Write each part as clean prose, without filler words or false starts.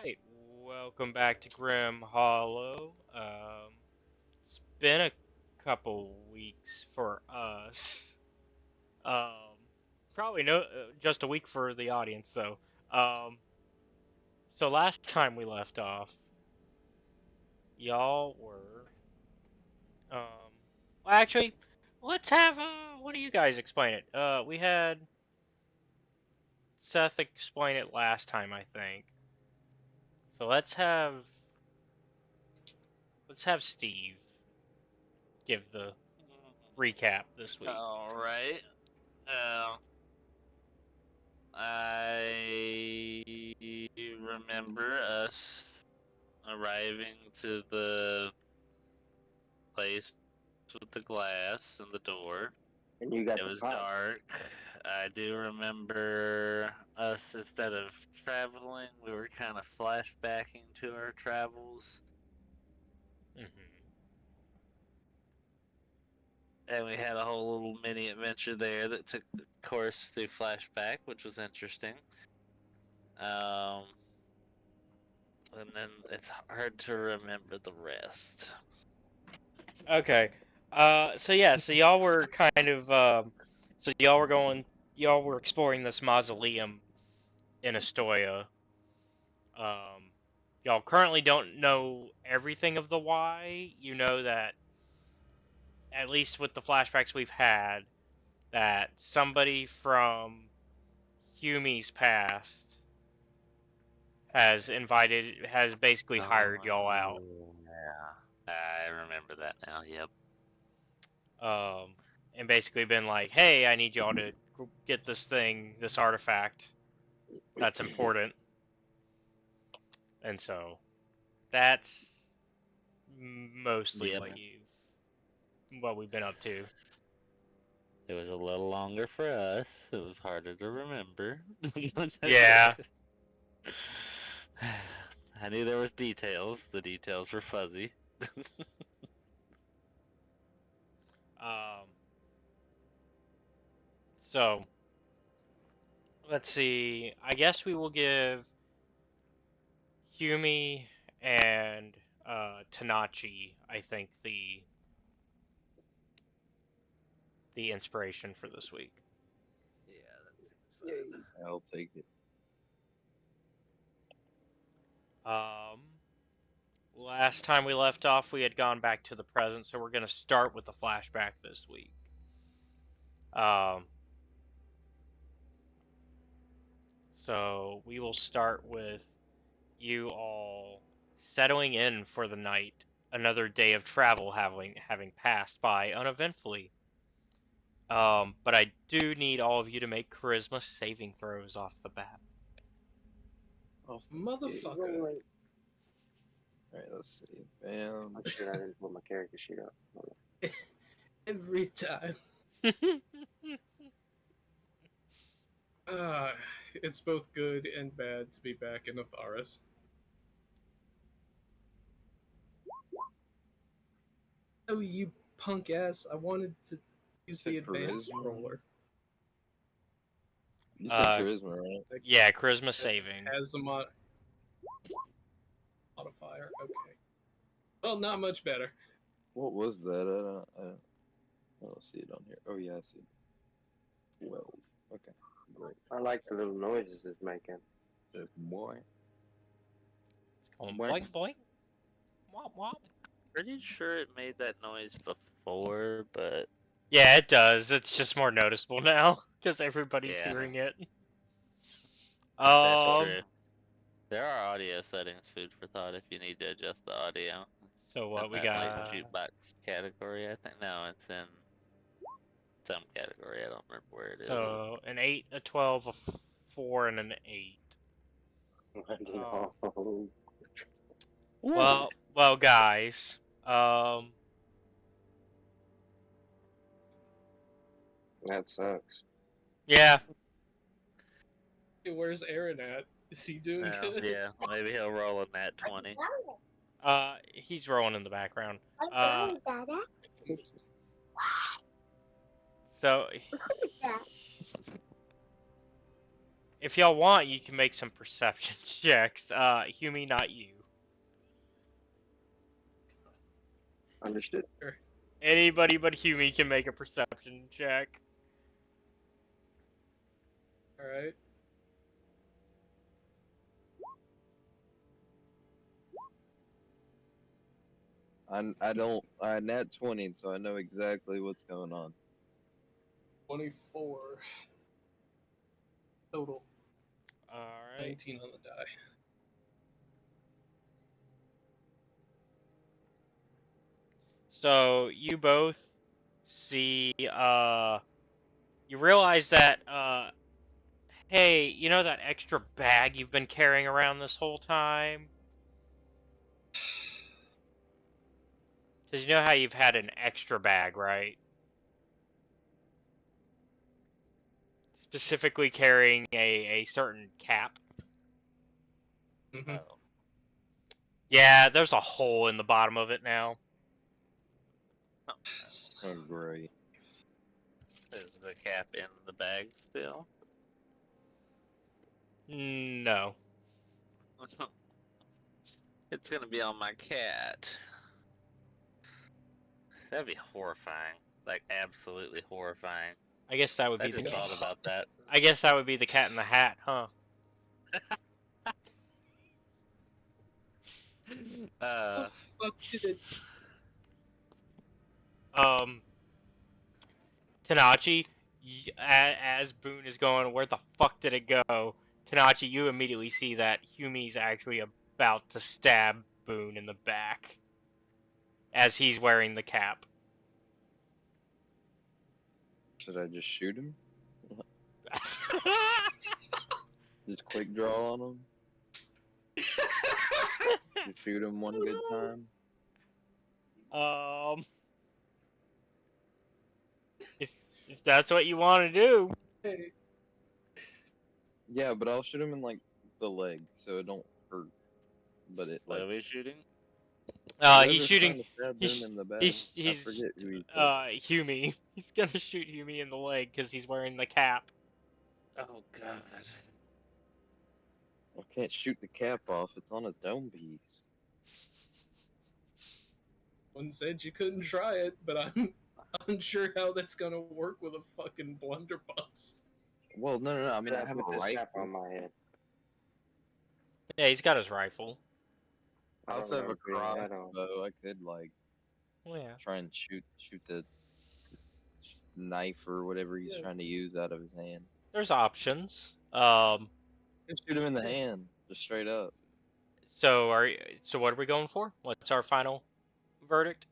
Alright, welcome back to Grim Hollow. It's been a couple weeks for us. Um, Probably just a week for the audience, though. Um, so last time we left off, y'all were, um, well, actually, let's have, what do you guys explain it? We had Seth explain it last time, I think. So let's have Steve give the recap this week. All right. Uh, I remember us arriving to the place with the glass and the door. And you got It the was pot. dark. I do remember us, instead of traveling, we were kind of flashbacking to our travels. Mm-hmm. And we had a whole little mini adventure there that took the course through flashback, which was interesting. Um, and then it's hard to remember the rest. Okay. So y'all were kind of, so y'all were exploring this mausoleum in Ostoya. Um, y'all currently don't know everything of the why. You know that, at least with the flashbacks we've had, that somebody from Hume's past has basically hired y'all out. Yeah, I remember that now. Yep. Um, and basically been like, hey, I need y'all to get this artifact that's important. And so that's mostly Yep. what we've been up to. It was a little longer for us. It was harder to remember. Yeah. I knew there was details. The details were fuzzy. Um, so let's see. I guess we will give Hume and Tanachi, I think, the inspiration for this week. Yeah, that seems fun. I'll take it. Um, Last time we left off, we had gone back to the present, so we're going to start with the flashback this week. Um, so we will start with you all settling in for the night, another day of travel having passed by uneventfully. But I do need all of you to make charisma saving throws off the bat. Oh, Motherfucker. All right, let's see. Bam. I'm sure I didn't put my character sheet up. Every time. It's both good and bad to be back in the forest. Oh, you punk ass. I wanted to use the Said advanced charisma? roller. You said charisma, right? Yeah, charisma saving. Has a modifier. Okay. Well, not much better. What was that? I don't see it on here. Oh yeah, I see it. 12. Okay, great. I like the little noises it's making. Just boy. It's going Boink. boink boink. Womp womp. Pretty sure it made that noise before, but Yeah, it does. It's just more noticeable now because everybody's yeah, hearing it. that's true. There are audio settings, food for thought, if you need to adjust the audio. So what In we that, like, got? jukebox category, I think. No, it's in some category. I don't remember where it is. So an 8, a 12, a 4, and an 8. No. Well, guys. That sucks. Yeah. Hey, where's Aaron at? Is he doing good? Yeah, maybe he'll roll a nat 20. He's rolling in the background. So if y'all want, you can make some perception checks. Humi, not you. Understood. Anybody but Humi can make a perception check. Alright. I nat 20, so I know exactly what's going on. 24 total. Alright. 19 on the die. So you both see, you realize that, hey, you know that extra bag you've been carrying around this whole time? Because you know how you've had an extra bag, right? Specifically carrying a certain cap. Mm-hmm. Yeah, there's a hole in the bottom of it now. Oh, great. Is the cap in the bag still? No. It's gonna be on my cat. That'd be horrifying. Like, absolutely horrifying. I guess that would I be the just thought about that. I guess that would be the Cat in the Hat, huh? Uh, Fuck did it? Tanachi, as Boone is going, where the fuck did it go? Tanachi, you immediately see that Humi's actually about to stab Boone in the back as he's wearing the cap. Should I just shoot him? Just quick draw on him? Just shoot him one good time? um, if that's what you want to do. Hey, Yeah, but I'll shoot him in, like, the leg, so it don't hurt. But it, what like, are we shooting? He's whoever's shooting. trying to stab Boone He's in the back. I he's forget who he said. Humi. He's gonna shoot Humi in the leg because he's wearing the cap. Oh god. I can't shoot the cap off, it's on his dome piece. one said you couldn't try it, but I'm unsure how that's gonna work with a fucking blunderbuss. Well, no, I mean, I have a Put this cap rifle. on my head. Yeah, he's got his rifle. I I also don't have a know if he had on. crossbow. I could, like, Oh, yeah. try and shoot the knife or whatever he's Yeah. trying to use out of his hand. There's options. Just shoot him in the hand, just straight up. So what are we going for? What's our final verdict?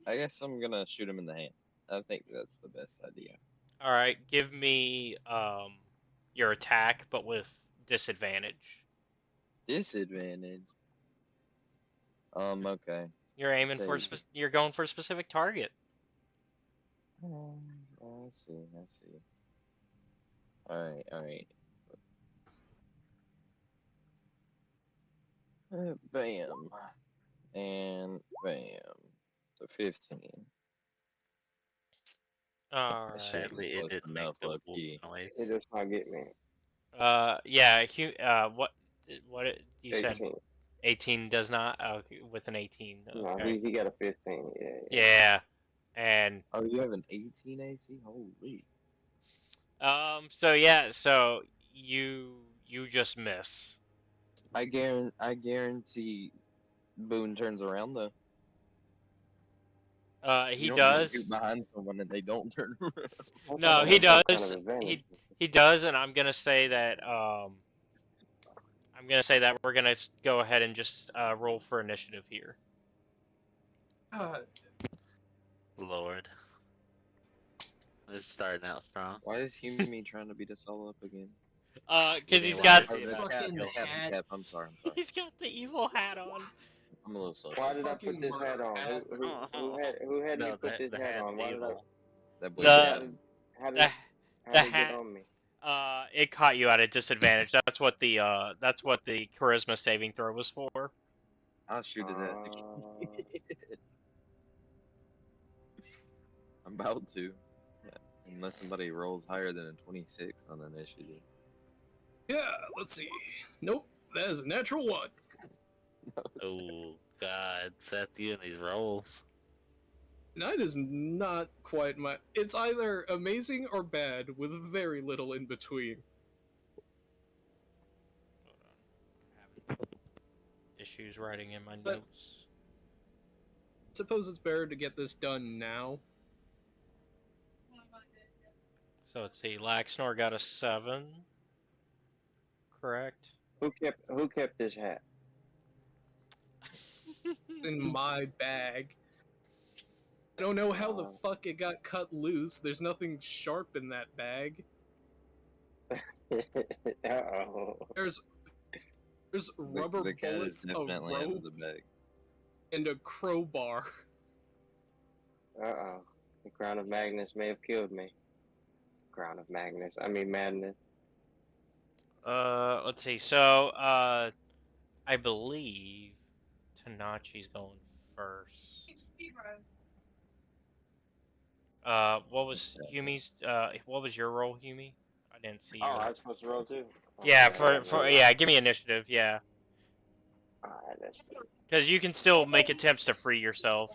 I guess I'm gonna shoot him in the hand. I think that's the best idea. All right, give me your attack, but with disadvantage. Disadvantage. Okay. You're aiming for Say- you're going for a specific target. I see. Alright. Bam. And bam. So 15. All That right. should Sadly, be it close didn't make enough, the low wolf key. noise. It does not get me. Yeah. What you said? 18. 18 does not. Okay, with an 18. No, Okay. he got a 15. Yeah. Yeah. And Oh, you have an 18 AC? Holy. so yeah, so you just miss. I guarantee Boone turns around though. He You don't just does. shoot behind someone and they don't turn around. I thought No, I he had some does. kind of advantage. He does, and I'm gonna say that we're gonna go ahead and just roll for initiative here. God, Lord. This is starting out strong. Why is Humi trying to beat us all up again? Because You he's mean, got why is he the about cap, to fucking the kill cap, me? the cap. I'm sorry. he's got the evil hat on. I'm a little sorry. Why did I put fucking this hat murder on? hat. Who had me No, put this the hat hat on? is Why did I? evil. That boy The- How Gavin. did how The did how the did it get hat. on me? It caught you at a disadvantage. That's what the charisma saving throw was for. I'll shoot his ass. I'm about to. Yeah. Unless somebody rolls higher than a 26 on initiative. Yeah, let's see. Nope, that is a natural one. Oh God, Seth, you and these rolls. 9 is not quite my. It's either amazing or bad, with very little in between. Hold on. I'm having issues writing in my But- notes. Suppose it's better to get this done now. So let's see. Laxnor got a 7. Correct. Who kept this hat? In my bag. I don't know how the Uh, fuck it got cut loose. There's nothing sharp in that bag. Uh-oh. There's rubber The cat is bullets, a definitely out of rope, the bag. and a crowbar. Uh-oh. The crown of Magnus may have killed me. Crown of Magnus. I mean madness. Let's see. So, I believe Tanachi's going first. What was Humi's? What was your role, Humi? I didn't see Oh, your. I was supposed to roll too? Yeah, Okay, for yeah, give me initiative. Yeah, Alright, let's see. because you can still make attempts to free yourself.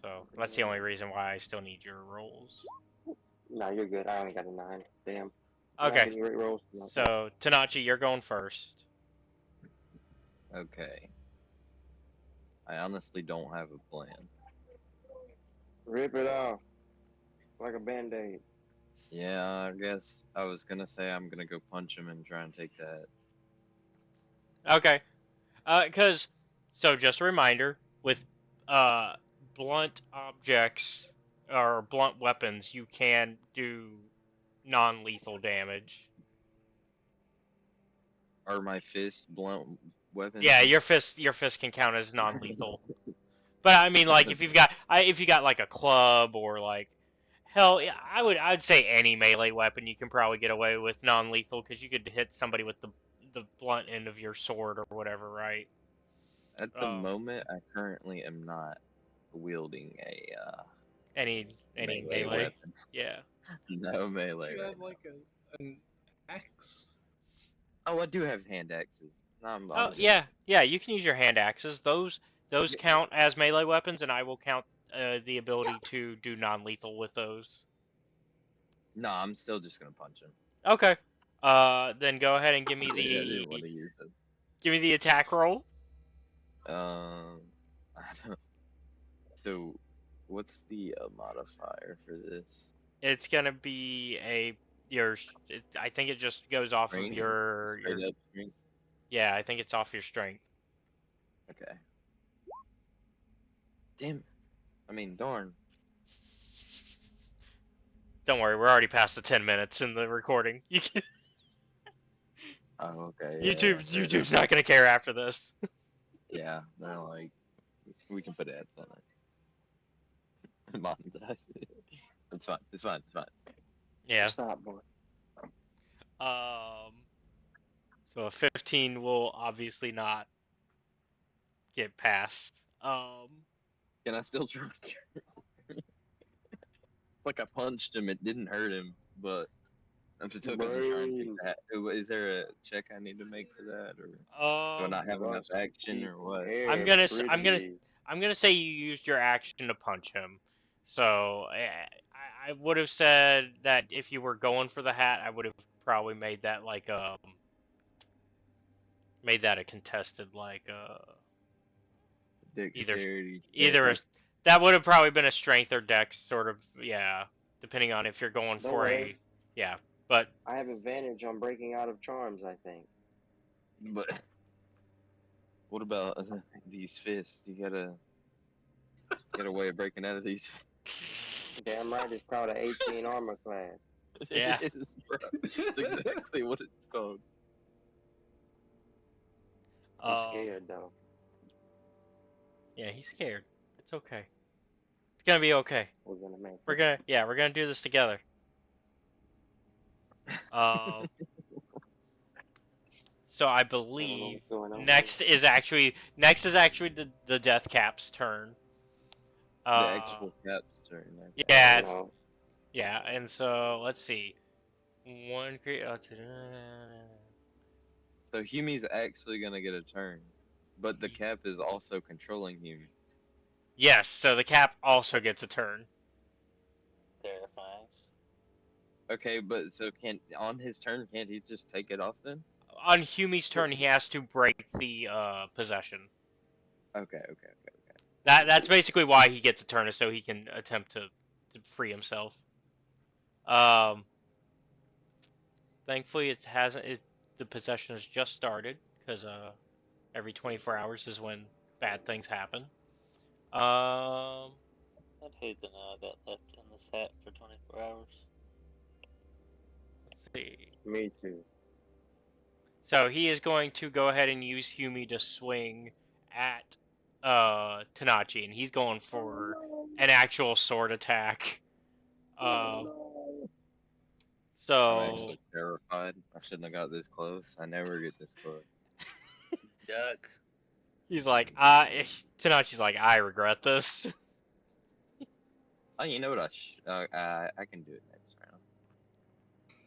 So that's the only reason why I still need your rolls. No, you're good. I only got a 9. Damn. Okay, Not great rolls. Okay. so Tanachi, you're going first. Okay. I honestly don't have a plan. Rip it off. Like a band-aid. Yeah, I guess I was gonna say I'm gonna go punch him and try and take that. Okay, so just a reminder, with blunt objects or blunt weapons, you can do non-lethal damage. Are my fists blunt weapons? Yeah, your fist can count as non-lethal. But I mean, like if you got like a club or like hell, yeah, I'd say any melee weapon you can probably get away with non-lethal because you could hit somebody with the blunt end of your sword or whatever, right? At the moment, I currently am not wielding a Any melee melee, weapon. yeah. No melee You right have now. like an axe. Oh, I do have hand axes. I'm Oh just... yeah, you can use your hand axes. Those count as melee weapons, and I will count the ability to do non-lethal with those. No, I'm still just gonna punch him. Okay. Then go ahead and I didn't want to use it. give me the attack roll. I don't. So, what's the modifier for this? It's gonna be I think it just goes off of Strength? your Straight up strength? yeah. I think it's off your strength. Okay. Damn. I mean, darn. Don't worry, we're already past the 10 minutes in the recording. Oh, okay. Yeah, fair YouTube's enough. not gonna care after this. Yeah, they're like, we can put ads on it. Monetize it. It's fine. It's fine. It's fine. Yeah. Stop, boy. So a 15 will obviously not get past. Can I still try? Like I punched him, it didn't hurt him, but I'm still gonna try and take that. Is there a check I need to make for that, or do I not have enough action, or what? I'm gonna say you used your action to punch him. So I would have said that if you were going for the hat, I would have probably made that like made that a contested like Dexterity. either that would have probably been a strength or dex sort of, yeah, depending on if you're going Don't for worry. yeah, but I have advantage on breaking out of charms, I think. But what about these fists? You got a way of breaking out of these. Damn right, it's called an 18 armor class. Yeah. It is, bro. It's exactly what it's called. I'm scared though. Yeah, he's scared. It's okay. It's gonna be okay. We're gonna make We're gonna do this together. So I believe what's going on next is actually the Death Cap's turn. The actual cap's turn. Okay. Yeah, No. yeah, and so let's see. One create. So Humi's actually gonna get a turn, but the cap is also controlling Humi. Yes, so the cap also gets a turn. Terrifying. Okay, but so on his turn can't he just take it off then? On Humi's turn, he has to break the possession. Okay. That's basically why he gets a turn, is so he can attempt to free himself. Um, Thankfully, it hasn't. The possession has just started because every 24 hours is when bad things happen. I'd hate to know I got left in this hat for 24 hours. Let's see. Me too. So he is going to go ahead and use Humi to swing at Tanachi, and he's going for an actual sword attack. I'm So actually terrified. I shouldn't have got this close. I never get this close. Yuck. he's like, Tanachi's like, I regret this. Oh, you know what? I can do it next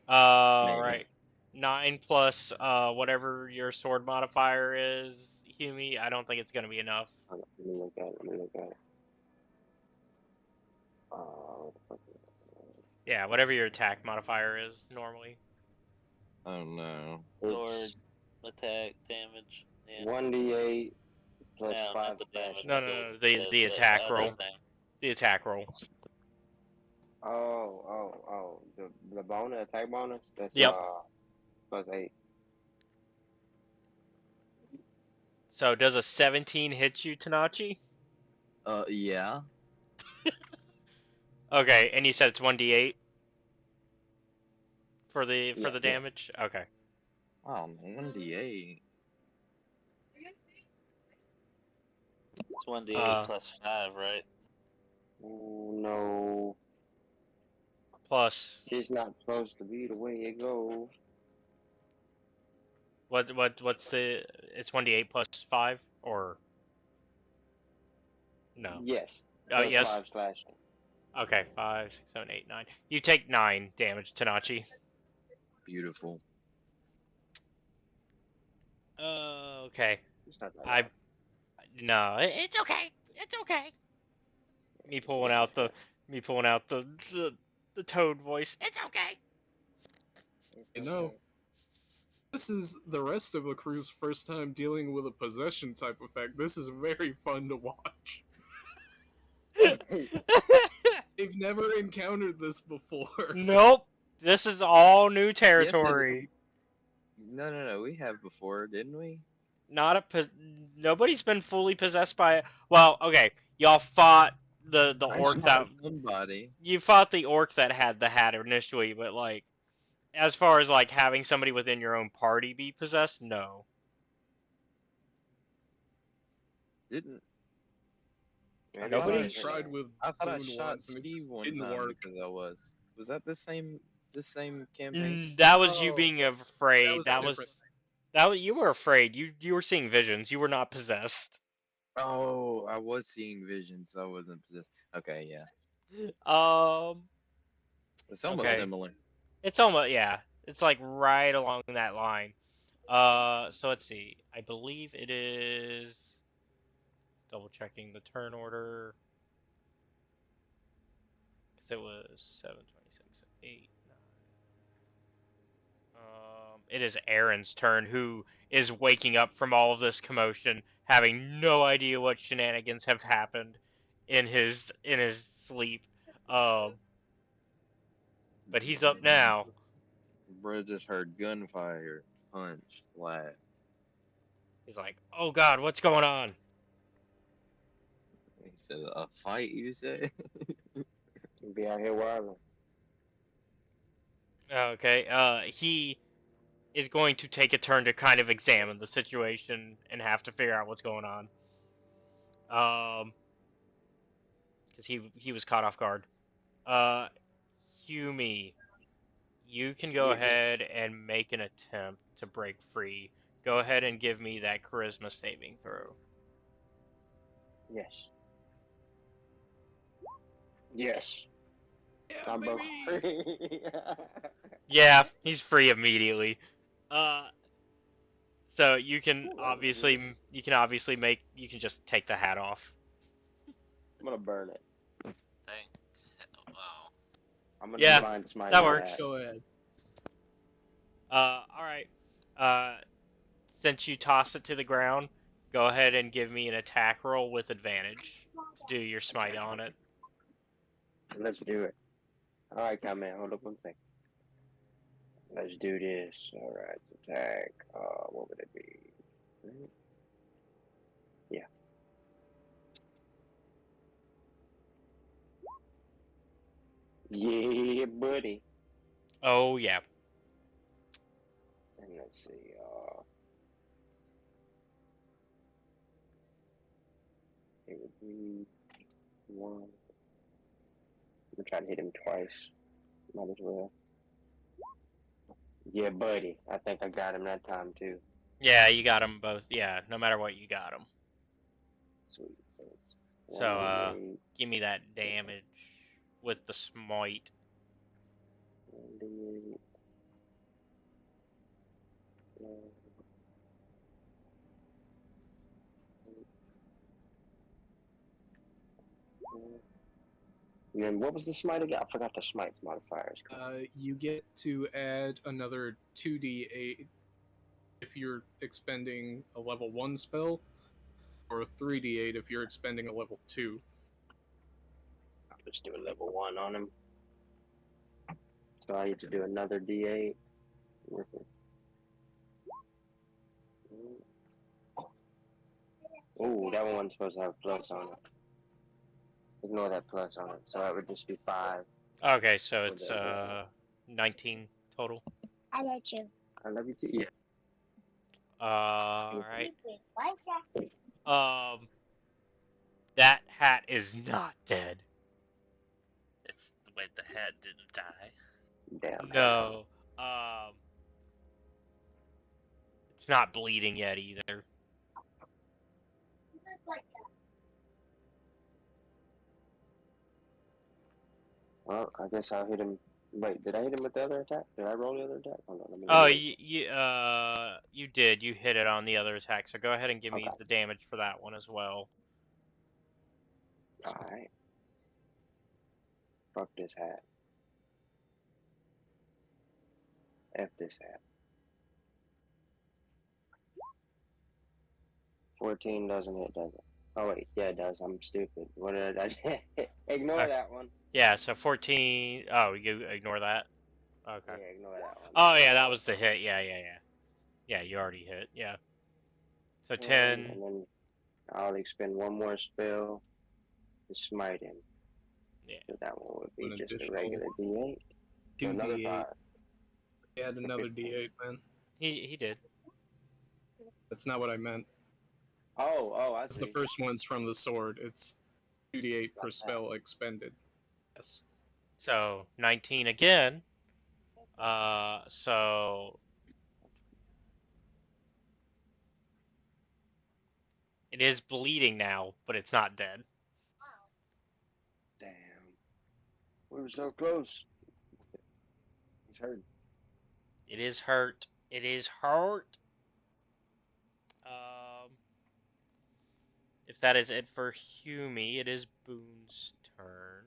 round. Maybe. Right. 9 plus whatever your sword modifier is, Humi. I don't think it's gonna be enough. Let me look at it. Let me look at it. What the fuck is it? Yeah, whatever your attack modifier is normally. Oh no. Sword, It's attack, damage. Yeah. 1d8 plus No, 5 not the damage. No, slashing. no, no. The attack other roll. thing. The attack roll. Oh. The bonus, attack bonus? That's Yep. plus 8. So does a 17 hit you, Tanachi? Yeah. Okay, and you said it's 1d8 for the Yeah. damage. Okay. Oh, 1d8. It's 1d8 plus 5, right? No. Plus It's not supposed to be the way it goes. what's the? It's 1d8 plus 5 or no? Yes. Oh Plus yes. 5 slashing. Okay, 5, 6, 7, 8, 9. You take 9 damage, Tanachi. Beautiful. Okay. It's not that loud. No, it's okay. It's okay. Me pulling out the toad voice. It's okay. You know, this is the rest of the crew's first time dealing with a possession type effect. This is very fun to watch. They've never encountered this before. Nope. This is all new territory. No. We have before, didn't we? Nobody's been fully possessed by it. Well, okay. Y'all fought the orc that somebody. you fought the orc that had the hat initially, but like as far as like having somebody within your own party be possessed, no. Didn't. Maybe Nobody? I tried with I thought I Boone shot once and it Steve just one didn't time work. because I was. Was that the same campaign? That was you Oh, being afraid. that was a different that was you were afraid. You were seeing visions. You were not possessed. Oh, I was seeing visions. I wasn't possessed. Okay, yeah. It's almost Okay. similar. It's almost, yeah. It's like right along that line. So let's see. I believe it is double checking the turn order. Because it was 7:26, 8, 9. It is Aaron's turn, who is waking up from all of this commotion, having no idea what shenanigans have happened in his sleep. But he's up now. Bro just heard gunfire, punch, flat. He's like, "Oh God, what's going on?" He said, "A fight, you say?" be out here wilding. Okay. He is going to take a turn to kind of examine the situation and have to figure out what's going on. Because he was caught off guard. Humi, you can go Yes. ahead and make an attempt to break free. Go ahead and give me that charisma saving throw. Yes. Yes. Yeah, I'm broke baby. free. Yeah, he's free immediately. So you can Ooh, that was obviously good. you can just take the hat off. I'm gonna burn it. Dang. Wow. I'm gonna Yeah, divine smite that my hat. works. Go ahead. All right. Uh, since you toss it to the ground, go ahead and give me an attack roll with advantage to do your smite Okay. on it. Let's do it. Alright, man, hold up one second. Let's do this. Alright, attack. What would it be? Yeah. Yeah, buddy. Oh yeah. And let's see, it would be one. I'm trying to hit him twice. Might as well. Yeah, buddy. I think I got him that time too. Yeah, you got them both. Yeah, no matter what, you got them. Sweet. So it's So, 1d8. give me that damage with the smite. 1d8. And then what was the smite again? I forgot the smite modifiers. You get to add another 2d8 if you're expending a level 1 spell, or 3d8 if you're expending a level 2. I'll just do a level 1 on him. So I need to do another d8. Ooh, that one wasn't supposed to have a plus on it. Ignore that plus on it. So that would just be 5. Okay, so it's 19 total. I love you. I love you too. Yeah. All right. That hat is not dead. It's wait, the hat didn't die. Damn. No. It's not bleeding yet either. Well, I guess I'll hit him. Wait, did I hit him with the other attack? Did I roll the other attack? Hold on, let me Oh, look. you did. You hit it on the other attack. So go ahead and give me Okay. the damage for that one as well. Alright. Fuck this hat. F this hat. 14 doesn't hit, does it? Oh wait, yeah it does. I'm stupid. What did I ignore that one. Yeah, so 14. Oh, you ignore that? Okay. Yeah, ignore that one. Oh, So yeah, that was the hit. Yeah. Yeah, you already hit. Yeah. So 10, 10. and then I'll expend one more spell to smite him. Yeah. So that one would be An just a additional regular d8. So another 2d8. 5. Add another d8, man. He did. That's not what I meant. Oh, I The see. first one's from the sword. It's 2d8 per Like that. spell expended. Yes. So 19 again. So it is bleeding now, but it's not dead. Damn. We were so close. He's hurt. It is hurt. It is hurt. Um, if that is it for Humi, it is Boone's turn.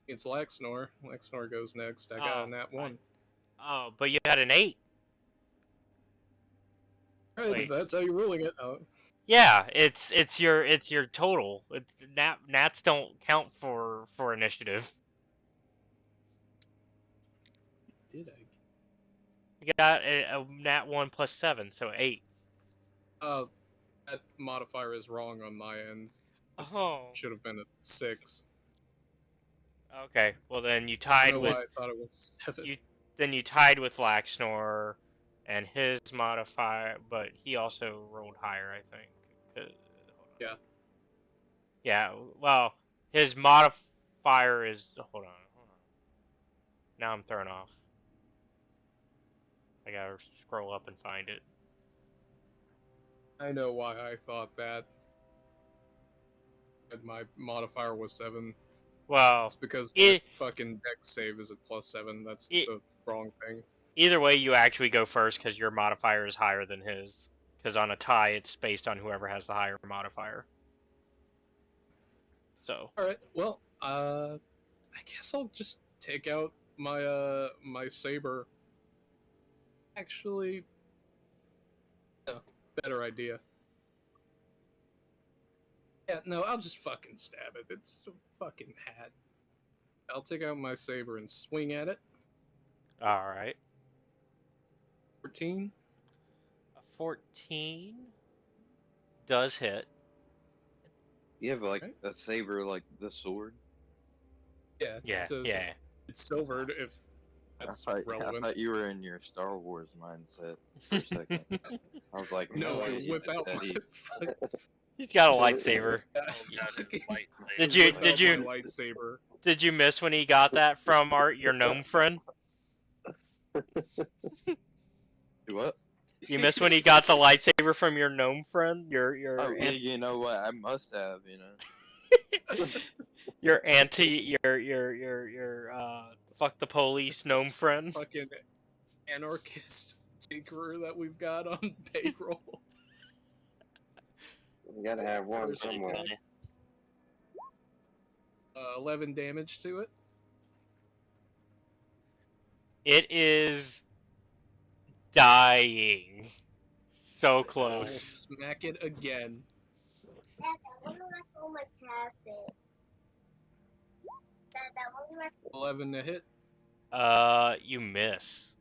It's Laxnor. Laxnor goes next. I got Oh, a nat 1. Oh, but you had an 8. Alright, Wait. if that's how you're ruling it. Yeah, it's your total. Nats don't count for initiative. Did I? You got a nat 1 plus 7, so 8. That modifier is wrong on my end. It Oh. should have been a 6. Okay, well then you I tied don't know with why I thought it was 7. you tied with Laxnor, and his modifier, but he also rolled higher, I think. Yeah. Yeah. Well, his modifier is. Hold on. Now I'm thrown off. I gotta scroll up and find it. I know why I thought that. And my modifier was 7. Well, It's because my it, fucking dex save is at +7. That's it, the wrong thing. either way, you actually go first because your modifier is higher than his. Because on a tie, it's based on whoever has the higher modifier. So. All right. Well, I guess I'll just take out my my saber. Actually, no, better idea. Yeah, no, I'll just fucking stab it. It's a fucking hat. I'll take out my saber and swing at it. All right. 14. A 14 does hit. You have like Right. a saber, like the sword. Yeah. Yeah, So yeah. it's silvered if that's I relevant. thought you were in your Star Wars mindset for a second. I was like, No, no I way. whip out my He's got a lightsaber. Did you whip did out you my lightsaber. did you miss when he got that from your gnome friend? What? You miss when he got the lightsaber from your gnome friend? Oh, yeah, you know what? I must have, you know. Your your fuck the police gnome friend. Fucking anarchist tinkerer that we've got on payroll. You gotta have one First somewhere. attack. 11 damage to it. It is dying. So close. I'll smack it again. 11 to hit. You miss.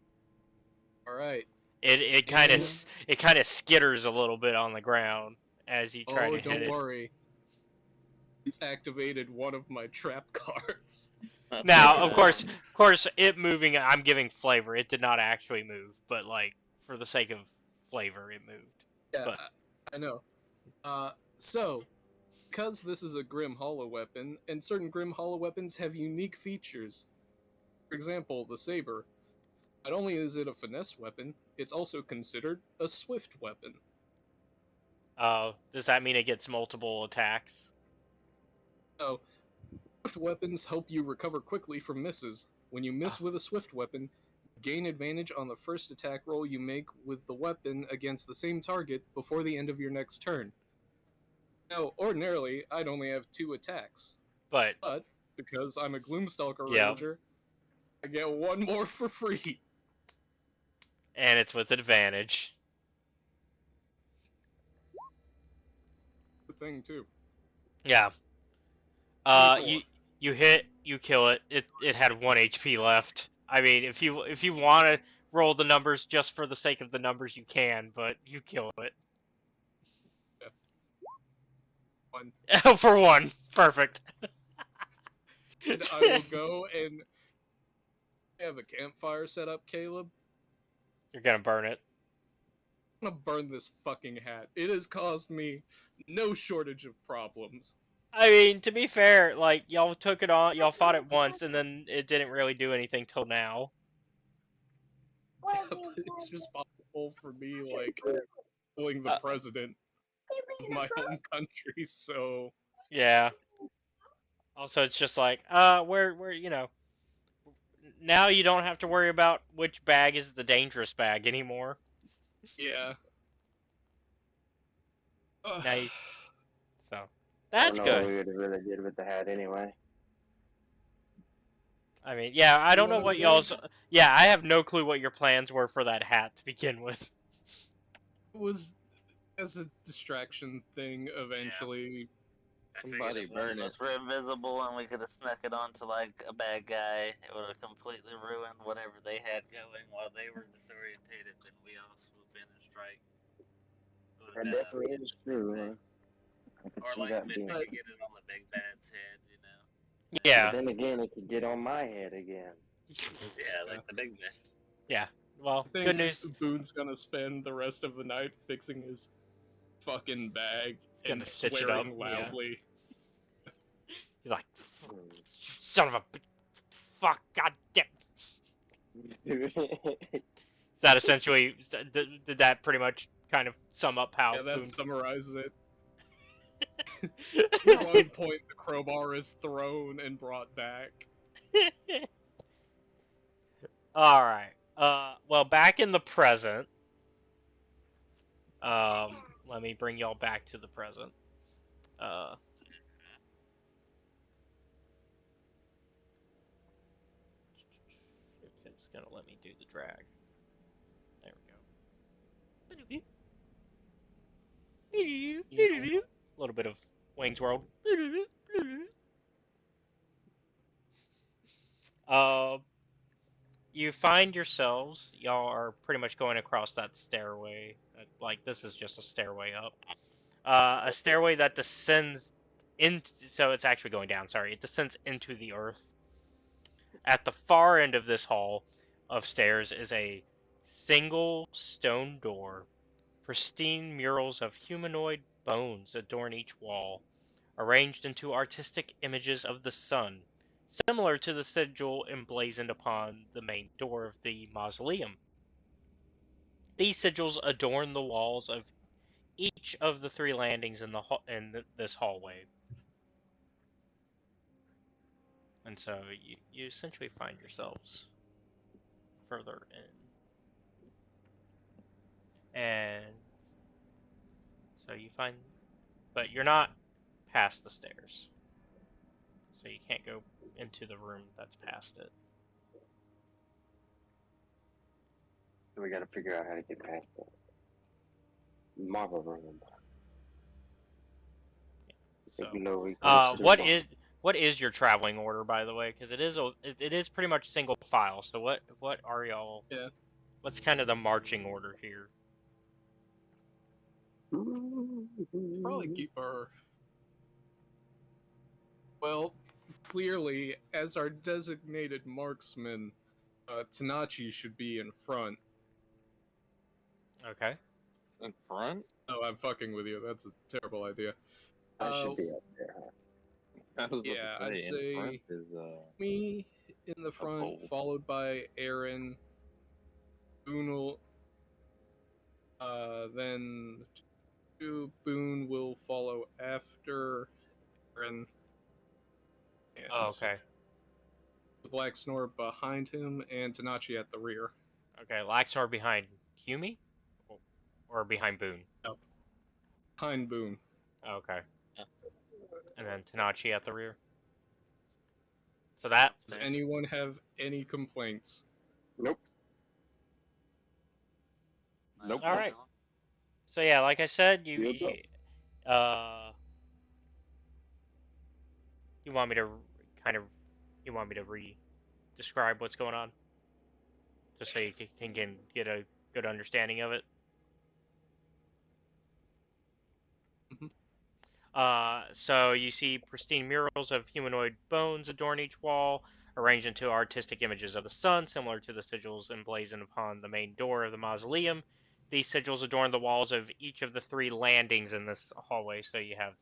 All right. It kind of skitters a little bit on the ground as you try to hit don't it. worry. It's activated one of my trap cards. Now, of course, it moving. I'm giving flavor. It did not actually move, but like for the sake of flavor, it moved. Yeah, But I know. So, because this is a Grim Hollow weapon, and certain Grim Hollow weapons have unique features. For example, the saber. Not only is it a finesse weapon, it's also considered a swift weapon. does that mean it gets multiple attacks? So, swift weapons help you recover quickly from misses. When you miss with a swift weapon, you gain advantage on the first attack roll you make with the weapon against the same target before the end of your next turn. Now, ordinarily, I'd only have 2 attacks. But because I'm a Gloomstalker Yep. Ranger, I get 1 more for free. and it's with advantage. The thing, too. Yeah. 24. You hit, you kill it. It had 1 HP left. I mean, if you want to roll the numbers just for the sake of the numbers, you can, but you kill it. Yeah. 1. For 1, perfect. And I will go and have a campfire set up, Caleb. You're gonna burn it. I'm gonna burn this fucking hat. It has caused me no shortage of problems. I mean, to be fair, like y'all took it on, y'all fought it once, and then it didn't really do anything till now. But it's responsible for me, like, killing the president of my home country, so... Yeah. Also, it's just like, where you know, now you don't have to worry about which bag is the dangerous bag anymore. Yeah. Now you, so that's I don't know good. what we would have really did with the hat anyway. I mean, yeah, I don't know wanna what do? y'all's. Yeah, I have no clue what your plans were for that hat to begin with. It was as a distraction thing eventually. Somebody burn it. We're invisible and we could have snuck it onto like a bad guy. It would have completely ruined whatever they had going while they were disorientated. Then we all swoop in and strike. That definitely is true, huh? I could Or see like that maybe being. get it on the big bad's head, you know? Yeah. But then again, it could get on my head again. Yeah, like the big man. Yeah. Well, I think good news. Boone's gonna spend the rest of the night fixing his fucking bag He's gonna and stitch it swearing up, loudly. He's like, son of a fuck, goddamn. Is that essentially? Did that pretty much kind of sum up how? Yeah, that Boone... summarizes it. At one point, the crowbar is thrown and brought back. All right. Well, back in the present. Let me bring y'all back to the present. Uh, if it's gonna let me do the drag. There we go. A little bit of Wayne's World. You find yourselves, y'all are pretty much going across that stairway. Like, this is just a stairway up. A stairway that descends so it's actually going down, sorry. It descends into the earth. At the far end of this hall of stairs is a single stone door. Pristine murals of humanoid bones adorn each wall, arranged into artistic images of the sun, similar to the sigil emblazoned upon the main door of the mausoleum. These sigils adorn the walls of each of the three landings in this hallway. And so you essentially find yourselves further in. And so you find, but you're not past the stairs. So you can't go into the room that's past it. So we gotta figure out how to get past the marble room. So, what is your traveling order, by the way? Because it is pretty much single file. So what are y'all? Yeah. What's kind of the marching order here? Probably keep our. Well, clearly, as our designated marksman, Tanachi should be in front. Okay. In front? Oh, I'm fucking with you. That's a terrible idea. I should be up there, huh? I was Yeah, about to I'd say, in front say is me in the front, pole. followed by Aaron. Boone will, then Boone will follow after Aaron. And Oh, okay. the Black Snore behind him, and Tanachi at the rear. Okay. Laxor behind Humi, or behind Boone. Up. Behind Boone. Okay. And then Tanachi at the rear. So that. Does anyone have any complaints? Nope. Nope. All right. So yeah, like I said, you want me to kind of describe what's going on, just so you can get a good understanding of it. So you see pristine murals of humanoid bones adorn each wall, arranged into artistic images of the sun, similar to the sigils emblazoned upon the main door of the mausoleum. These sigils adorn the walls of each of the three landings in this hallway. So you have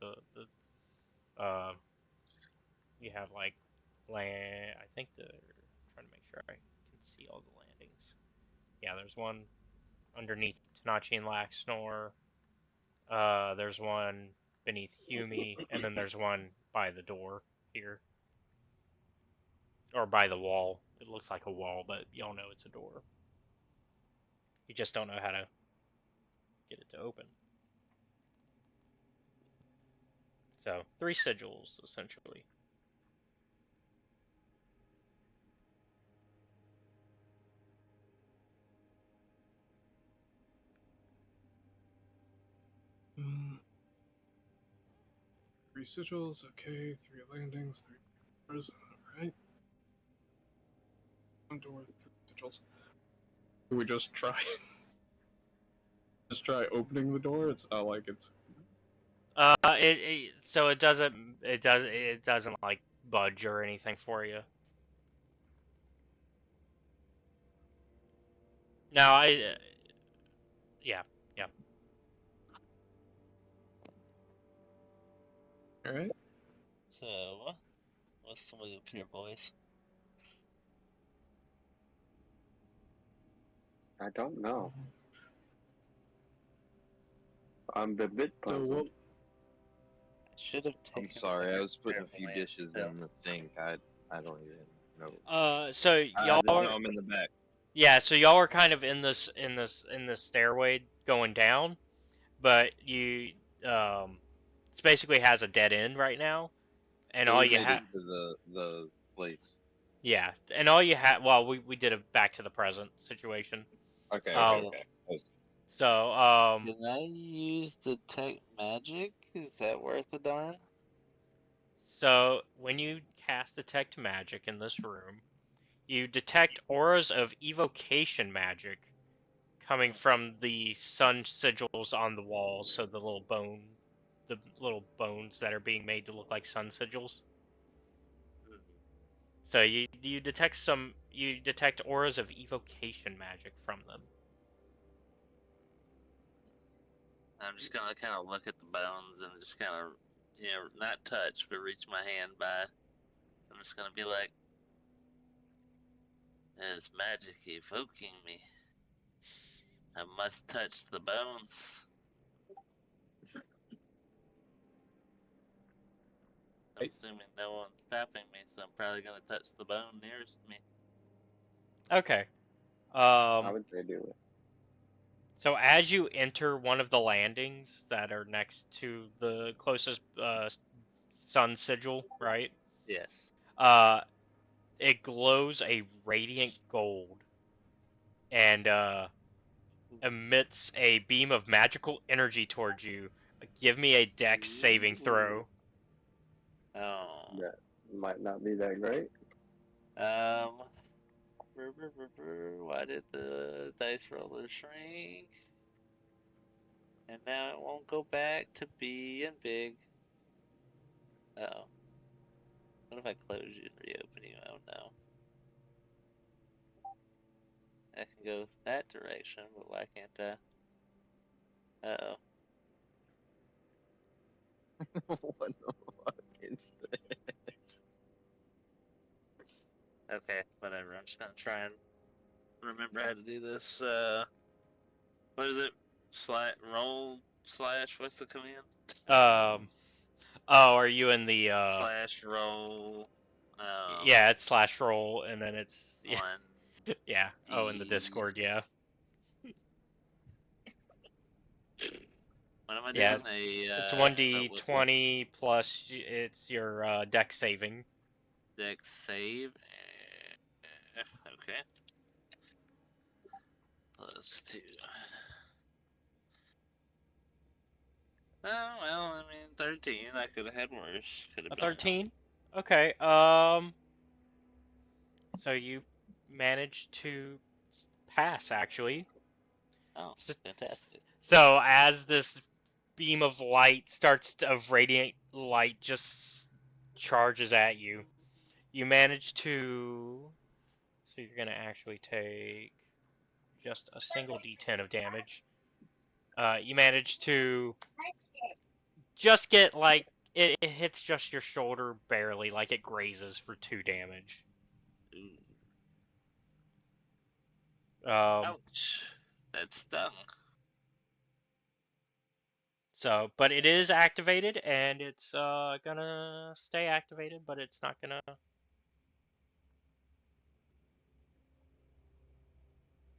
you have like I think trying to make sure I can see all the landings. Yeah, there's one underneath Tanachi and Laxnor. There's one beneath Humi, and then there's one by the door here. Or by the wall. It looks like a wall, but y'all know it's a door. You just don't know how to get it to open. So, 3 sigils, essentially. Three sigils, okay. 3 landings, 3 doors, alright. 1 door, 3 sigils. Can we just try? Just try opening the door? It's not like it's. So it doesn't like budge or anything for you. Now yeah. Alright. So, what's the move here, boys? I don't know. I'm a bit puzzled. Should have taken. I'm sorry, I was putting a few carefully dishes until- in the sink. I don't even know. So I y'all just know are, I'm in the back. yeah, so y'all are kind of in this stairway going down, but it basically has a dead end right now, and So all we you made have, it to the place. yeah, and all you have, well, we did a back to the present situation. Okay, Um, okay. so Can I use detect magic? Is that worth a darn? so when you cast detect magic in this room, you detect auras of evocation magic coming from the sun sigils on the walls, so the little bones that are being made to look like sun sigils. So you detect auras of evocation magic from them. I'm just gonna kind of look at the bones and just kind of, not touch, but reach my hand by. I'm just gonna be like, "Is magic evoking me? I must touch the bones." I'm assuming no one's stopping me, so I'm probably gonna touch the bone nearest me. Okay. I would say do it. So as you enter one of the landings that are next to the closest sun sigil, right? Yes. It glows a radiant gold and emits a beam of magical energy towards you. Give me a dex saving throw. Oh. That might not be that great. Um. Why did the dice roller shrink? And now it won't go back to being big. Uh-oh. What if I close you and reopen you? Oh no. I can go that direction, but why can't I? Uh-oh. What the fuck is this? Okay, whatever. I'm just gonna try and remember how to do this. What is it? Roll slash. What's the command? Um. Oh, are you in the Slash roll. Yeah, it's slash roll, and then it's yeah, One yeah. Oh, in the D. Discord, yeah, What am I yeah. doing? A It's one a d 20 plus it's your deck saving. deck save. Okay. Plus 2. Oh well, I mean 13. I could have had worse. Could have A been. 13. Okay. So you managed to pass actually. Oh, fantastic. So as this beam of light of radiant light just charges at you, you manage to. So you're gonna actually take just a single d10 of damage. You manage to just get like it hits just your shoulder barely, like it grazes for 2 damage. Ooh. Um, Ouch. That stung. so, but it is activated, and it's gonna stay activated, but it's not gonna.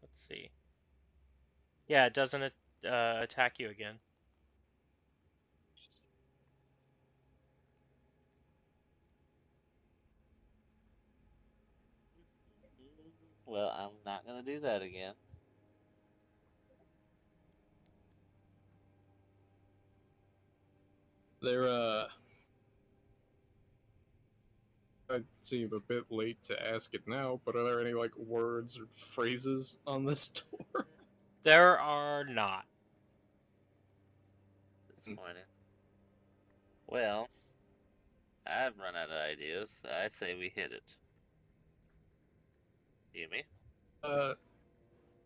Let's see. Yeah, it doesn't attack you again. Well, I'm not gonna do that again. They're I seem a bit late to ask it now, but are there any like words or phrases on this door? There are not. Disappointing. Well, I've run out of ideas. I say we hit it. You me? Hold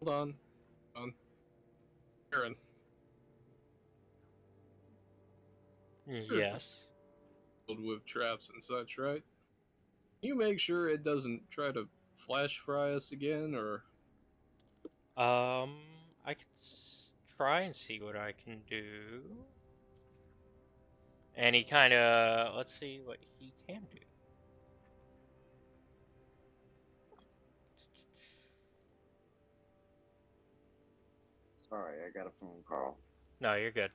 on, Aaron. Yes. Filled with traps and such, right? Can you make sure it doesn't try to flash fry us again, or I can try and see what I can do. And he kind of, let's see what he can do. Sorry, I got a phone call. No, you're good.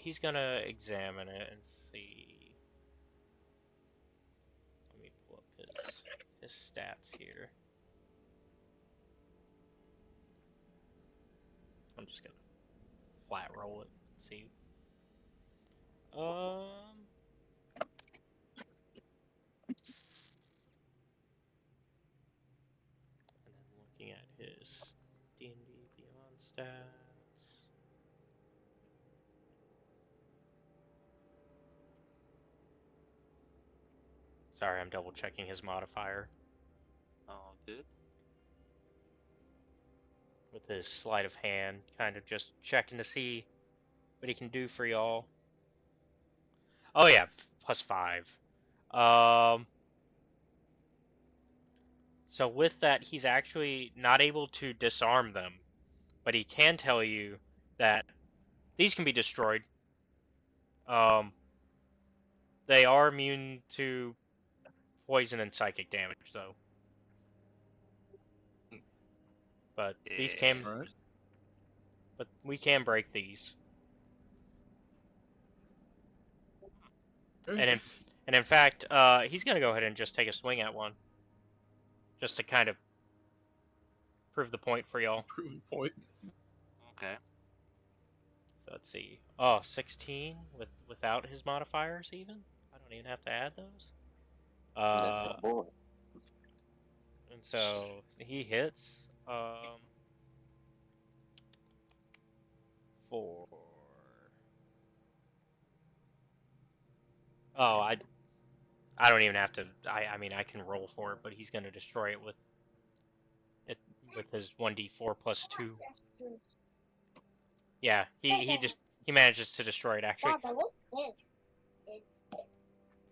He's gonna examine it and see. Let me pull up his stats here. I'm just gonna flat roll it. See. And then looking at his D&D Beyond stats. Sorry, I'm double checking his modifier Oh, dude. with his sleight of hand, kind of just checking to see what he can do for y'all. Oh yeah, +5. So with that, he's actually not able to disarm them, but he can tell you that these can be destroyed. They are immune to poison and psychic damage, though. But these can, All right. but we can break these. Okay. And in fact, he's gonna go ahead and just take a swing at one, just to kind of prove the point for y'all. Prove a point. Okay. So let's see. Oh, 16 without his modifiers even. I don't even have to add those. Let's go, boy. And so he hits. For. Oh, I don't even have to. I mean, I can roll for it, but he's gonna destroy it with his 1d4 plus 2. Yeah, he manages to destroy it actually.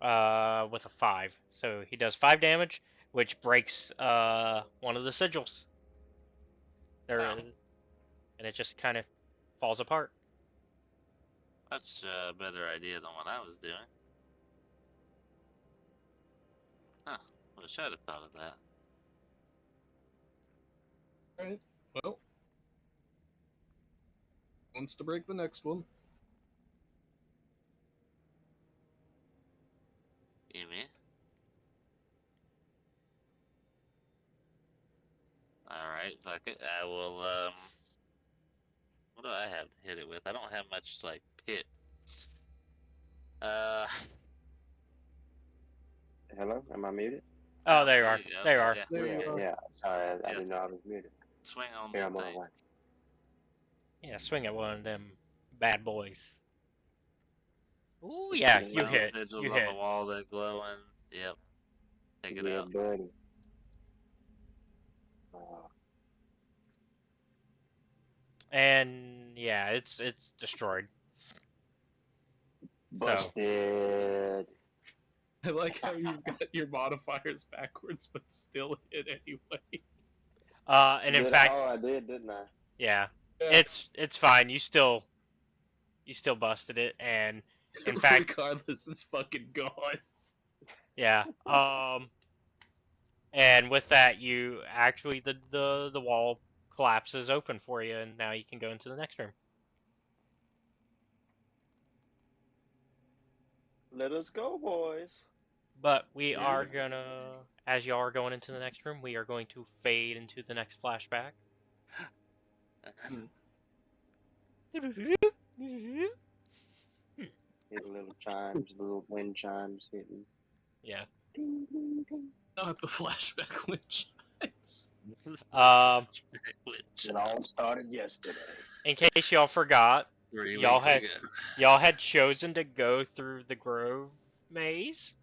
With a 5. So he does 5 damage, which breaks one of the sigils. There, Oh. and it just kind of falls apart. That's a better idea than what I was doing. Huh. Wish I'd have thought of that. All right. Well, wants to break the next one. Gimme. Alright, fuck it. I will, what do I have to hit it with? I don't have much, like, pit. Hello, am I muted? Oh, there you are. go. There you are. Yeah. There you Yeah, are. yeah. Sorry, I Yes. didn't know I was muted. Swing on Here, the I'm on the thing. way. Yeah, swing at one of them bad boys. Ooh, 16. yeah, you Found hit. sigils You on hit. the wall that glowing. Yep. Take it Yeah, out. buddy. And yeah, it's destroyed. So Busted. I like how you've got your modifiers backwards, but still hit anyway. and in fact, Oh, I did, didn't I? yeah, Yeah. it's fine. You still busted it, and in fact, Regardless, it's fucking gone. yeah. And with that, you actually the wall collapses open for you, and now you can go into the next room. Let us go, boys. But we Yeah. are gonna, as you are going into the next room, we are going to fade into the next flashback. Hit a little chimes, little wind chimes hitting. Yeah. Ding, ding, ding. Not the flashback witch. It all started yesterday. In case y'all forgot, 3 y'all weeks had ago. y'all had chosen to go through the Grove maze.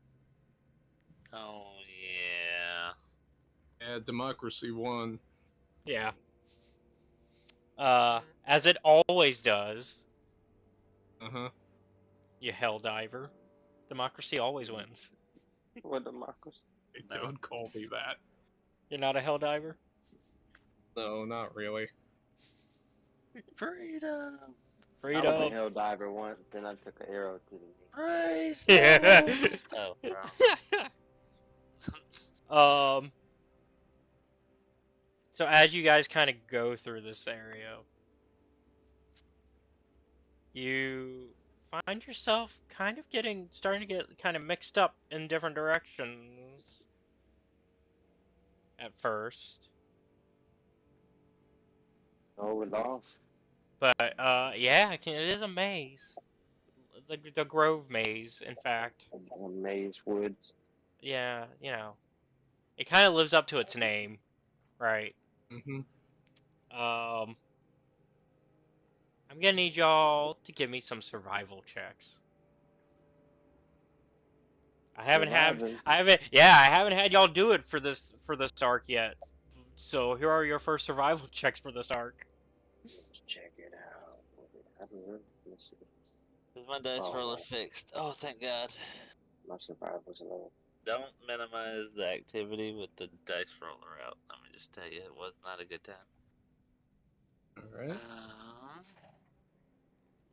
Oh, yeah. Yeah, democracy won. Yeah. As it always does, Uh-huh. you hell diver. Democracy always wins. What democracy? No. Don't call me that. You're not a hell diver? No, not really. Freedom. I was a Freedom. hell diver once, then I took an arrow to the knee. Praise Yeah. Ghost. Oh, wrong. um. So as you guys kind of go through this area, you find yourself kind of starting to get kind of mixed up in different directions at first. Oh, we're lost. But yeah, it is a maze. The Grove maze, in fact. Maze Woods. Yeah, it kind of lives up to its name, right? Mm-hmm. Um, I'm gonna need y'all to give me some survival checks. Surviving. I haven't had y'all do it for this arc yet. So here are your first survival checks for this arc. Let's check it out. I don't know. Let's see. Is my dice roller fixed? Oh, thank God. My survival's low. Don't minimize the activity with the dice roller out. Let me just tell you, it was not a good time. All right. Um,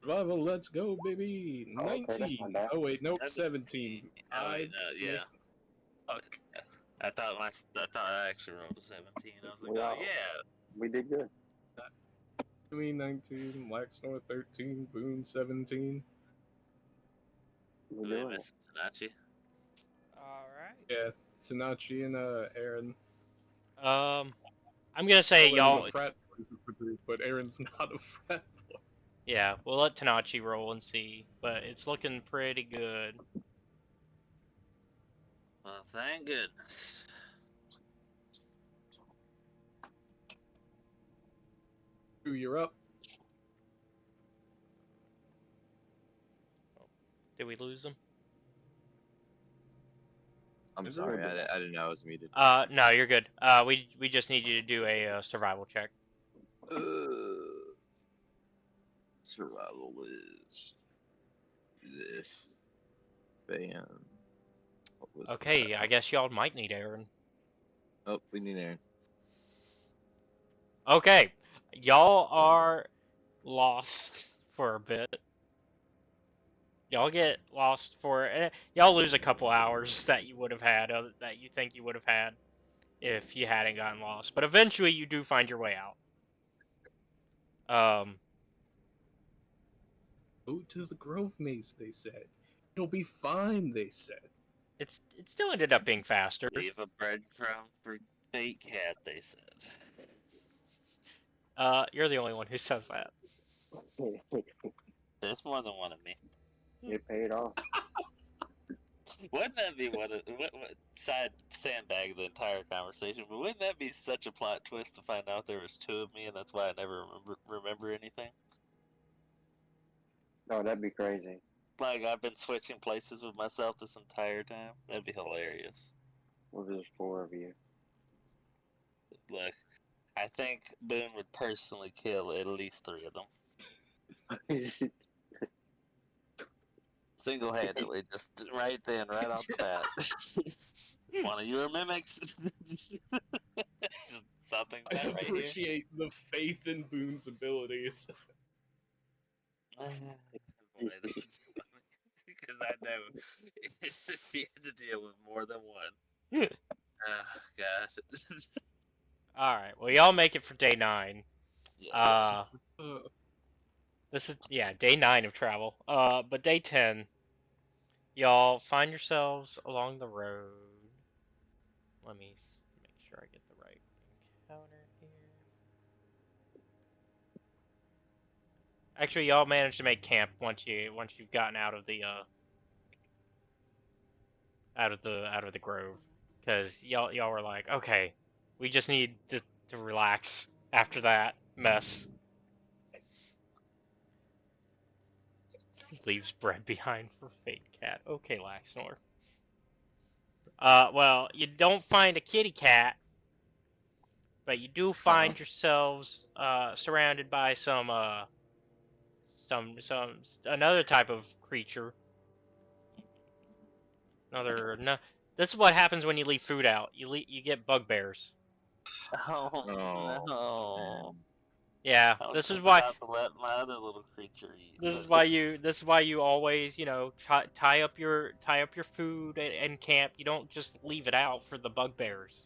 Survival, let's go, baby. Oh, okay, that's 19. not bad. Oh wait, nope, That's- 17. oh, wait, no, yeah. Fuck. I thought I actually rolled a 17. I was like, We oh all- yeah. We did good. Me 19, Laxnor 13, Boone 17. We're Really doing it. missing Tanachi. All right. Yeah, Tanachi and Aaron. I'm gonna say Well, they're y'all. the frat boys of the group, but Aaron's not a frat boy. Yeah, we'll let Tanachi roll and see, but it's looking pretty good. Well, thank goodness. Ooh, you're up. Did we lose him? I'm Is sorry, there I didn't know I was muted. No, you're good. We just need you to do a survival check. Survival is this. Bam. What was Okay, that? I guess y'all might need Aaron. Oh, we need Aaron. Okay, y'all are lost for a bit. Y'all get lost y'all lose a couple hours that you would have had, that you think you would have had if you hadn't gotten lost. But eventually, you do find your way out. Go to the Grove Maze, they said. It'll be fine, they said. It still ended up being faster. Leave a breadcrumb for fake cat, they said. You're the only one who says that. There's more than one of me. It paid off. Wouldn't that be what side sandbag the entire conversation? But wouldn't that be such a plot twist to find out there was two of me, and that's why I never remember anything? Oh, that'd be crazy. Like I've been switching places with myself this entire time. That'd be hilarious. Well, there's 4 of you. Look, I think Boone would personally kill at least 3 of them. Single-handedly, just right then, right off the bat. One of your mimics. Just something I right here. appreciate the faith in Boone's abilities. Boy, this is funny. Because I know if he had to deal with more than one. Oh, gosh. Alright, well, y'all make it for day 9. Yes. This is, day 9 of travel. But day 10, y'all find yourselves along the road. Let me make sure I get the right encounter here. Actually, y'all managed to make camp once you've gotten out of the grove, because y'all were like, okay, we just need to relax after that mess. Leaves bread behind for fate cat. Okay, Laxnor. Well, you don't find a kitty cat, but you do find yourselves surrounded by another type of creature. No. This is what happens when you leave food out. You get bugbears. Oh, Oh, no. Yeah, I was this is just why. about to let my other little creature eat. This is but- why you. This is why you always, tie up your food and camp. You don't just leave it out for the bugbears.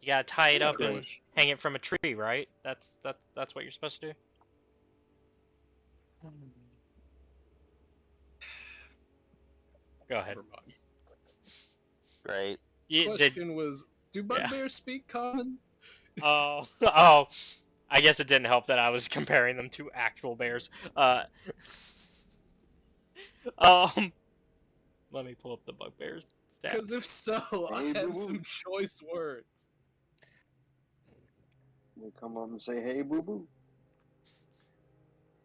You gotta tie it Of up and course. hang it from a tree, right? That's what you're supposed to do. Go ahead. Never mind. Right. You did. Question was, do Yeah. bugbears speak common? Oh, oh. I guess it didn't help that I was comparing them to actual bears. Um, let me pull up the bugbears Because stats. if so, I Hey, have boo-boo. some choice words. They come up and say, "Hey, boo boo."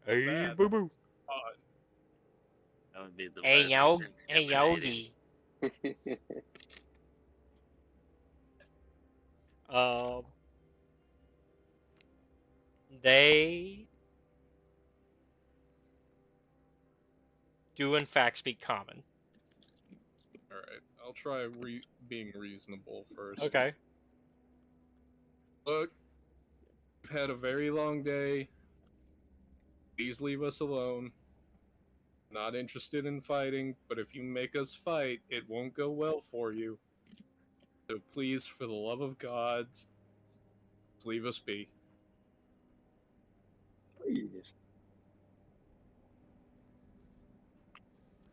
Hey, That- boo boo. That would be the Hey, most Hey, intimidating. Yogi. Um, they do in fact speak common. Alright, I'll try being reasonable first. Okay. Look, we've had a very long day. Please leave us alone. Not interested in fighting, but if you make us fight, it won't go well for you. So please, for the love of God, leave us be. Please.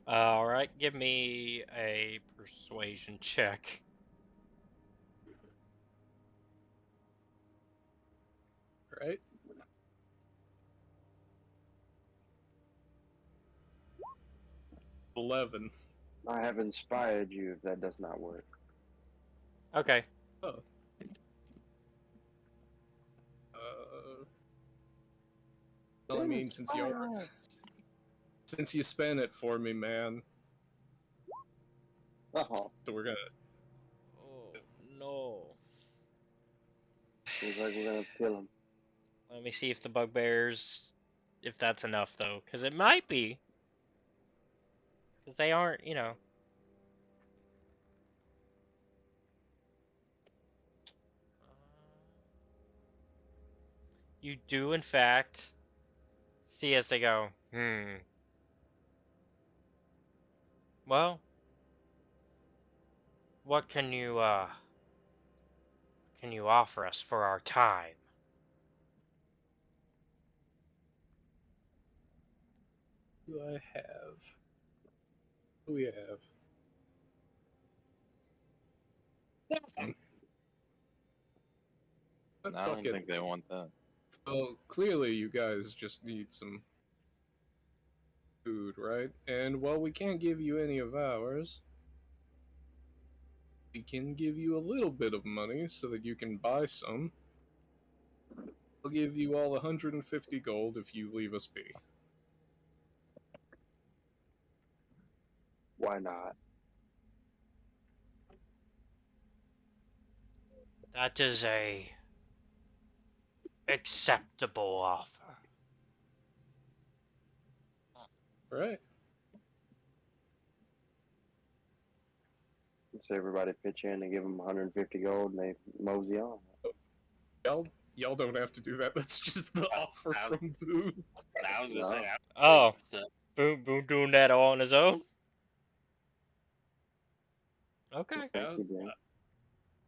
All right. Give me a persuasion check. Right? $11. I have inspired you if that does not work. Okay. Oh. Well, I mean, since you spent it for me, man. Oh, So we're gonna. Oh no. seems like we're gonna kill him. Let me see if the bugbears, if that's enough though, because it might be. Because they aren't, You do, in fact, see as they go, well, what can you offer us for our time? Who do I have? Who do we have? But I fuck don't it. think they want that. Well, clearly you guys just need some food, right? And while we can't give you any of ours, we can give you a little bit of money so that you can buy some. I'll give you all 150 gold if you leave us be. Why not? That is a acceptable offer. Right? So everybody pitch in and give them 150 gold, and they mosey on. Y'all don't have to do that. That's just the offer I- from Boo. I was gonna say. Oh, So, Boom doing that all on his own? Okay. Thank you, Dan.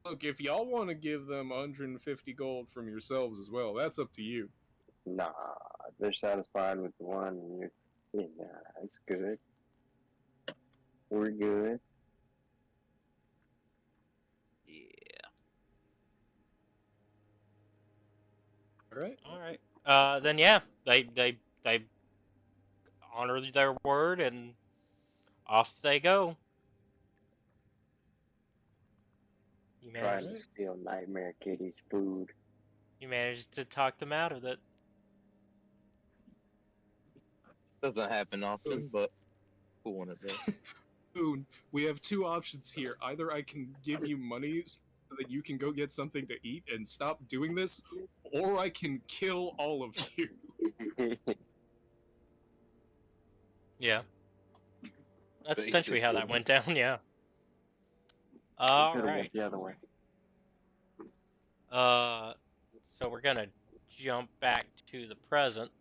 Look, if y'all want to give them 150 gold from yourselves as well, that's up to you. Nah, if they're satisfied with the one, and nah, it's good. We're good. yeah. Alright? All right. Then yeah, they honor their word and off they go. You Trying managed to steal Nightmare Kitty's food. to talk them out of it. Doesn't happen often, but cool when it does. Boone, we have two options here. Either I can give you money so that you can go get something to eat and stop doing this, or I can kill all of you. Yeah. That's essentially how that Basically. went down, yeah. Could've Alright. went the other way. So we're gonna jump back to the present,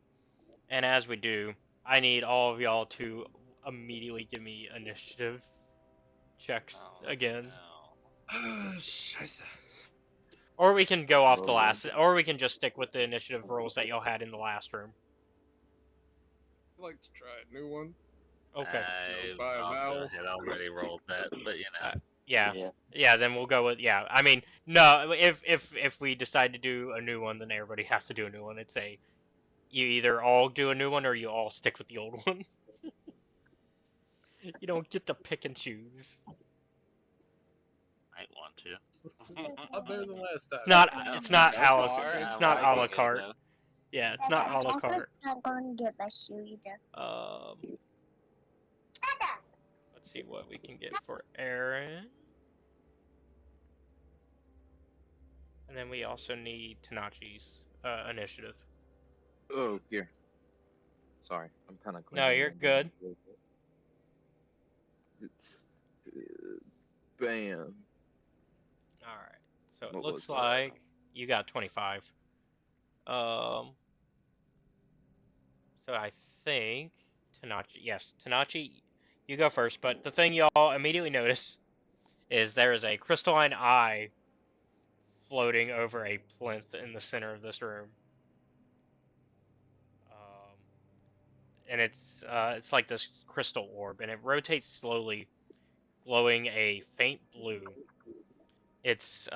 and as we do, I need all of y'all to immediately give me initiative checks again. No. Scheiße. Or we can go off the Oh. last, or we can just stick with the initiative rolls that y'all had in the last room. I'd like to try a new one. Okay. I By also vowel. had already rolled that, but you know. Yeah. Then we'll go with I mean, no. If we decide to do a new one, then everybody has to do a new one. It's you either all do a new one or you all stick with the old one. You don't get to pick and choose. Might want to. Not better than last time. It's not. No, It's not so a la. far, It's I'm not a la liking it, carte. though. Yeah, it's not a la carte. not going to get my shoe either. Let's see what we can get for Aaron. And then we also need Tanachi's initiative. Oh, here. Sorry, I'm kind of cleaning. No, you're good. It's, bam. Alright, so it What looks was that? like you got 25. So I think Tanachi, yes, Tanachi, you go first, but the thing y'all immediately notice is there is a crystalline eye floating over a plinth in the center of this room. And it's like this crystal orb, and it rotates slowly, glowing a faint blue. Its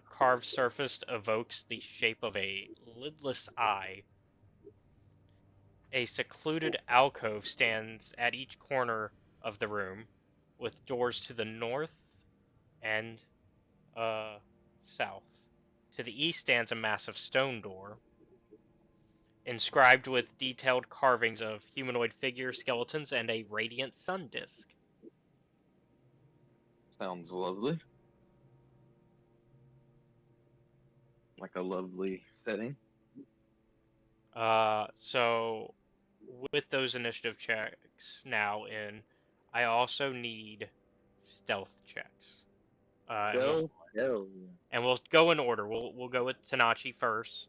carved surface evokes the shape of a lidless eye. A secluded alcove stands at each corner of the room, with doors to the north and south. To the east stands a massive stone door, inscribed with detailed carvings of humanoid figures, skeletons, and a radiant sun disk. Sounds lovely. Like a lovely setting. So with those initiative checks now in, I also need stealth checks. And we'll go in order. We'll go with Tanachi first.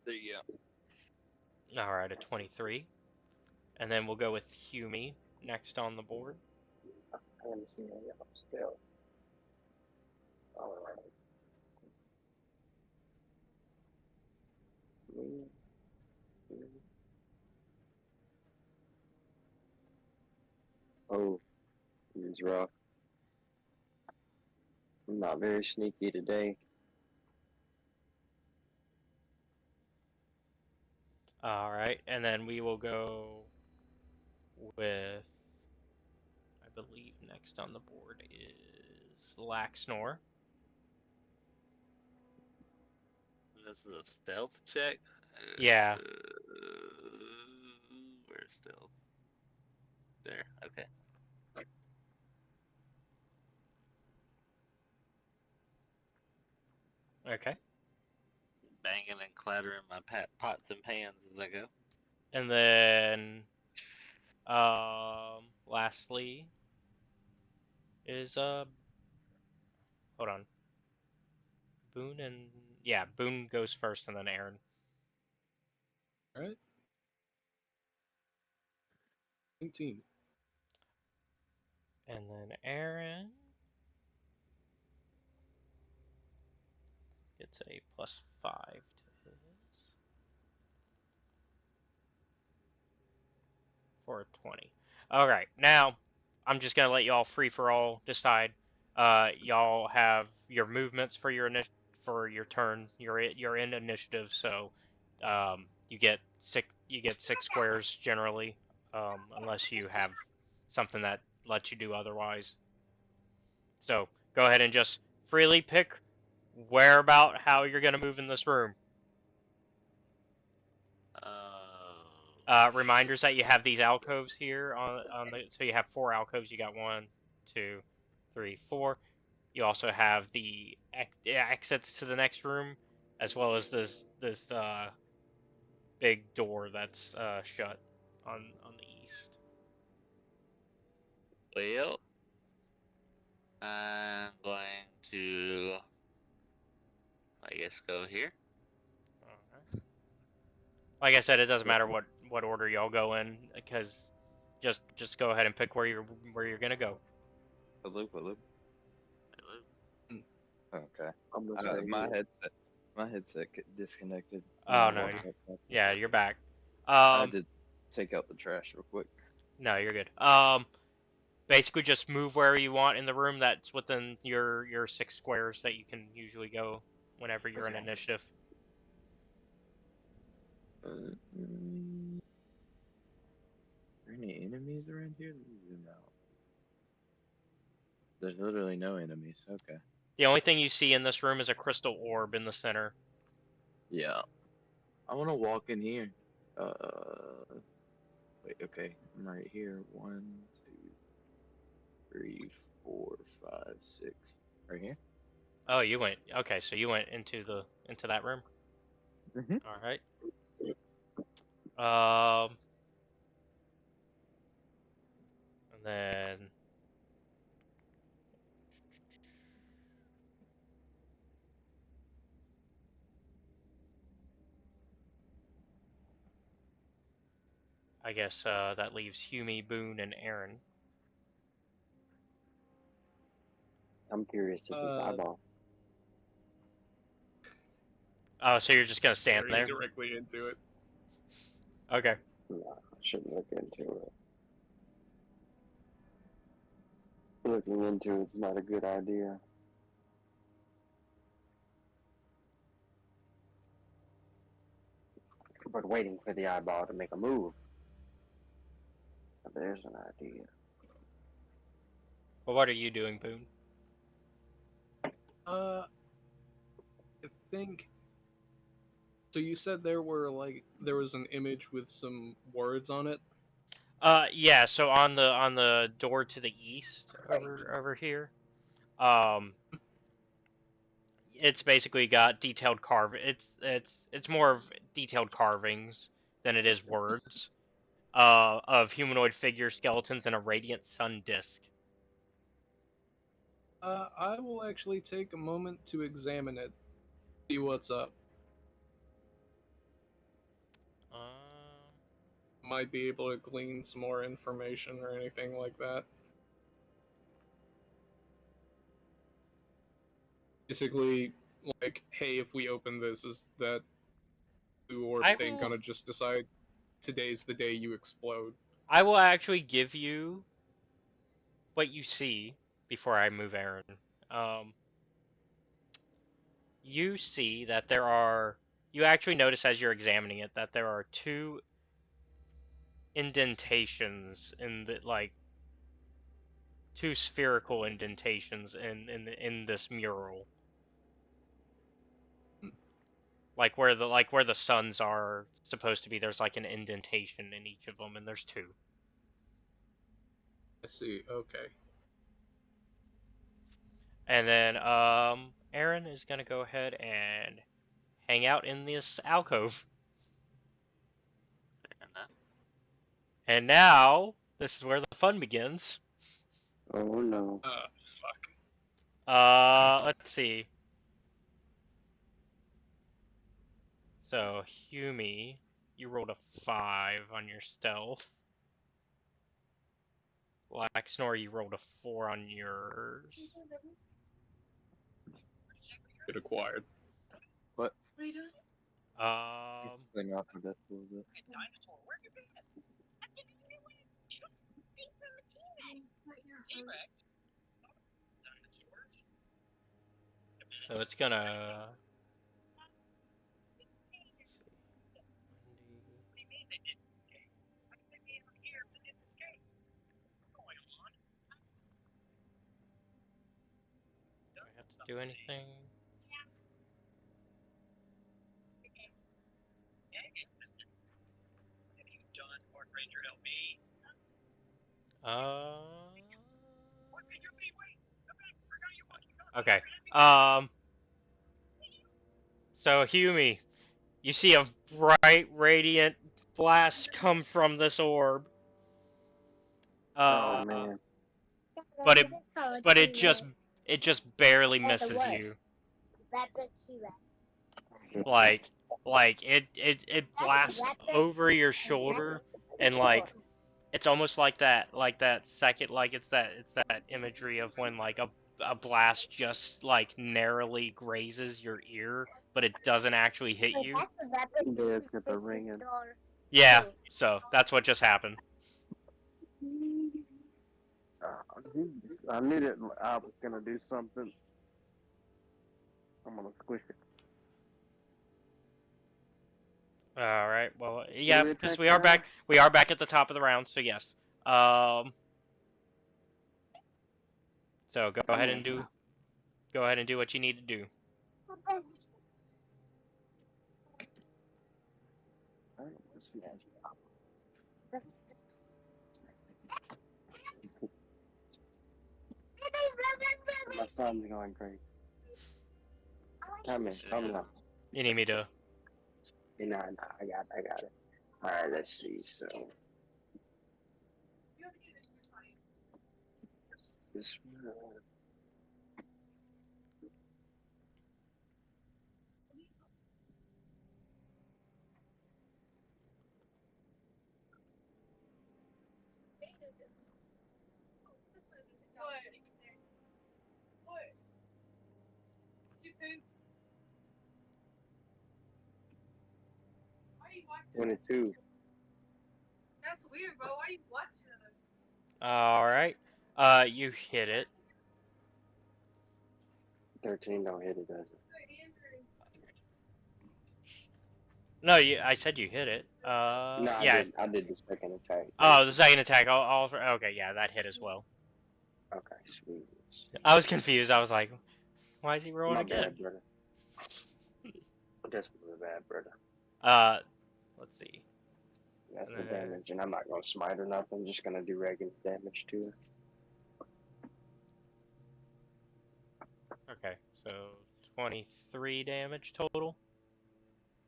There you go. All right, a 23. And then we'll go with Humi next on the board. I haven't seen any of them still. Alright. Oh, this is rough. I'm not very sneaky today. All right, and then we will go with, I believe next on the board is Laxnor. This is a stealth check? Yeah. Where's stealth? There, okay. Okay. Banging and clattering my pots and pans as I go. And then, lastly is hold on. Boone and Boone goes first, and then Aaron. All right. 19. And then Aaron gets a +5 to his for a 20. All right, now I'm just gonna let y'all free for all decide. Y'all have your movements for your turn. You're in initiative, so you get six squares generally, unless you have something that lets you do otherwise. So go ahead and just freely pick how you're gonna move in this room. Reminders that you have these alcoves here so you have 4 alcoves. You got 1, 2, 3, 4. You also have the exits to the next room, as well as this big door that's shut on the east. Well, I'm going to let's go here. Alright. Like I said, it doesn't matter what order y'all go in, because just go ahead and pick where you're gonna go. Hello. Okay. I'm gonna stay My here. headset disconnected. Oh no, yeah, you're back. I had to take out the trash real quick. No, you're good. Basically just move wherever you want in the room that's within your 6 squares that you can usually go whenever you're in initiative. Are there any enemies around here? Let me zoom out. There's literally no enemies. Okay. The only thing you see in this room is a crystal orb in the center. Yeah. I want to walk in here. Wait. Okay. I'm right here. 1, 2, 3, 4, 5, 6. Right here. Oh, you went. Okay, so you went into that room. Mhm. All right. And then I guess that leaves Hume, Boone, and Aaron. I'm curious to this eyeball. Oh, so you're just gonna stand there? Directly into it. Okay. No, I shouldn't look into it. Looking into it's not a good idea. But waiting for the eyeball to make a move. There's an idea. Well, what are you doing, Boone? I think. So you said there was an image with some words on it. Yeah. So on the door to the east over here, it's basically got detailed it's more of detailed carvings than it is words. Of humanoid figure skeletons and a radiant sun disk. I will actually take a moment to examine it, see what's up. Uh, Might be able to glean some more information or anything like that. Basically, like, hey, if we open this, is that blue orb thing gonna just decide today's the day you explode? I will actually give you what you see before I move Aaron. You see that you actually notice as you're examining it that there are 2 indentations in the, like, 2 spherical indentations in this mural. Like where the suns are supposed to be, there's like an indentation in each of them, and there's 2. I see. Okay. And then Aaron is gonna go ahead and hang out in this alcove. And now this is where the fun begins. Oh no. Fuck. Let's see. So Hume, you rolled a 5 on your stealth. Black Snore, you rolled a 4 on yours. Get acquired. What? What are you doing? Clean off my desk a little bit. So it's gonna. Do I have to do anything? Okay. So Hume, you see a bright, radiant blast come from this orb. Oh man. But it just barely misses you. like it blasts over your shoulder, and like it's almost like that second, like it's that imagery of when like a blast just like narrowly grazes your ear, but it doesn't actually hit you. Yeah, it's got the ringing. Yeah, so that's what just happened. I knew that I was gonna do something. I'm gonna squish it. All right. Well, Do yeah, we because attack we are now? back. We are back at the top of the round. So yes. So go Come ahead on. and do. Go ahead and do what you need to do. My son's going crazy. Come on. You need me to. No, I got it. All right, let's see. So this one. 22. All right. You hit it. 13 don't hit it, does it? No, I said you hit it. No, Yeah. I did the second attack. Oh, the second attack. Okay, yeah, that hit as well. Okay, sweet. I was confused. I was like, why is he rolling My again? bad, brother. That's my bad, brother. Let's see. That's the damage, and I'm not gonna smite or nothing. I'm just gonna do regular damage to her. Okay, so 23 damage total.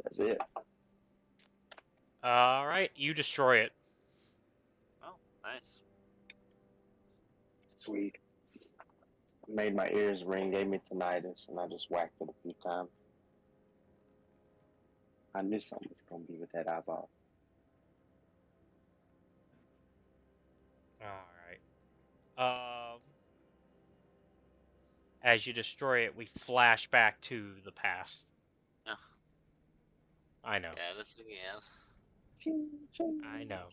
That's it. All right, you destroy it. Oh, nice. Sweet. Made my ears ring, gave me tinnitus, and I just whacked it a few times. I knew something was gonna be with that eyeball. All right. As you destroy it, we flash back to the past. Oh. I know. Yeah, this again. I know.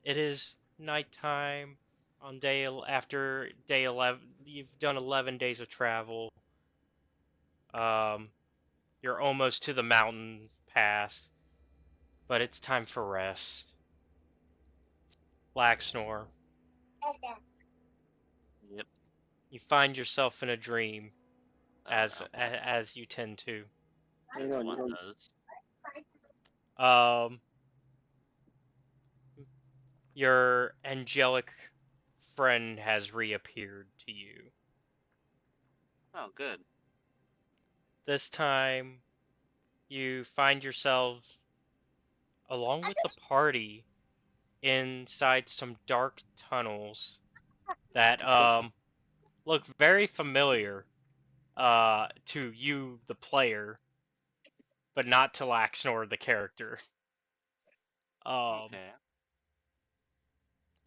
It is nighttime on after day 11. You've done 11 days of travel. You're almost to the mountain pass, but it's time for rest. Laxnor. Yep. You find yourself in a dream, Oh, as you tend to. one does. Your angelic friend has reappeared to you. Oh, good. This time, you find yourself, along with the party, inside some dark tunnels that look very familiar to you, the player, but not to Laxnor, the character. Okay.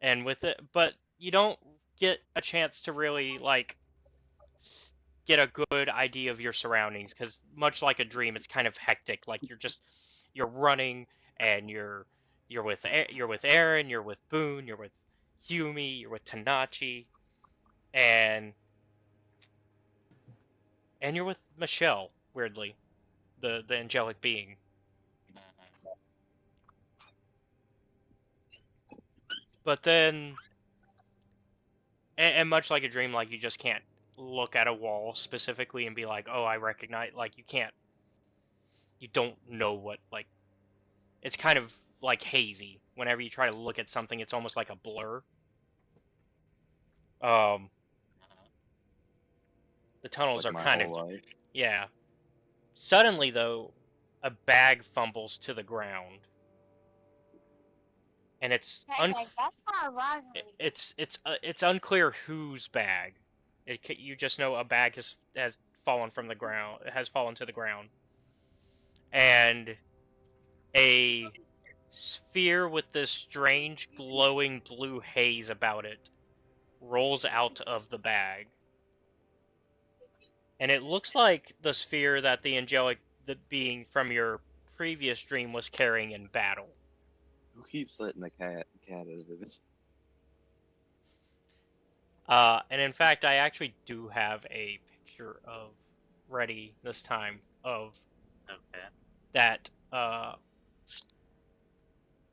And with it, but you don't get a chance to really like get a good idea of your surroundings, because much like a dream, it's kind of hectic. Like you're running, and you're with Aaron, you're with Boone, you're with Humi, you're with Tanachi, and you're with Michelle. Weirdly, the angelic being. But then, and much like a dream, like you just can't look at a wall specifically and be like, oh, I recognize. Like you don't know what, like, it's kind of like hazy. Whenever you try to look at something, it's almost like a blur. The tunnels It's are like my kind of, whole life. yeah. Suddenly, though, a bag fumbles to the ground, and it's it's unclear whose bag. You just know a bag has fallen from the ground. Has fallen to the ground, and a sphere with this strange glowing blue haze about it rolls out of the bag. And it looks like the sphere that the angelic being from your previous dream was carrying in battle. Who keeps letting the cat out of it? And in fact, I actually do have a picture of ready this time of Okay. that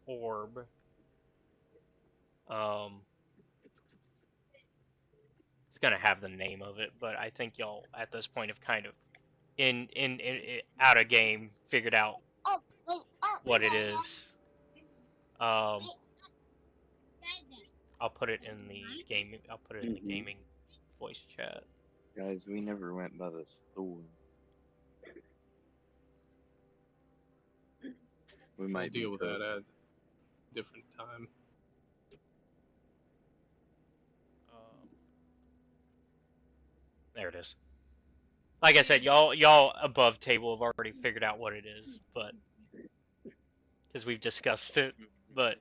orb. It's gonna have the name of it, but I think y'all at this point have kind of in out of game figured out what it is. I'll put it in the game. I'll put it in the gaming voice chat. Guys, we never went by the store. We might deal with that at a different time. There it is. Like I said, y'all above table have already figured out what it is, but because we've discussed it, but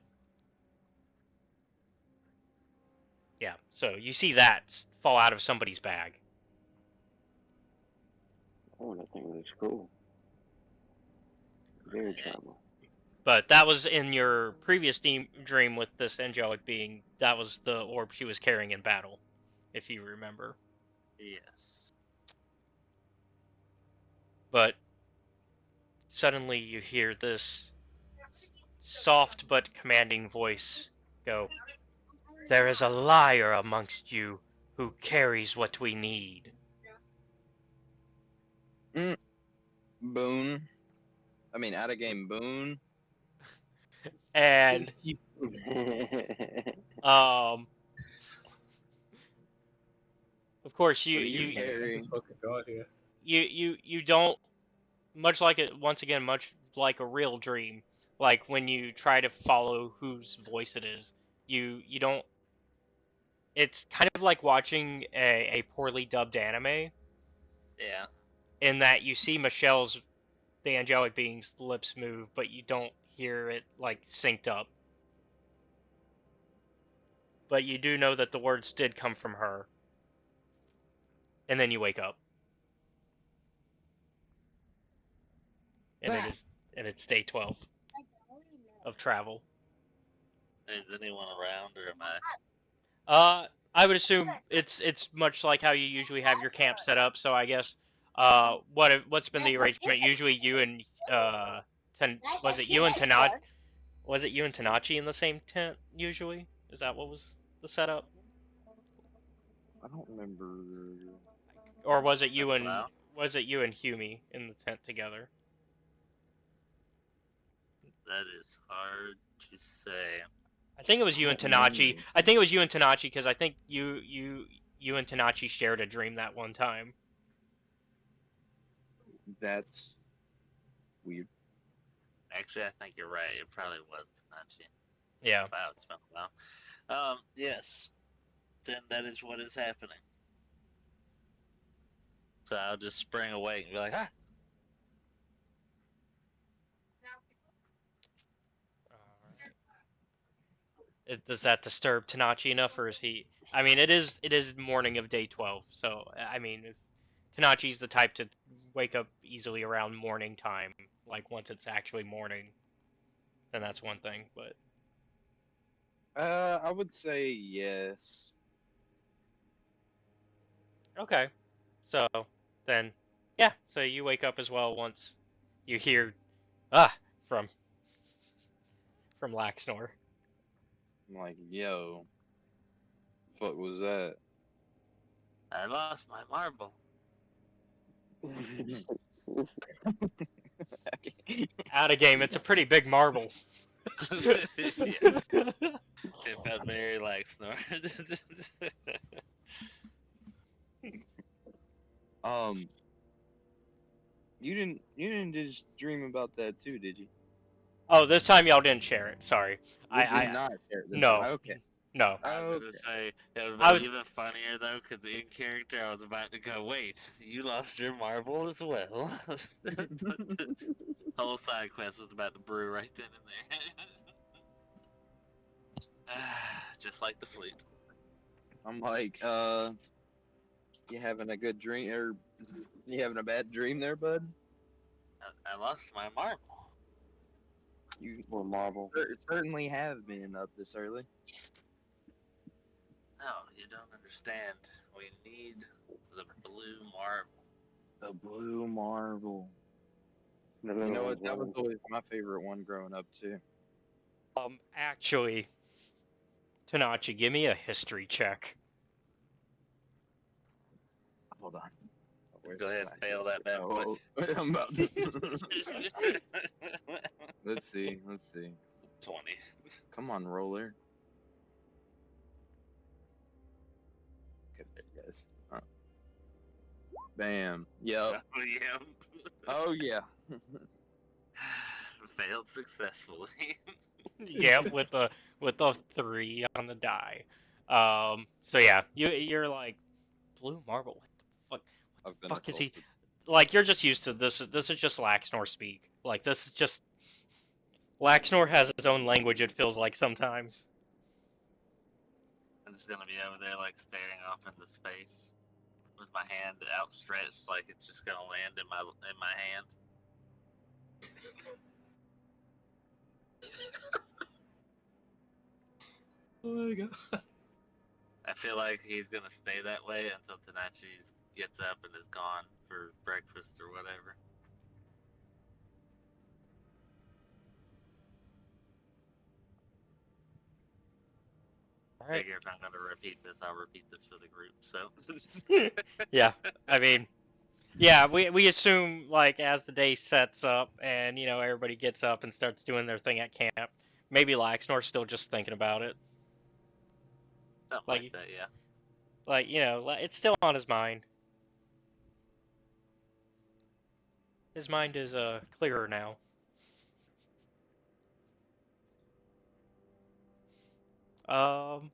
yeah. So you see that fall out of somebody's bag. Oh, that thing looks cool. Very charming. But that was in your previous dream with this angelic being. That was the orb she was carrying in battle, if you remember. Yes. But suddenly you hear this soft but commanding voice go, "There is a liar amongst you who carries what we need." Boone. I mean, out of game Boone. And of course you don't, much like it, once again, much like a real dream, like when you try to follow whose voice it is, you don't, it's kind of like watching a poorly dubbed anime. Yeah. In that you see Michelle's, the angelic being's lips move, but you don't hear it like synced up. But you do know that the words did come from her. And then you wake up. And it's day 12 of travel. Is anyone around, or am I? I would assume it's much like how you usually have your camp set up. So I guess what's been the arrangement? Usually you and was it you and Tanachi in the same tent usually? Is that what was the setup? I don't remember. Or was it you and Humi in the tent together? That is hard to say. I think it was you and Tanachi. I think it was you and Tanachi because I think you and Tanachi shared a dream that one time. That's weird. Actually, I think you're right. It probably was Tanachi. Yeah. Wow, it's been a while. Yes. Then that is what is happening. So I'll just spring awake and be like, ah. Does that disturb Tanachi enough, or is he? I mean, it is morning of day 12, so I mean, if Tanachi's the type to wake up easily around morning time, like once it's actually morning, then that's one thing. But I would say yes. okay, so then, yeah, so you wake up as well once you hear from Laxnor. I'm like, yo, what was that? I lost my marble. Out of game, it's a pretty big marble. Yes. It felt very like snore. You didn't just dream about that too, did you? Oh, this time y'all didn't share it. Sorry. We did not share it this no. time. Okay. No. I was Okay. gonna say it would I have would. been even funnier though, because in character I was about to go, wait, you lost your marble as well. The whole side quest was about to brew right then and there. Just like the flute. I'm like, you having a good dream or you having a bad dream there, bud? I lost my marble. You Or marble. certainly have been up this early. No, you don't understand. We need the blue marble. The blue marble. The You little know ones what? That was running. always my favorite one growing up too. Actually, Tanachi, give me a history check. Hold on. Oh, where's Go ahead and my fail that bad boy. Oh, I'm about to. Let's see. 20. Come on, roller. Okay, there it is. Bam. Yep. Oh, yeah. Oh yeah. Failed successfully. Yeah, with a 3 on the die. So yeah, you're like blue marble. What I've the been fuck is he? assaulted. Like you're just used to this. This is just Laxnor speak. Like this is just Laxnor has his own language. It feels like sometimes. I'm just gonna be over there, like, staring off into space with my hand outstretched, like it's just gonna land in my hand. Oh my god. I feel like he's gonna stay that way until Tanachi gets up and is gone for breakfast or whatever. All right. Figure if I'm gonna repeat this, I'll repeat this for the group. So. Yeah, I mean, yeah, we assume like as the day sets up and everybody gets up and starts doing their thing at camp. Maybe Laxnor's still just thinking about it. Something like Like that, yeah. it's still on his mind. His mind is clearer now. Um.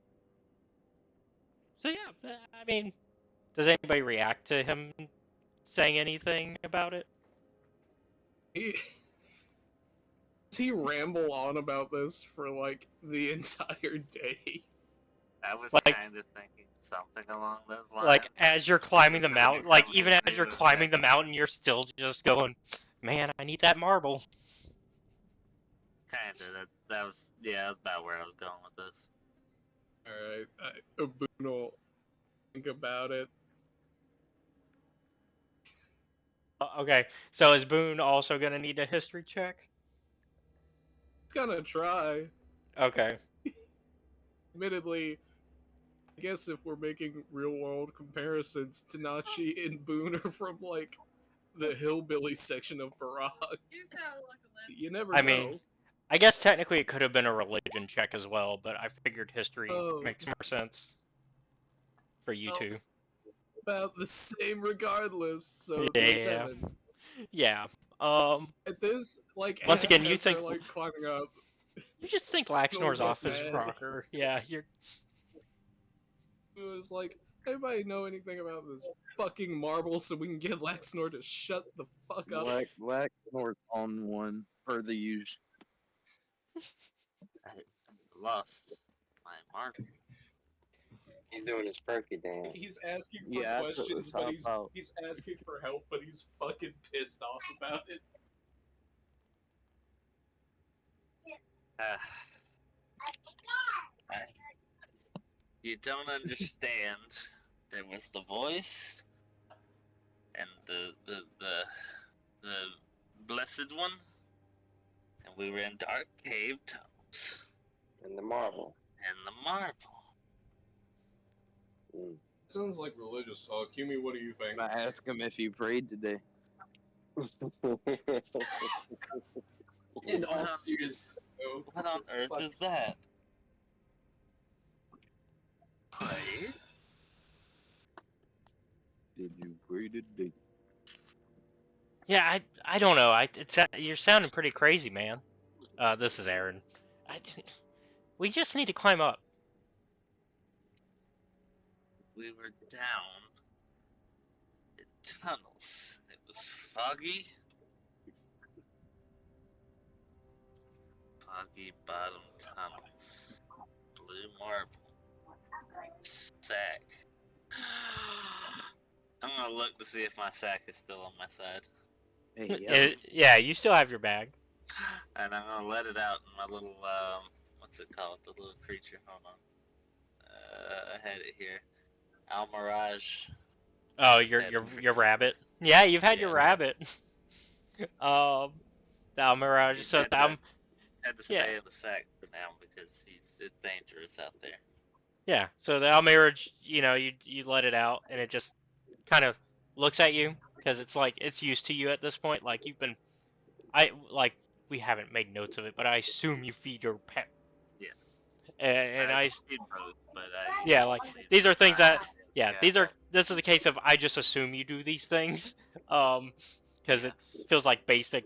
So yeah, I mean, does anybody react to him saying anything about it? Does he ramble on about this for like the entire day? I was Like, kind of thinking something along those lines. like as you're climbing the Instead of me mountain, like coming even and as you're nailing climbing the exactly. mountain, you're still just going, man, I need that marble. Kinda. That was, yeah, that's about where I was going with this. Alright, Boone will think about it. Okay, so is Boone also gonna need a history check? He's gonna try. Okay. Admittedly, I guess if we're making real world comparisons, Tanachi and Boone are from like the hillbilly section of Barack. You never I know. mean, I guess technically it could have been a religion check as well, but I figured history Oh. makes more sense for you Well, two. about the same regardless, so Yeah. 7. Yeah. At this, like, Once again, you as think they're like climbing up, you just think Boone Laxnor's get off his mad. rocker. Yeah, you're. It was like, anybody know anything about this fucking marble so we can get Laxnor to shut the fuck up? Black North on one for the use. I lost my marble. He's doing his perky dance. He's asking for Yeah, questions, but he's out. asking for help, but he's fucking pissed off about it. Ah. You don't understand. There was the voice and the blessed one, and we were in dark cave tunnels. And the marble. And the marble. Sounds like religious talk. Yumi, what do you think? I ask him if he prayed today. In all seriousness, though. What on earth is that? Pray? Did you pray today? Yeah, I don't know. You're sounding pretty crazy, man. This is Aaron. We just need to climb up. we were down in tunnels. It was foggy bottom tunnels. Blue marble. Sack. I'm gonna look to see if my sack is still on my side. Hey, Yeah, you still have your bag. And I'm gonna let it out in my little what's it called? The little creature. Hold on. I had it here. Almirage. Oh, your rabbit. Yeah, you've had your Yeah. rabbit. The Almirage. So Had to yeah, stay in the sack for now because it's dangerous out there. yeah. So the Almirage, you let it out, and it just kind of looks at you because it's like it's used to you at this point. Like we haven't made notes of it, but I assume you feed your pet, Yes. and I feed both, but I yeah, like these are things that yeah, yeah. this is a case of I just assume you do these things, because it Yes. feels like basic,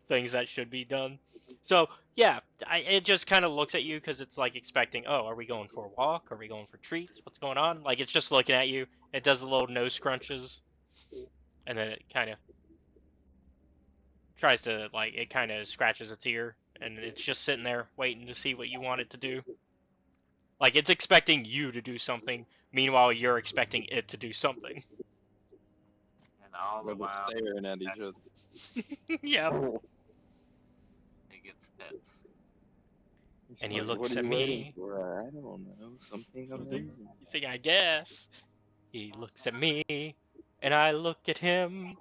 things that should be done. So yeah, it just kind of looks at you because it's like expecting, oh, are we going for a walk? Are we going for treats? What's going on? Like it's just looking at you. It does the little nose scrunches, and then it kind of tries to it kind of scratches its ear, and it's just sitting there waiting to see what you want it to do. Like it's expecting you to do something, meanwhile you're expecting it to do something. And all the They're while, staring at each other. Yeah. it gets pets. It's And he like, looks what are at you waiting me. for? I don't know. Something amazing. You think I guess? He looks at me, and I look at him.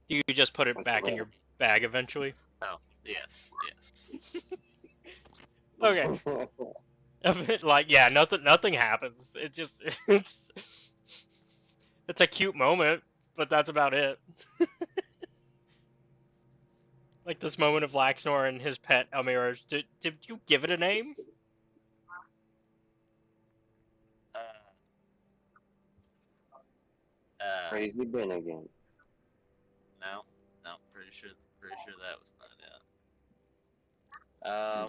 Do you just put it what's the back in weather? your bag eventually? Oh, yes. Okay. Like yeah, nothing happens. It just it's a cute moment, but that's about it. Like this moment of Laxnor and his pet Elmirage. Did you give it a name? Uh, uh, Crazy Ben again. no, pretty sure that was not it.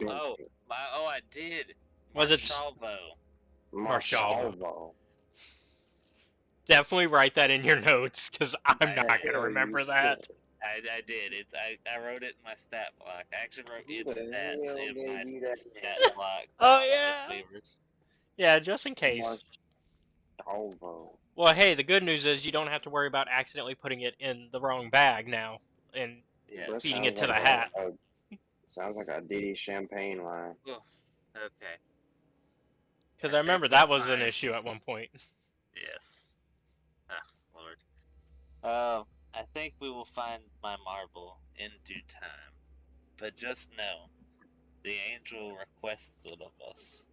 Ben. I did. Was it Marshalvo. Marshalvo? Marshalvo. Definitely write that in your notes, because I'm I not did. gonna Hell, you remember should. that. I did. I wrote it in my stat block. I actually wrote Who its the stats hell in my gave you that stat name? block Oh for yeah, Mistweavers. yeah, just in case. Marshalvo. Well, hey, the good news is you don't have to worry about accidentally putting it in the wrong bag now and That Yes. feeding sounds it to like the hat. a Diddy champagne line. Oof. Okay. Because I I think remember we'll that was an find. issue at one point. Yes. Ah, Lord. I think we will find my marble in due time. But just know, the angel requests it of us.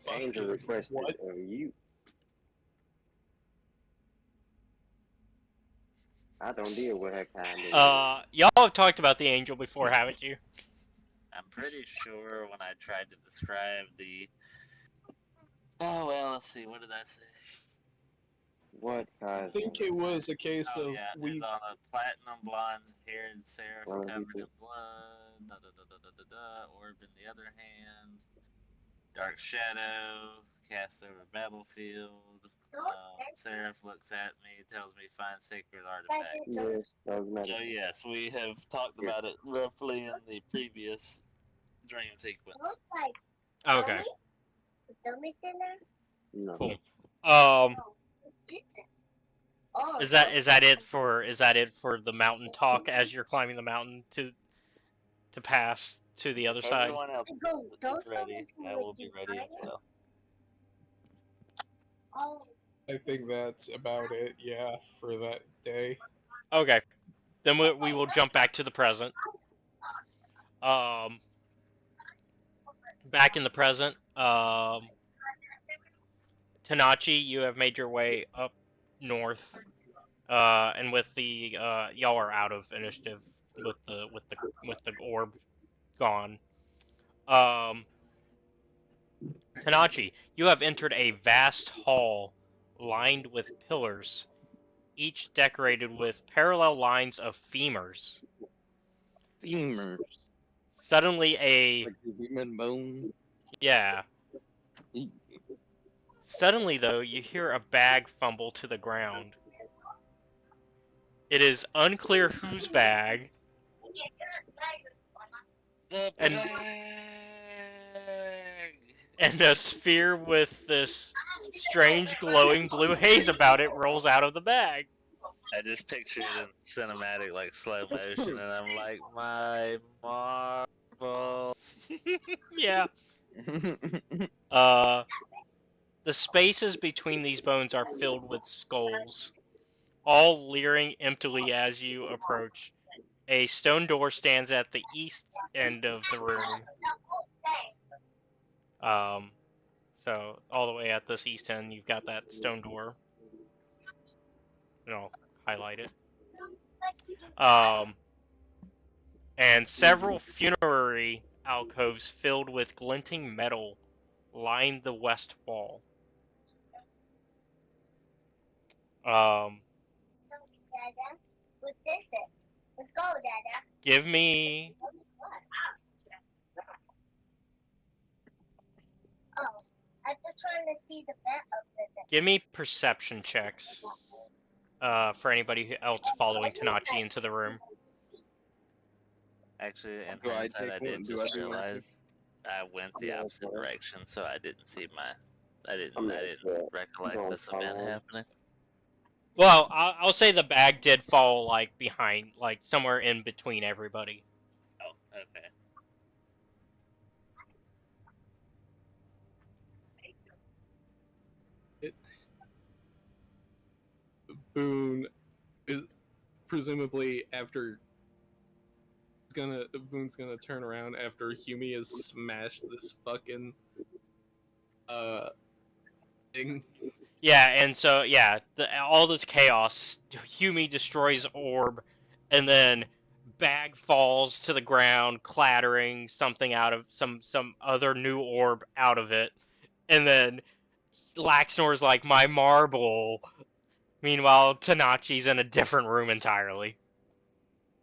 Angel Fucking requested what? of you. I don't deal with her kind anymore. Y'all have talked about the angel before, haven't you? I'm pretty sure when I tried to describe the. Oh, well, let's see. What did I say? What I cousin? think it was a case Oh, of yeah. It's we. on a platinum blonde haired seraph Well, covered in blood. Orb in the other hand. Dark Shadow, cast over battlefield. Seraph looks at me, tells me find sacred artifacts. yes, doesn't matter. So yes, we have talked about it roughly in the previous dream sequence. Okay, No. cool. Is that it for the mountain talk as you're climbing the mountain to pass to the other If side? everyone else is ready, I will be ready as well. I think that's about it. Yeah, for that day. Okay, then we will jump back to the present. Um, Back in the present, Tanachi, you have made your way up north, and with the y'all are out of initiative with the orb gone. Um, Tanachi, you have entered a vast hall lined with pillars, each decorated with parallel lines of femurs. Femurs. Suddenly Like the human bone. yeah. Suddenly, though, you hear a bag fumble to the ground. It is unclear whose bag, The and bag. and a sphere with this strange glowing blue haze about it rolls out of the bag. I just picture it in cinematic, like slow motion, and I'm like, my marble. Yeah. Uh, the spaces between these bones are filled with skulls, all leering emptily as you approach. A stone door stands at the east end of the room. Um, so all the way at this east end, you've got that stone door. And I'll highlight it. And several funerary alcoves filled with glinting metal line the west wall. Um, Dada, what's this? Let's go, Dada. give me Oh, I'm just trying to see the back of this. give me perception checks. For anybody else following Tanachi into the room. Actually, in Do I hindsight, take I one? did Do I just do one? realize I went the Yeah, opposite okay. direction, so I didn't see my. I didn't I'm gonna recollect don't this event follow. happening. Well, I'll say the bag did fall like behind, like somewhere in between everybody. Oh, okay. Boone is presumably after Boone's gonna turn around after Humi has smashed this fucking thing. Yeah, and so yeah, all this chaos. Humi destroys orb, and then bag falls to the ground, clattering something out of some other new orb out of it, and then Laxnor's like my marble. Meanwhile, Tanachi's in a different room entirely.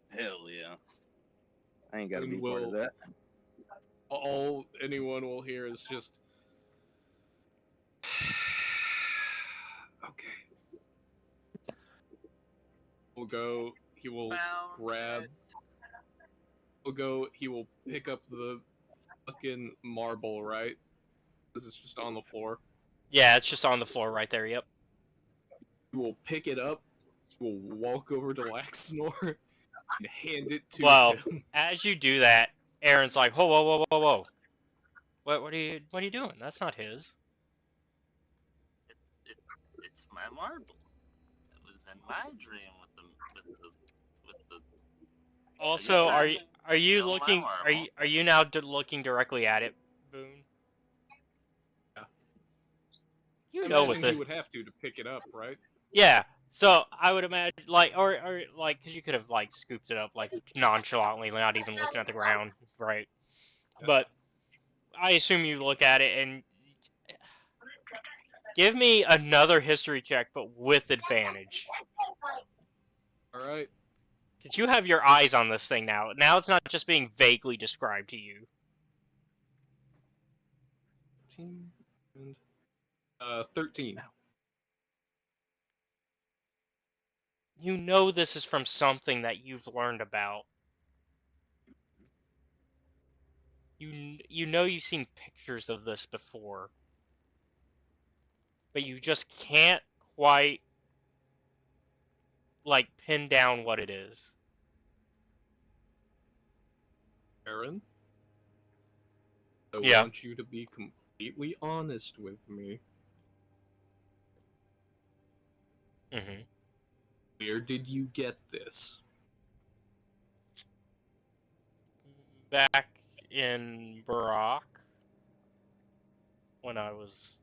Hell yeah. I ain't gotta Boone be part of will that. all anyone will hear is just okay. He will grab he will pick up the fucking marble, right? This is just on the floor. Yeah, it's just on the floor right there. Yep. He will pick it up, he will walk over to Laxnor and hand it to Well, him. as you do that, Aaron's like, "Whoa, whoa, whoa, whoa, whoa! What are you doing? That's not his." It's my marble. It was in my dream with the. Also, Yeah, are you still my looking? marble. Are you now looking directly at it, Boone? Yeah. You I know what imagine he this? would have to pick it up, right? Yeah. So I would imagine, like, or like, because you could have like scooped it up like nonchalantly, not even looking at the ground, right? Yeah. But I assume you look at it and give me another history check, but with advantage. All right. Because you have your eyes on this thing now. Now it's not just being vaguely described to you. 13 and 13. You know this is from something that you've learned about. You know you've seen pictures of this before. But you just can't quite like pin down what it is. Aaron, I Yeah. want you to be completely honest with me. Mm-hmm. Where did you get this? Back in Barak, when I was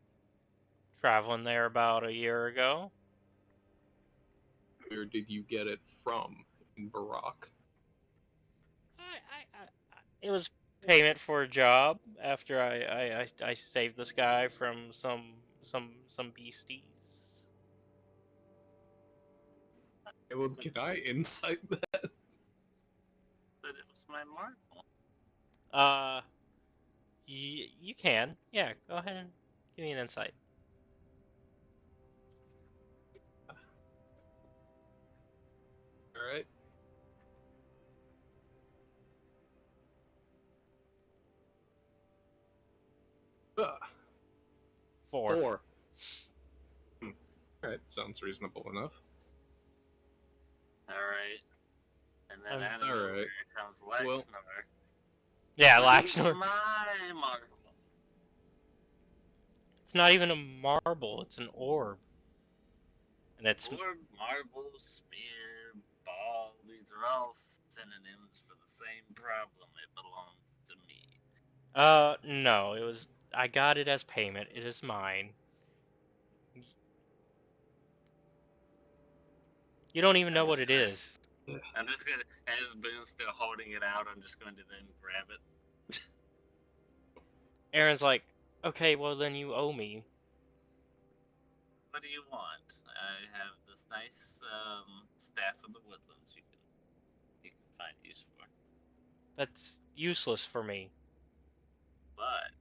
traveling there about a year ago. Where did you get it from in Barak? It was payment for a job after I saved this guy from some beasties. Caleb, can I insight that? But it was my marble? You can. Yeah, go ahead and give me an insight. All right. Ah, 4. 4. All right, sounds reasonable enough. Alright. And then out of All nowhere right. comes Lexnor. Well- Yeah, Eat Laxnor. my marble. It's not even a marble, it's an orb. And it's Orb, marble, spear, ball, these are all synonyms for the same problem. It belongs to me. no, it was I got it as payment. It is mine. You don't even know what it is. I'm just gonna, as Boone's still holding it out, I'm just going to then grab it. Aaron's like, okay, well then you owe me. What do you want? I have this nice staff of the woodlands you can find use for. That's useless for me. But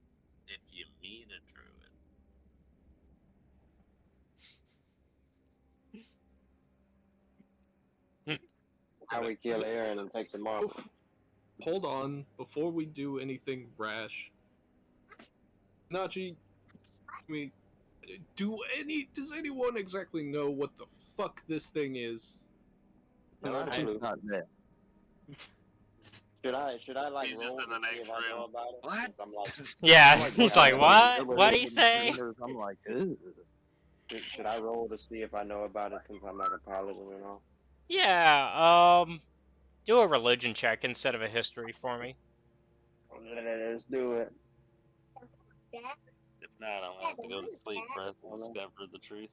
if you meet a druid, How we kill Aaron and take the marble. Oof. Hold on, before we do anything rash. Nachi, I mean, does anyone exactly know what the fuck this thing is? No, Not I do. not that. Should I like he's roll just in the to see next if I know room. about it? What? Since I'm like, Yeah, I'm he's like, like, what? What do you say? I'm like, ugh. should I roll to see if I know about it since I'm like a paladin and all? Yeah, do a religion check instead of a history for me. Let's do it. If not, I'm gonna have to go to sleep for us to discover the truth.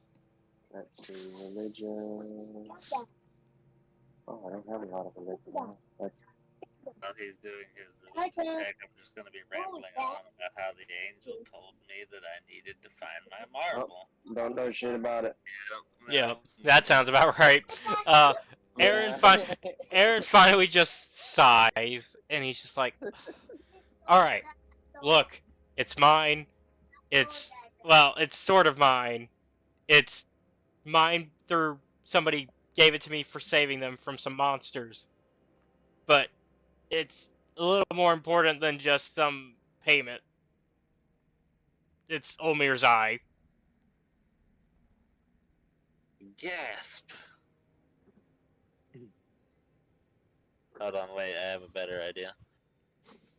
Let's see, religion. Oh, I don't have a lot of religion. That's While he's doing his religion check, I'm just gonna be rambling on about how the angel told me that I needed to find my marble. don't know shit about it. Yeah, that sounds about right. Aaron, Aaron finally just sighs, and he's just like, all right, look, it's mine. It's sort of mine. It's mine through somebody gave it to me for saving them from some monsters. But it's a little more important than just some payment. It's Olmir's eye. Gasp. Hold on, wait, I have a better idea.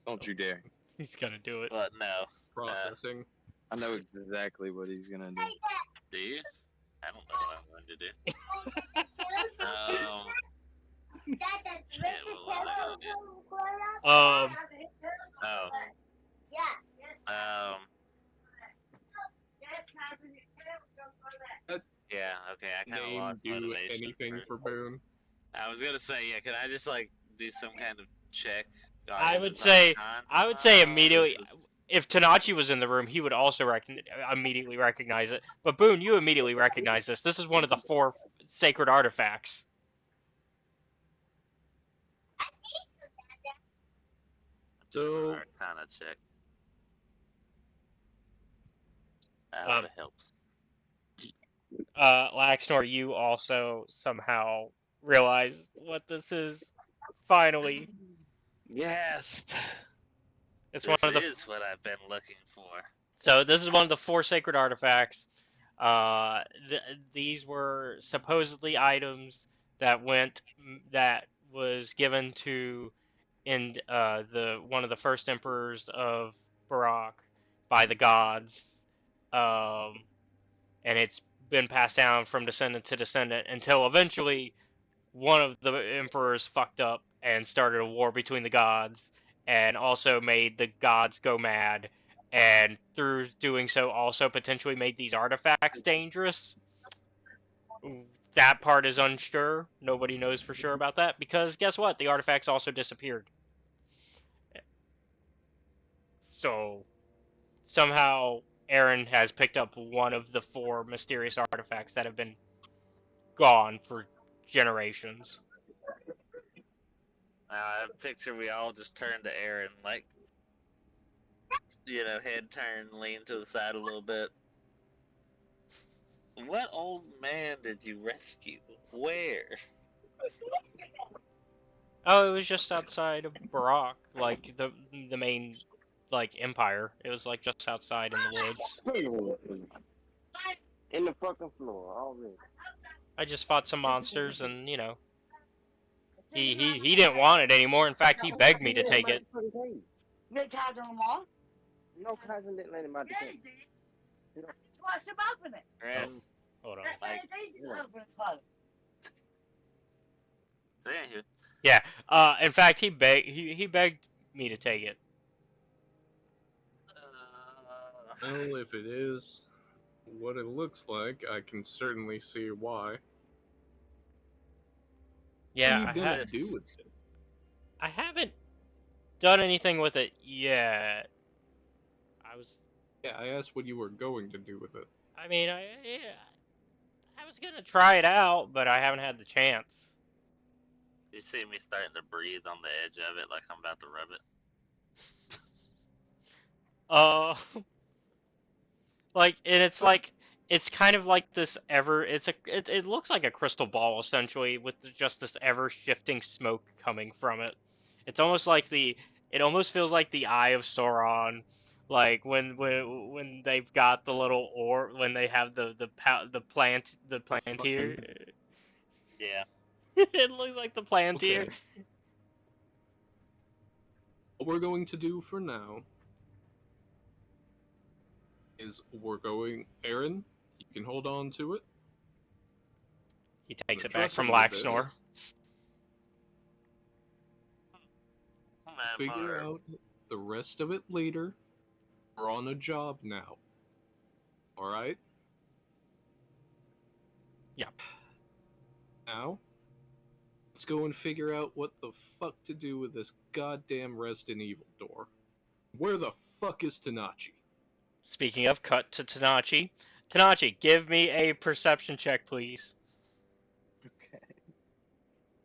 Don't you dare. He's gonna do it. But no. Processing. I know exactly what he's gonna do. Do you? I don't know what I'm going to do. Yeah, what was I gonna do? Oh. Yeah, okay, I kind of Name lost do motivation. anything for Boone. I was gonna say, yeah, can I just like do some kind of check? I would say immediately. Just... If Tanachi was in the room, he would also immediately recognize it. But Boone, you immediately recognize this. This is one of the 4 sacred artifacts. So, Arcana check. That helps. Laxnor, you also somehow realize what this is. Finally, Yes. it's This one of the. is what I've been looking for. So this is one of the 4 sacred artifacts. These were supposedly items that was given to the one of the first emperors of Barak by the gods, and it's been passed down from descendant to descendant until eventually one of the emperors fucked up and started a war between the gods, and also made the gods go mad, and through doing so also potentially made these artifacts dangerous. That part is unsure. Nobody knows for sure about that, because guess what? The artifacts also disappeared. So somehow Aaron has picked up one of the 4 mysterious artifacts that have been gone for generations. I picture we all just turn to Aaron, like, head turn, lean to the side a little bit. What old man did you rescue? Where? Oh, it was just outside of Barak, like the main like empire. It was like just outside in the woods. In the fucking floor already. I just fought some monsters, and he didn't want it anymore. In fact, he begged me to take it. You ain't cousin no more? No cousin didn't let him out the cage. What's him open it? Yes. Hold on. Like, Yeah. In fact, he begged me to take it. Well, if it is what it looks like, I can certainly see why. Yeah, What are you gonna do with it? I haven't done anything with it yet. Yeah, I asked what you were going to do with it. I mean, I was gonna try it out, but I haven't had the chance. You see me starting to breathe on the edge of it like I'm about to rub it. And it's kind of like this it looks like a crystal ball essentially with just this ever shifting smoke coming from it. It's almost like it almost feels like the Eye of Sauron, like when they've got the little orb when they have the plantier. Yeah. It looks like the plantier. Okay. What we're going to do for now is Aaron, you can hold on to it. He takes it back from Laxnor. Figure out the rest of it later. We're on a job now. Alright? Yeah. Now, let's go and figure out what the fuck to do with this goddamn Resident Evil door. Where the fuck is Tanachi? Speaking of, cut to Tanachi. Tanachi, give me a perception check, please. Okay.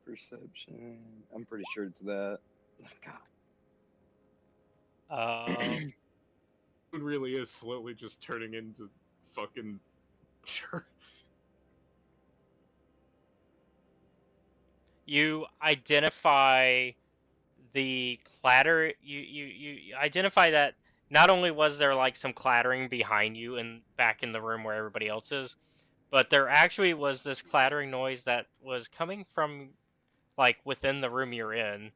Perception. I'm pretty sure it's that. God. It really is slowly just turning into fucking sure. You identify the clatter. You identify that not only was there like some clattering behind you and back in the room where everybody else is, but there actually was this clattering noise that was coming from like within the room you're in,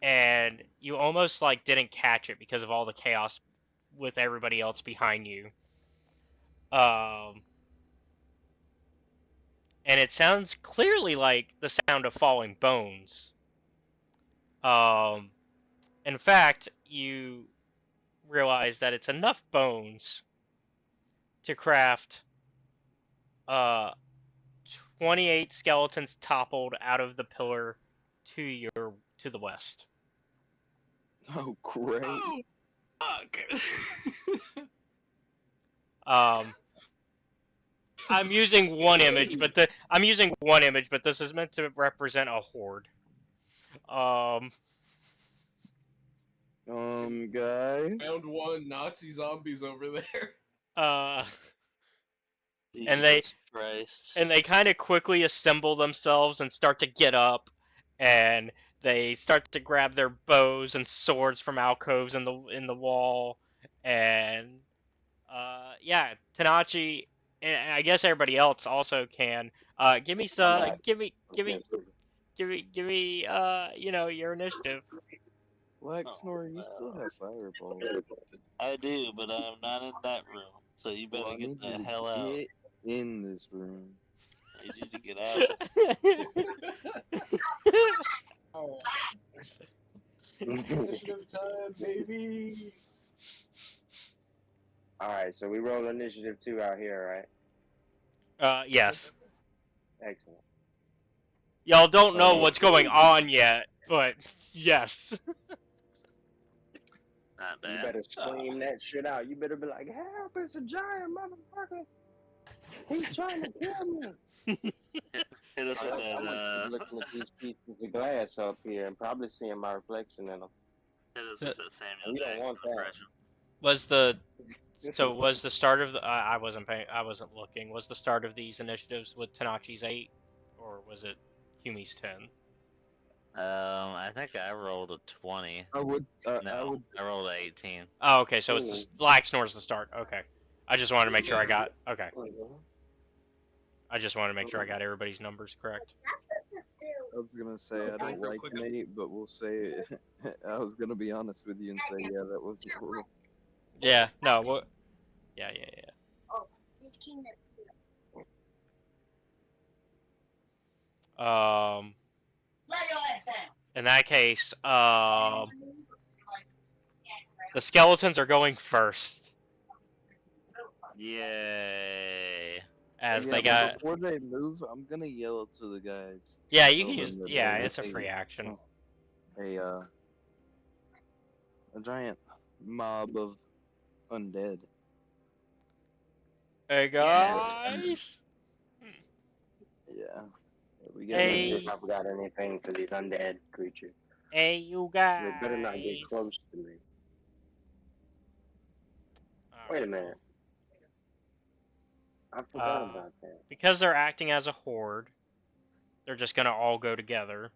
and you almost like didn't catch it because of all the chaos with everybody else behind you. And it sounds clearly like the sound of falling bones. In fact, you realize that it's enough bones to craft 28 skeletons toppled out of the pillar to the west. Oh, great. Oh, fuck. I'm using one image, but this is meant to represent a horde. Guy. Round one, Nazi zombies over there. And they Christ. and they kind of quickly assemble themselves and start to get up, and they start to grab their bows and swords from alcoves in the wall, and yeah, Tanachi, and I guess everybody else also can. Give me your initiative. Laxnor, you still have fireball. I do, but I'm not in that room. So you better Well, I get need the you to hell out. get in this room. I need you to get out. Initiative time, baby. Alright, so we roll initiative 2 out here, right? Yes. Excellent. Y'all don't know what's going on yet, but yes. Not bad. You better scream that shit out. You better be like, help, it's a giant motherfucker. He's trying to kill me. Hit us with I'm gonna keep that. looking at these pieces of glass up here and probably seeing my reflection in them. Hit us So, with that Samuel We don't Jackson want that. impression. was the was the start of the I wasn't paying, I wasn't looking. Was the start of these initiatives with Tanachi's 8, or was it Humi's 10? I think I rolled a 20. I would. No, I rolled a 18. Oh, okay, so it's the Laxnor's the start. Okay, I just wanted to make sure I got okay. Mhm. I just wanted to make sure I got everybody's numbers correct. I was gonna say I don't like Nate, but we'll say I was gonna be honest with you and say yeah, that wasn't a rule. Yeah, no, what? Yeah. Oh, this kingdom. Let your ass down. In that case, the skeletons are going first, Yay. as Yeah, they but got. before they move, I'm gonna yell to the guys. Yeah, you Tell can use. them that Yeah, there's it's a free action. a giant mob of undead. Hey Yes. guys. Yeah, we Let got. me see if Hey, I've got anything for these undead creatures. hey, you They better not get guys. close to me. Wait a Alright, minute. I cool. forgot about that. Because they're acting as a horde, they're just gonna all go together.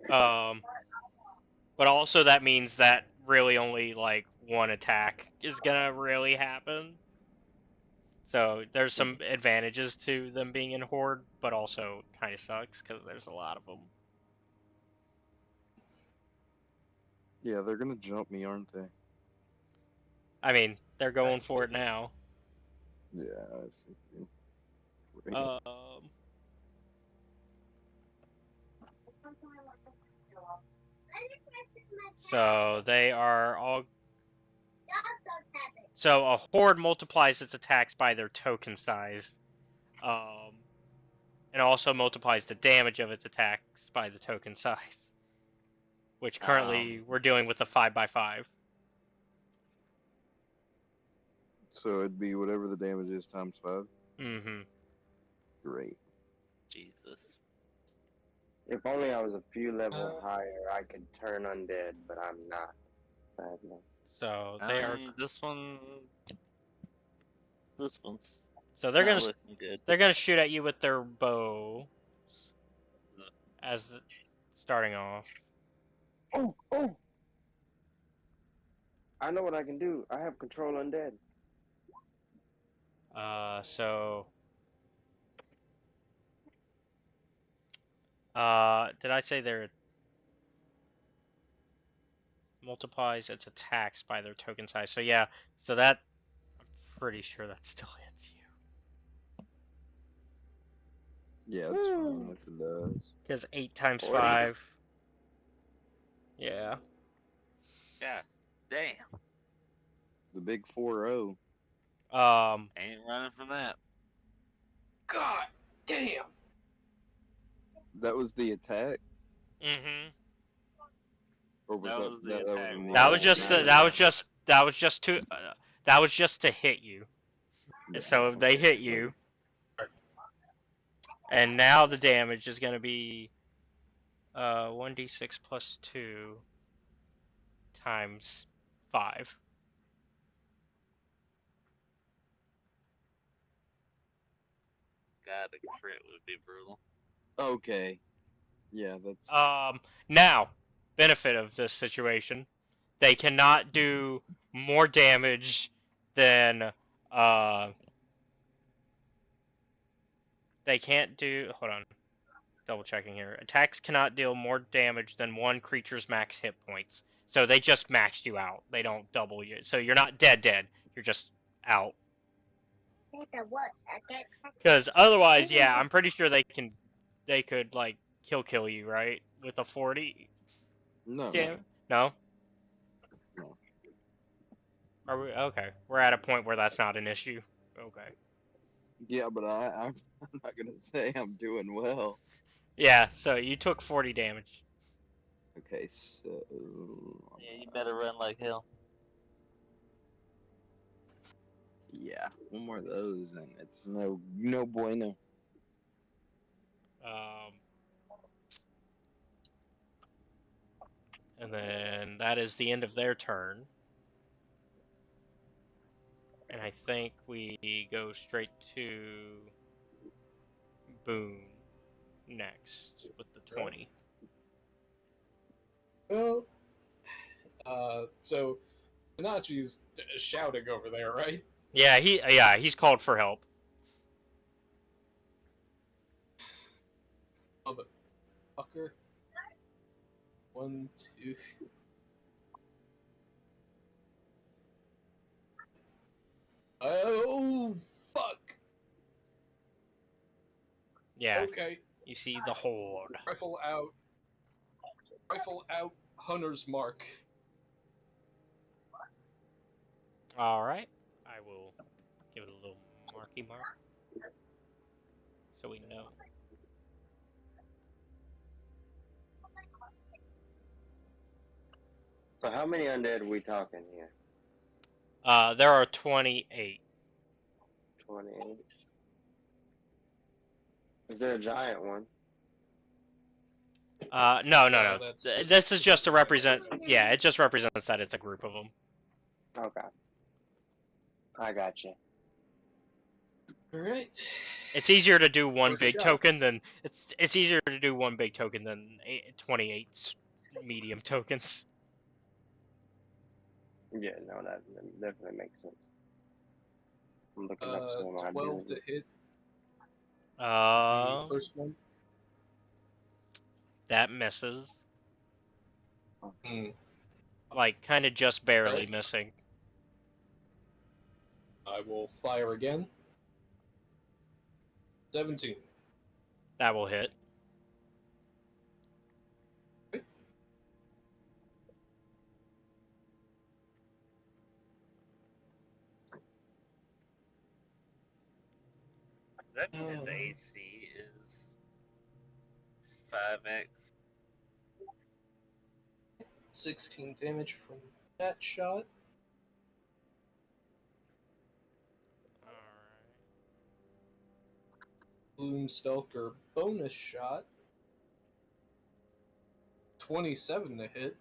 But also that means that really only like one attack is gonna really happen. So there's some advantages to them being in horde, but also kind of sucks because there's a lot of them. Yeah, they're gonna jump me, aren't they? I mean, they're going for it now. Yeah, I think. Right. So they are all. So a horde multiplies its attacks by their token size, and also multiplies the damage of its attacks by the token size. Which currently we're dealing with a 5x5. So it'd be whatever the damage is times 5. Mm-hmm. Great. Jesus. If only I was a few levels higher, I could turn undead, but I'm not. Sadly. So they are. This one's So they're not gonna. looking good. They're gonna shoot at you with their bow. As starting off. Oh! I know what I can do. I have control undead. So. Did I say they're multiplies its attacks by their token size? So yeah. So that. I'm pretty sure that still hits you. Yeah, it's fine if it does. Because 8 times 40. 5. Yeah. God damn. The big 4-0. Ain't running from that. God damn. That was the attack, Mm-hmm. or was That that was the that, that attack. was That was the just. That was just to hit you. Yeah, So if they hit you, and now the damage is going to be 1d6 plus 2 times 5. God, a crit would be brutal. Okay. Yeah, that's. Now, benefit of this situation, they cannot do more damage than they can't do. Hold on, double checking here. Attacks cannot deal more damage than one creature's max hit points. So they just maxed you out. They don't double you. So you're not dead. You're just out. Because otherwise, yeah, I'm pretty sure they could like kill you, right? With a 40. No. Damn. No. No. Are we okay? We're at a point where that's not an issue. Okay. Yeah, but I'm not gonna say I'm doing well. Yeah. So you took 40 damage. Okay, so. Yeah, you better run like hell. Yeah, one more of those, and it's no bueno. Um, and then that is the end of their turn. And I think we go straight to Boone next with the 20. Well, so Tanachi's shouting over there, right? Yeah, he's called for help. Motherfucker. 1, 2. Oh, fuck. Yeah, Okay. you see the horde. Rifle out. Rifle out. Hunter's mark. All right, I will give it a little marky mark so we know. So how many undead are we talking here? There are 28. 28. Is there a giant one? No. That's This is just to represent. Yeah, it just represents that it's a group of them. Okay. I got you. Alright. It's easier to do one First big shot. token than it's easier to do one big token than 28 medium tokens. Yeah, no, that definitely makes sense. I'm looking up some of my 12 to abilities. hit. Uh, First one. that misses. Hmm. Like, kind of just barely Right. missing. I will fire again. 17. That will hit. Does that mean his AC is 5x? 16 damage from that shot. Gloomstalker bonus shot. 27 to hit.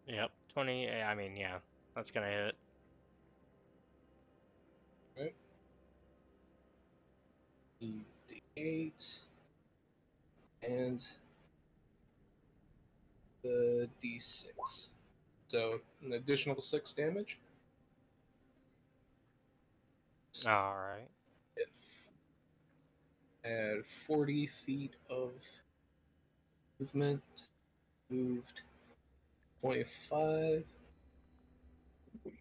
Yep, 20. I mean, yeah, that's gonna hit. Right. D8 and the D6. So an additional 6 damage. All right. Add 40 feet of movement. Moved 25.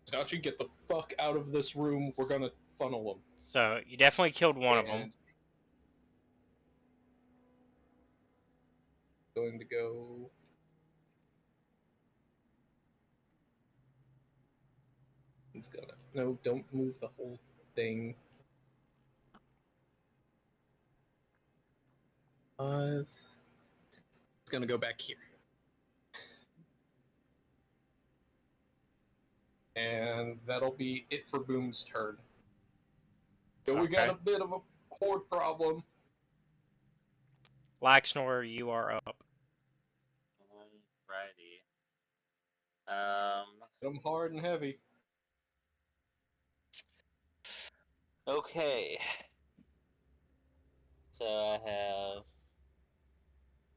Tachi, get the fuck out of this room. We're gonna funnel him. So you definitely killed one of them. Going to go. He's gonna. No, don't move the whole thing. 5. It's gonna go back here. And that'll be it for Boom's turn. So we got a bit of a horde problem. Laxnor, you are up. Alrighty. I'm hard and heavy. Okay. So I have.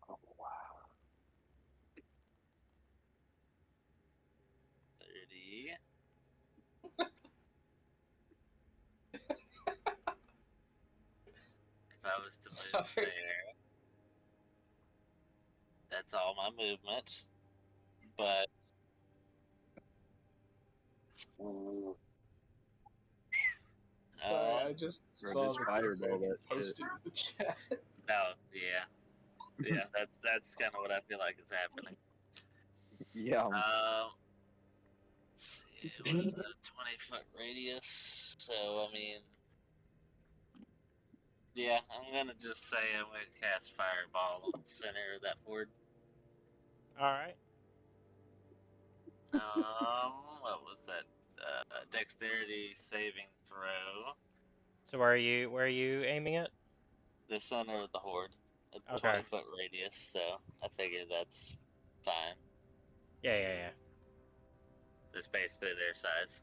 Oh, wow. 30. If I was to move Sorry. there, that's all my movement. But I just saw just the fire clip ball that posted in the chat. no, yeah, that's kind of what I feel like is happening. Yeah. Let's see, what is that? A 20-foot radius. So I mean, yeah, I'm gonna just say I'm gonna cast Fireball on the center of that board. All right. What was that? dexterity saving throw. So where are you aiming it? The center of the horde, a Okay. 20-foot radius. So I figure that's fine. Yeah. It's basically their size.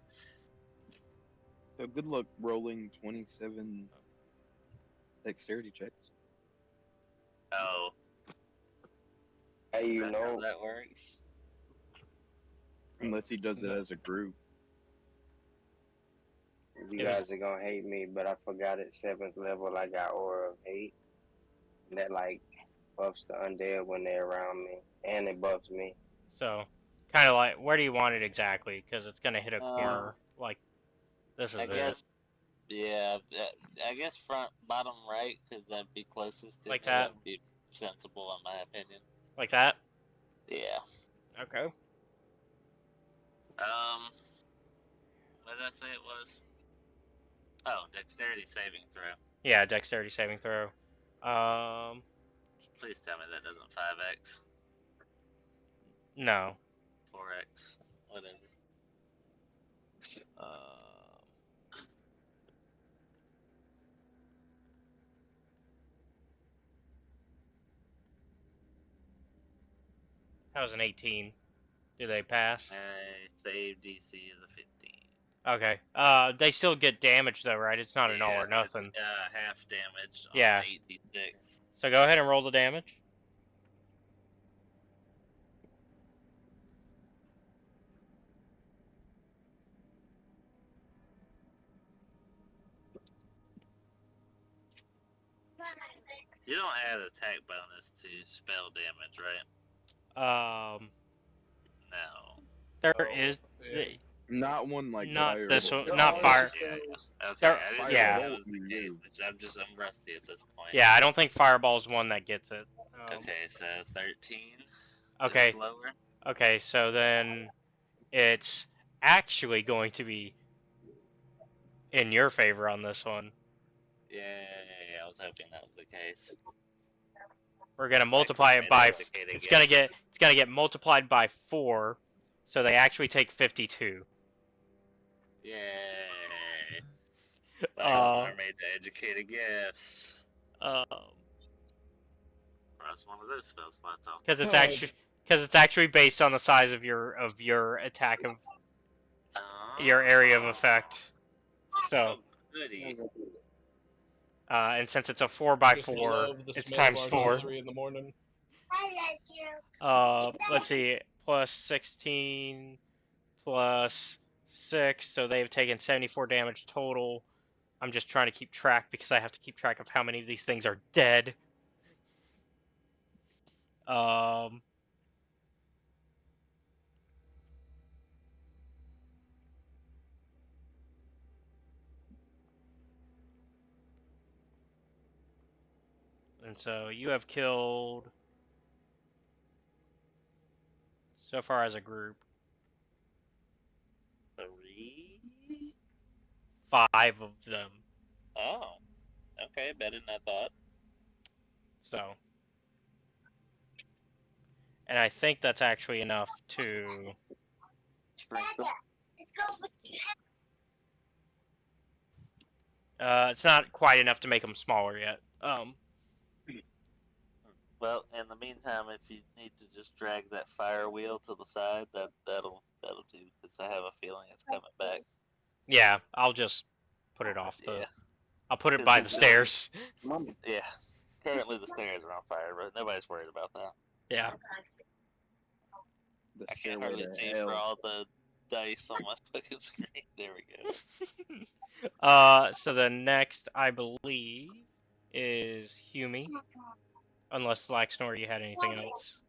So good luck rolling 27 dexterity checks. Oh, Hey, is you that how know, that works? Unless he does it as a group. you It was guys are gonna hate me, but I forgot at 7th level I got Aura of Hate. That like buffs the undead when they're around me, and it buffs me. so kind of like where do you want it exactly? Because it's gonna hit a Uh, corner. Like this I is it. guess, yeah. I guess front, bottom right, because that'd be closest to Like me. that. That would be sensible, in my opinion. Like that. Yeah. Okay. What did I say it was? Oh, dexterity saving throw. Yeah, dexterity saving throw. Please tell me that doesn't 5x, No. 4x, whatever. That was an 18. Do they pass? My save DC is a 15. Okay. They still get damage though, right? It's not an all Yeah, or nothing. it's half damage on Yeah. 8d6. So go ahead and roll the damage. You don't add attack bonus to spell damage, right? No. There is Yeah. Not one like not this Firebolt. one, There not are fire. spells. Okay, There, I didn't yeah, think that Firebolt was the you case. do. I'm rusty at this point. yeah. I don't think fireball's one that gets it. Okay, so 13 Okay, is lower. okay. So then it's actually going to be in your favor on this one. Yeah, I was hoping that was the case. We're gonna Like, multiply it made by. an educated It's guess. gonna get multiplied by 4, so they actually take 52. Yay! Blackstar Uh, made the educated guess. um, That's one of those spell slots off. because it's actually based on the size of your attack of your area of effect. So, Oh, goody. and since it's a 4x4, Just love the it's smell of times 4. artillery in the morning. I let you. Let's see, plus 16 plus 6, so they've taken 74 damage total. I'm just trying to keep track because I have to keep track of how many of these things are dead. Um, and so you have killed, so far as a group, 3? 5 of them. Oh, okay, better than I thought. So, and I think that's actually enough to. Shrink them. Let's go with you. It's not quite enough to make them smaller yet. Well, in the meantime, if you need to just drag that fire wheel to the side, that'll do. Because I have a feeling it's coming back. Yeah, I'll just put it off the. Yeah. I'll put it 'Cause by the it's stairs. Yeah. Currently the stairs are on fire, but nobody's worried about that. Yeah. The I can't stairway hardly to see hell. for all the dice on my fucking screen. There we go. So the next, I believe, is Humi. Unless Laxnor, you had anything else.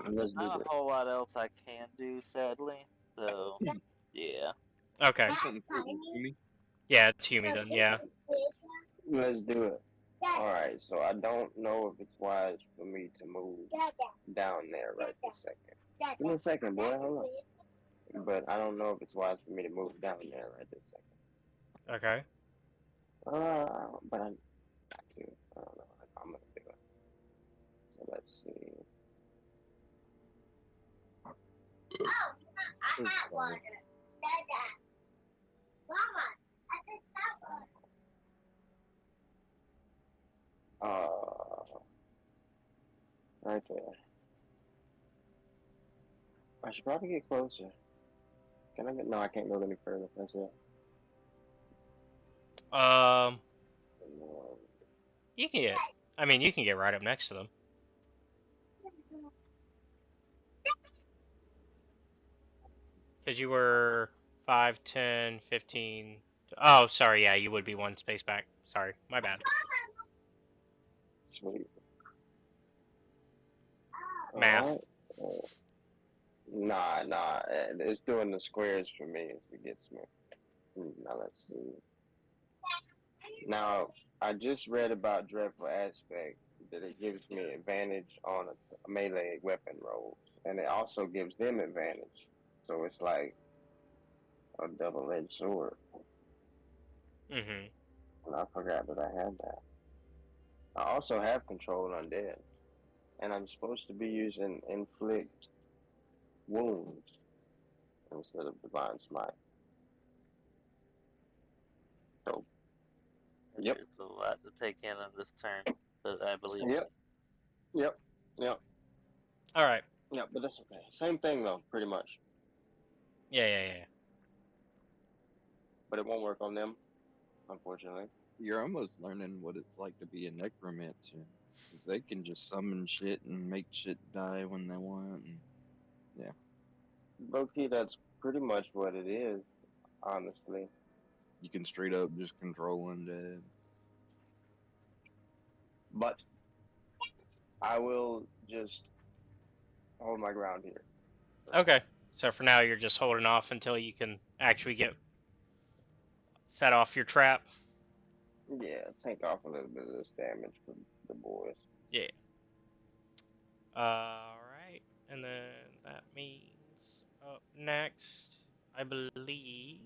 Let's Not do a whole lot else I can do, sadly. So, yeah. Okay. Something for me. Yeah, it's Humi then. Yeah. Let's do it. Alright, so I don't know if it's wise for me to move down there right this second. Give me a second, boy. Hold on. But I don't know if it's wise for me to move down there right this second. Okay. But I got to. I don't know if I'm gonna do it. So let's see. I got water. Right there. I should probably get closer. Can I get? No, I can't go any further. That's it. You can get. I mean, you can get right up next to them. Because you were 5, 10, 15. Oh, sorry. Yeah, you would be one space back. Sorry, my bad. Sweet. Math. Nah. It's doing the squares for me. It gets me. Now let's see. Now I just read about Dreadful Aspect that it gives me advantage on a melee weapon rolls, and it also gives them advantage. So it's like a double-edged sword. Mm-hmm. And I forgot that I had that. I also have control undead, and I'm supposed to be using inflict wounds instead of divine smite. So, yep. There's a lot to take in this turn, but I believe. Yep. All right. Yeah, but that's okay. Same thing though, pretty much. Yeah. But it won't work on them, unfortunately. You're almost learning what it's like to be a necromancer. Because they can just summon shit and make shit die when they want. And, yeah. Low-key, that's pretty much what it is, honestly. You can straight up just control undead. But I will just hold my ground here. Okay. So for now, you're just holding off until you can actually get set off your trap. Yeah, take off a little bit of this damage for the boys. Yeah. Alright. And then that means up next, I believe,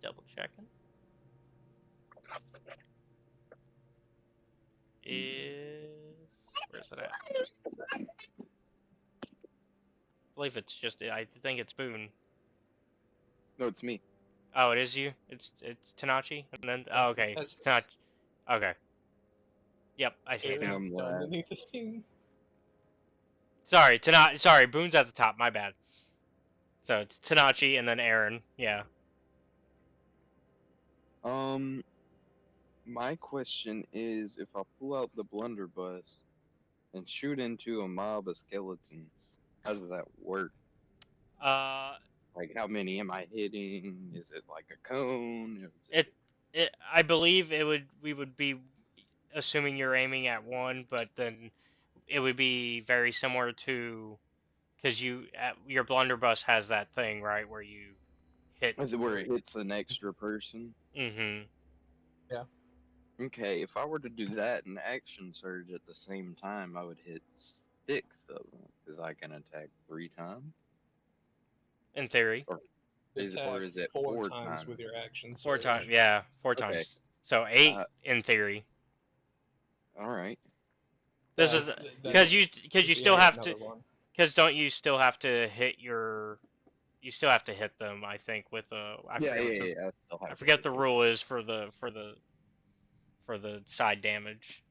double checking, is. Where's it at? I believe it's just. I think it's Boone. No, it's me. Oh, it is you? It's Tanachi? And then. Oh, okay. It's Tanachi. Okay. Yep, I see it now. I'm Done last. anything? Sorry, Sorry, Boone's at the top. My bad. So it's Tanachi and then Aaron. Yeah. My question is, if I pull out the blunderbuss and shoot into a mob of skeletons, how does that work? Like, how many am I hitting? Is it like a cone? I believe we would be assuming you're aiming at one, but then it would be very similar to, because your blunderbuss has that thing, right, where you hit. Is it where it hits an extra person? Mm-hmm. Yeah. Okay, if I were to do that and action surge at the same time, I would hit 6 of them, because I can attack 3 times. In theory. Or is it four 4 times with your action surge. 4 times, yeah, 4 Okay. times. So 8 in theory. All right. This is because you still have to, because don't you still have to hit your, you still have to hit them, I think, with I forget the rule is for the side damage.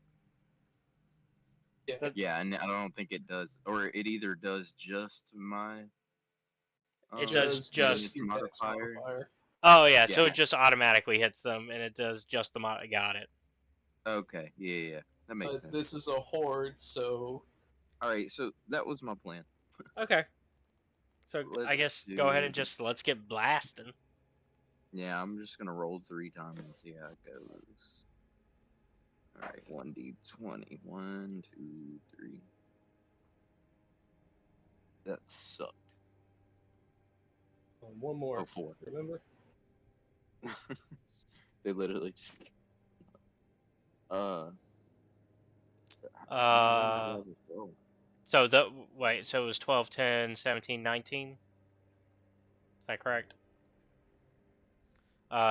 Yeah, and I don't think it does, or it either does just my. It does just modifier. Oh yeah, so it just automatically hits them, and it does just the mod. Got it. Okay, yeah, that makes sense. This is a horde, so. All right, so that was my plan. Okay. So I guess go ahead and just let's get blasting. Yeah, I'm just gonna roll 3 times and see how it goes. All right, 1d20, 1, 2, 3. That sucked. One more. Oh, 4. Remember? They literally just. So so it was 12, 10, 17, 19? Is that correct?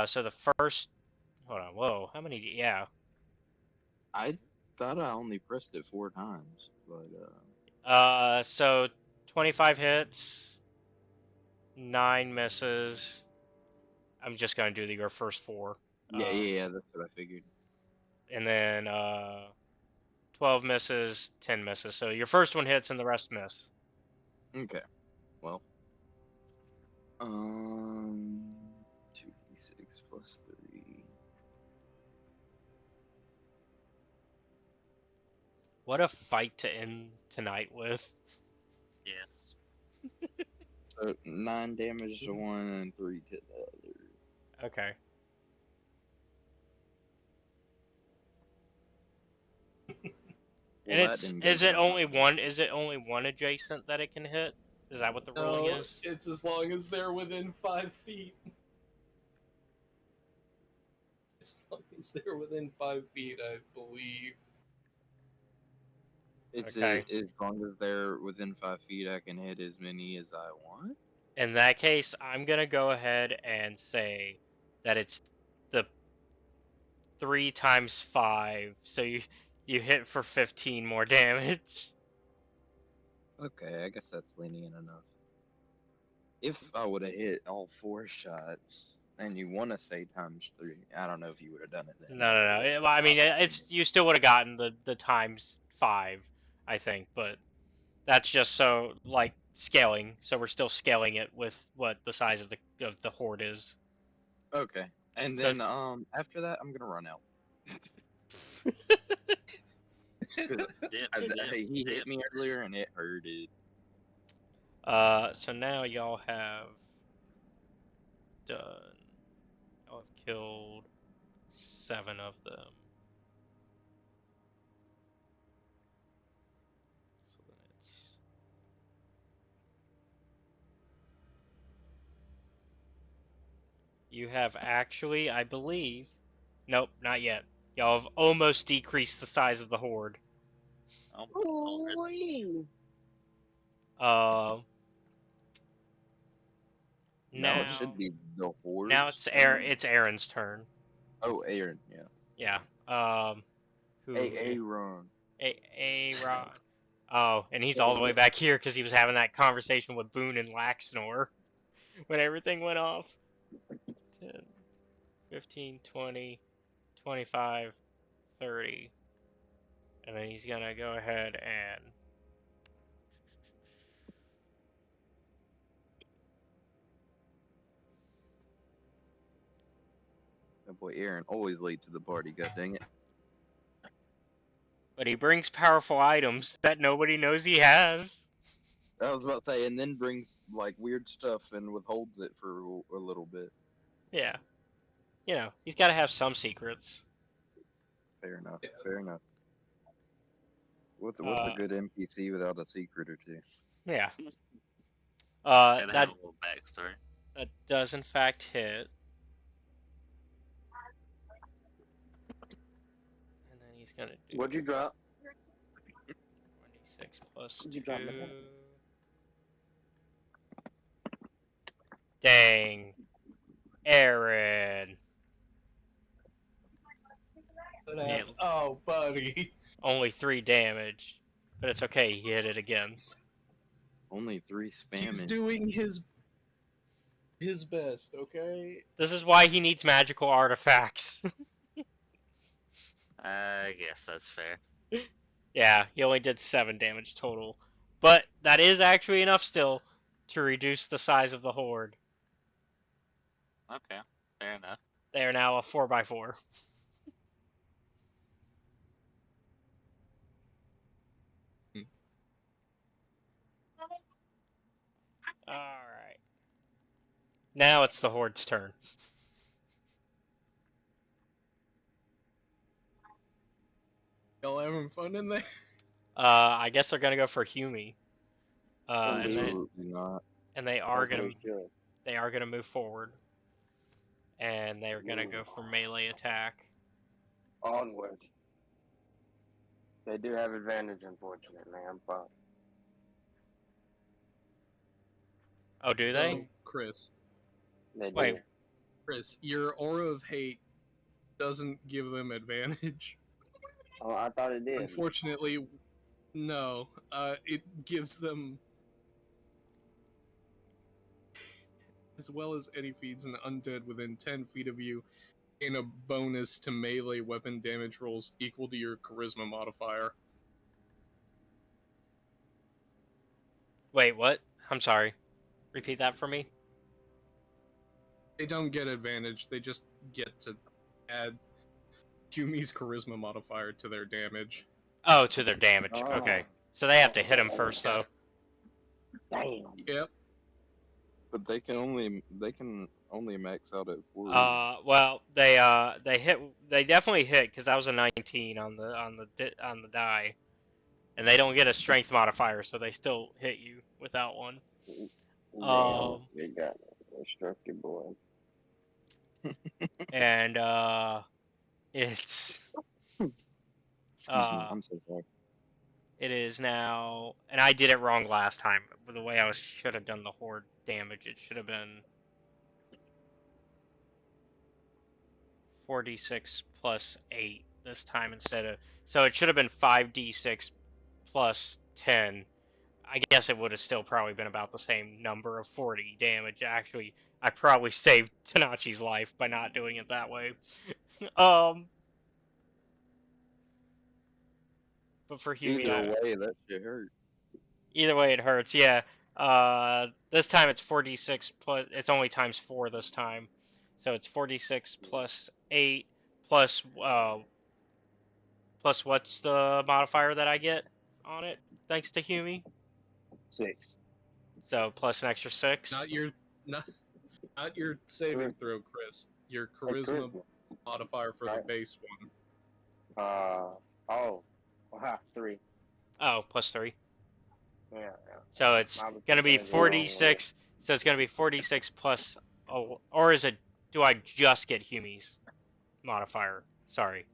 So the first, hold on, whoa, how many, yeah. I thought I only pressed it 4 times, but so 25 hits, 9 misses, I'm just gonna do your first 4. Yeah, that's what I figured. And then 12 misses, 10 misses. So your first one hits and the rest miss. Okay. Well. 2d6 plus 3. What a fight to end tonight with. Yes. So 9 damage to one and 3 to the other. Okay. Well, And that didn't go is it down. only one? Is it only one adjacent that it can hit? Is that what the ruling No, is? it's as long as they're within 5 feet. As long as they're within 5 feet, I believe. It's Okay. as long as they're within 5 feet, I can hit as many as I want. In that case, I'm gonna go ahead and say that it's the 3 times 5, so you hit for 15 more damage. Okay, I guess that's lenient enough. If I would have hit all 4 shots, and you want to say times 3, I don't know if you would have done it then. No. I mean, it's you still would have gotten the times 5, I think, but that's just so like scaling. So we're still scaling it with what the size of the horde is. Okay, and So then after that, I'm gonna run out. Because he hit me earlier and it hurted. so now y'all have done. Y'all have killed 7 of them. So then it's. You have actually, I believe. Nope, not yet. Y'all have almost decreased the size of the horde. Um. Now it Now, should be the horse. now it's Aaron's turn. Oh, Aaron, yeah. Yeah. Who? Aaron. Aaron. Oh, and he's all the way back here because he was having that conversation with Boone and Laxnor when everything went off. 10, 15, 20, 25, 30. And then he's gonna go ahead and. That boy Aaron always late to the party, god dang it. But he brings powerful items that nobody knows he has. I was about to say, and then brings like weird stuff and withholds it for a little bit. Yeah. You know, he's got to have some secrets. Fair enough. Fair enough. What's a good NPC without a secret or two? Yeah. Gotta have That a little backstory. that does in fact hit. And then he's gonna do. What'd you drop? 26 plus What'd you 2. drop, man? Dang. Aaron. Yeah. Oh, buddy. Only 3 damage. But it's okay, he hit it again. Only 3 spamming. He's doing his best, okay? This is why he needs magical artifacts. I guess that's fair. Yeah, he only did 7 damage total. But that is actually enough still to reduce the size of the horde. Okay, fair enough. They are now a 4x4. Alright. Now it's the horde's turn. Y'all having fun in there? I guess they're gonna go for Humi. Absolutely not. And they are gonna move forward. And they're gonna go for melee attack. Onward. They do have advantage, unfortunately. I'm fine. Oh, do they? Chris. They do. Wait. Chris, your aura of hate doesn't give them advantage. Oh, I thought it did. Unfortunately, no. It gives them. as well as any feeds an undead within 10 feet of you, gain a bonus to melee weapon damage rolls equal to your charisma modifier. Wait, what? I'm sorry. Repeat that for me. They don't get advantage, they just get to add Yumi's charisma modifier to their damage. Oh, to their damage. Oh, Okay. So they have to hit him first, though. damn. Yep. But they can only max out at 40. Well, they definitely hit because that was a 19 on the die, and they don't get a strength modifier, so they still hit you without one. Damn, they got instructed, boy. And it's Excuse me, I'm so sorry. it is now, and I did it wrong last time. The way I should have done the horde damage, it should have been 4d6 plus 8 this time instead of, so it should have been 5d6 plus 10. I guess it would have still probably been about the same number of 40 damage. Actually, I probably saved Tanachi's life by not doing it that way. But for Humi, Either way, that shit hurt. either way it hurts. Yeah. This time it's 4d6 plus. It's only times 4 this time, so it's 4d6 plus 8 plus plus what's the modifier that I get on it thanks to Humi? 6. So plus an extra 6. Not your saving throw, Chris. Your charisma modifier for the base one. 3. Oh, plus 3. Yeah. So it's gonna be 4d6. So it's gonna be 4d6 plus. Oh, or is it? Do I just get Humi's modifier? Sorry.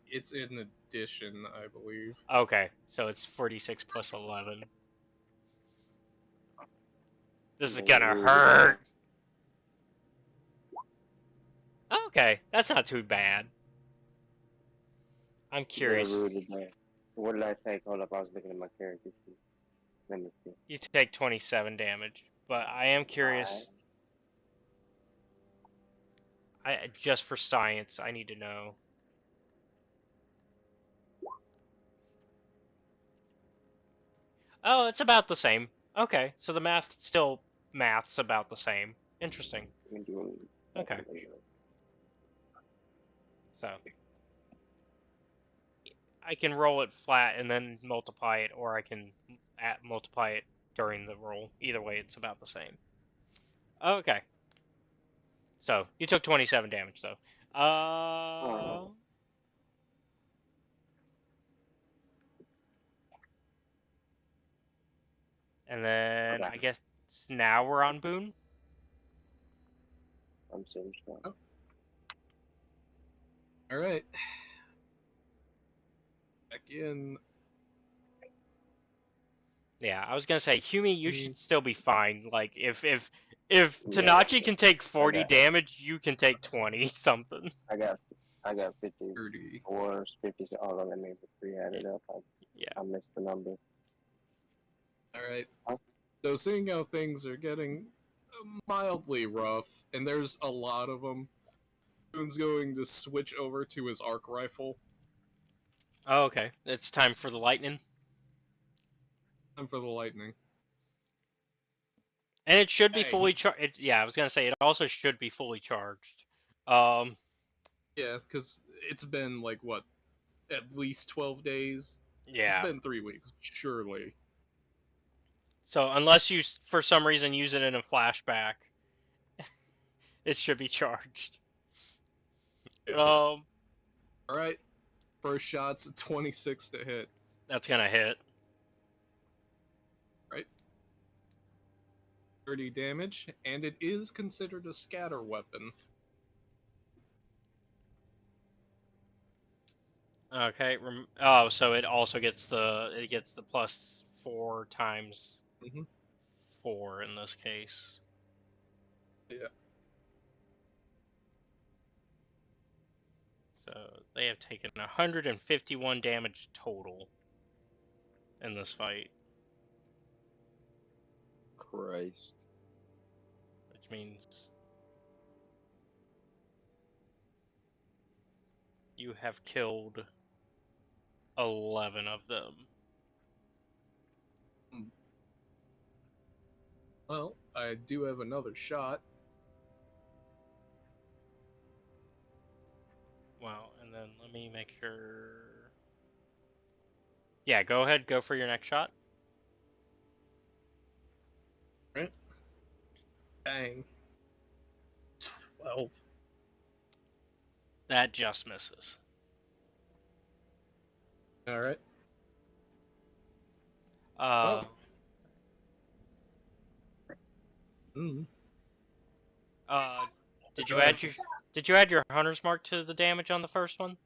It's in addition, I believe. Okay, so it's 4d6 plus 11. This is gonna hurt. Okay, that's not too bad. I'm curious. What did I take? Hold up, I was looking at my character sheet. Let me see. You take 27 damage, but I am curious. Just for science, I need to know. Oh, it's about the same. Okay, so the math's about the same. Interesting. Okay. So I can roll it flat and then multiply it, or I can multiply it during the roll. Either way, it's about the same. Okay. So you took 27 damage though. And then I guess now we're on Boone. I'm so strong. Oh. All right. Back in. Yeah, I was gonna say, Humi, you should still be fine. Like, if Tanachi can take 40 damage, you can take 20 something. I got 54, 50. Hold on, let me 3 added up. I missed the number. All right. So seeing how things are getting mildly rough, and there's a lot of them, Boone's going to switch over to his arc rifle. Oh, okay. It's time for the lightning. Time for the lightning. And it should be fully charged. Yeah, I was gonna say it also should be fully charged. Yeah, because it's been like what, at least 12 days. Yeah. It's been 3 weeks, surely. So unless you, for some reason, use it in a flashback, it should be charged. All right. First shot's a 26 to hit. That's gonna hit. Right. 30 damage, and it is considered a scatter weapon. Okay. Oh, so it also gets the plus 4 times 4 in this case. Yeah. So they have taken 151 damage total in this fight. Christ. which means you have killed 11 of them. Well, I do have another shot. Wow, and then let me make sure. Yeah, go ahead, go for your next shot. Right? Bang. 12. That just misses. Alright. Uh, Mm. uh, did Go you ahead. add your hunter's mark to the damage on the first one?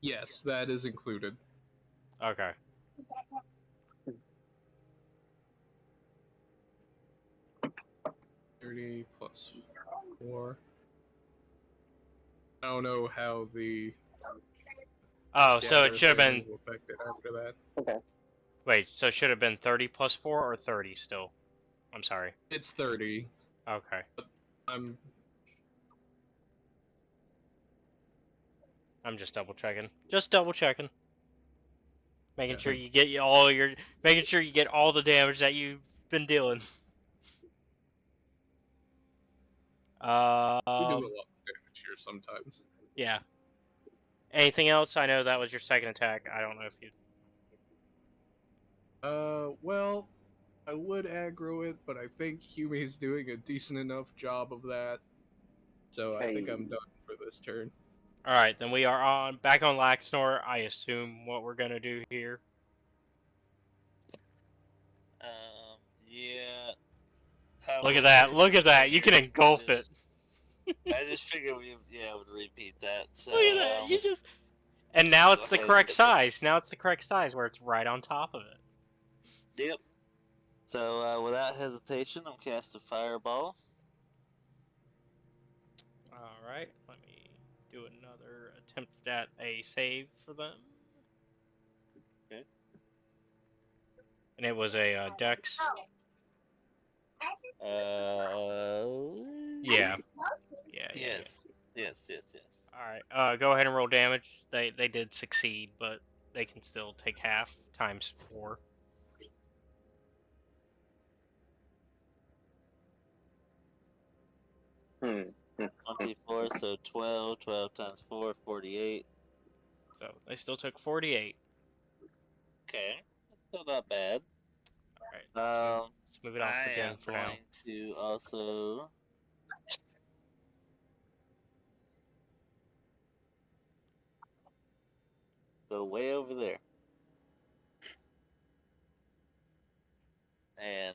Yes, that is included. Okay. +30 plus 4. I don't know how the Oh, so it scatter should have thing been. will affect it after that. Okay. Wait, so it should have been 30 plus 4 or 30 still? I'm sorry. It's 30. Okay. I'm I'm just double checking. Just double checking. Making Yeah. sure you get all your. Making sure you get all the damage that you've been dealing. we do a Um. lot of damage here sometimes. Yeah. Anything else? I know that was your second attack. I don't know if you. Well, I would aggro it, but I think Humi's doing a decent enough job of that. So I think I'm done for this turn. All right, then we are back on Laxnor. I assume what we're gonna do here. Yeah. Look at that! Look at that! You can engulf it. I just figured we would repeat that. So Look at that! You just. And now it's go the ahead correct and- size. Now it's the correct size where it's right on top of it. Yep. So without hesitation, I'm casting Fireball. All right, let me do another attempt at a save for them. Okay. And it was a Dex. Yeah. Yes. Yes. All right. Go ahead and roll damage. They did succeed, but they can still take half times 4. Hmm. 24, so 12. 12 times 4, 48. So they still took 48. Okay. That's still not bad. All right. Let's move it off I again am for now. going to also go way over there. And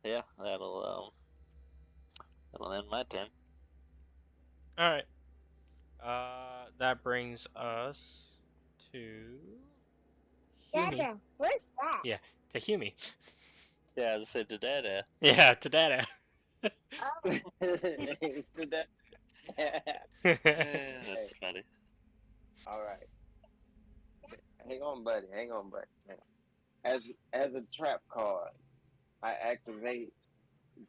yeah, that'll end my turn. All right. That brings us to Humi. Dada, what's that? Yeah, to Humi. Yeah, I said to Dada. Yeah, to Dada. It's the death. That's funny. All right. Hang on, buddy. Hang on, buddy. As a trap card, I activate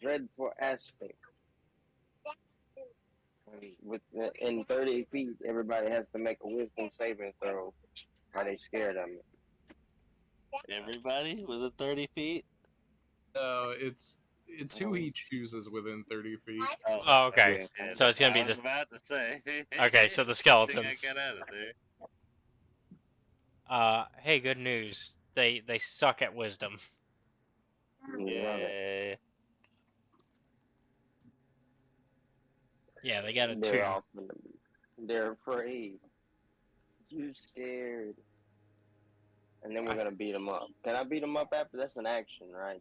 Dreadful Aspect. In 30 feet, everybody has to make a Wisdom saving throw. Are they scared of me? Everybody within 30 feet? It's who he chooses within 30 feet. Oh, okay. Yeah. So it's gonna be I was the. about to say. Okay, so the I skeletons. got out of there. Hey, good news. They suck at wisdom. Yay. Yeah, they got a 2. They're off in the They're afraid. You scared. And then we're gonna beat them up. Can I beat them up after? That's an action, right?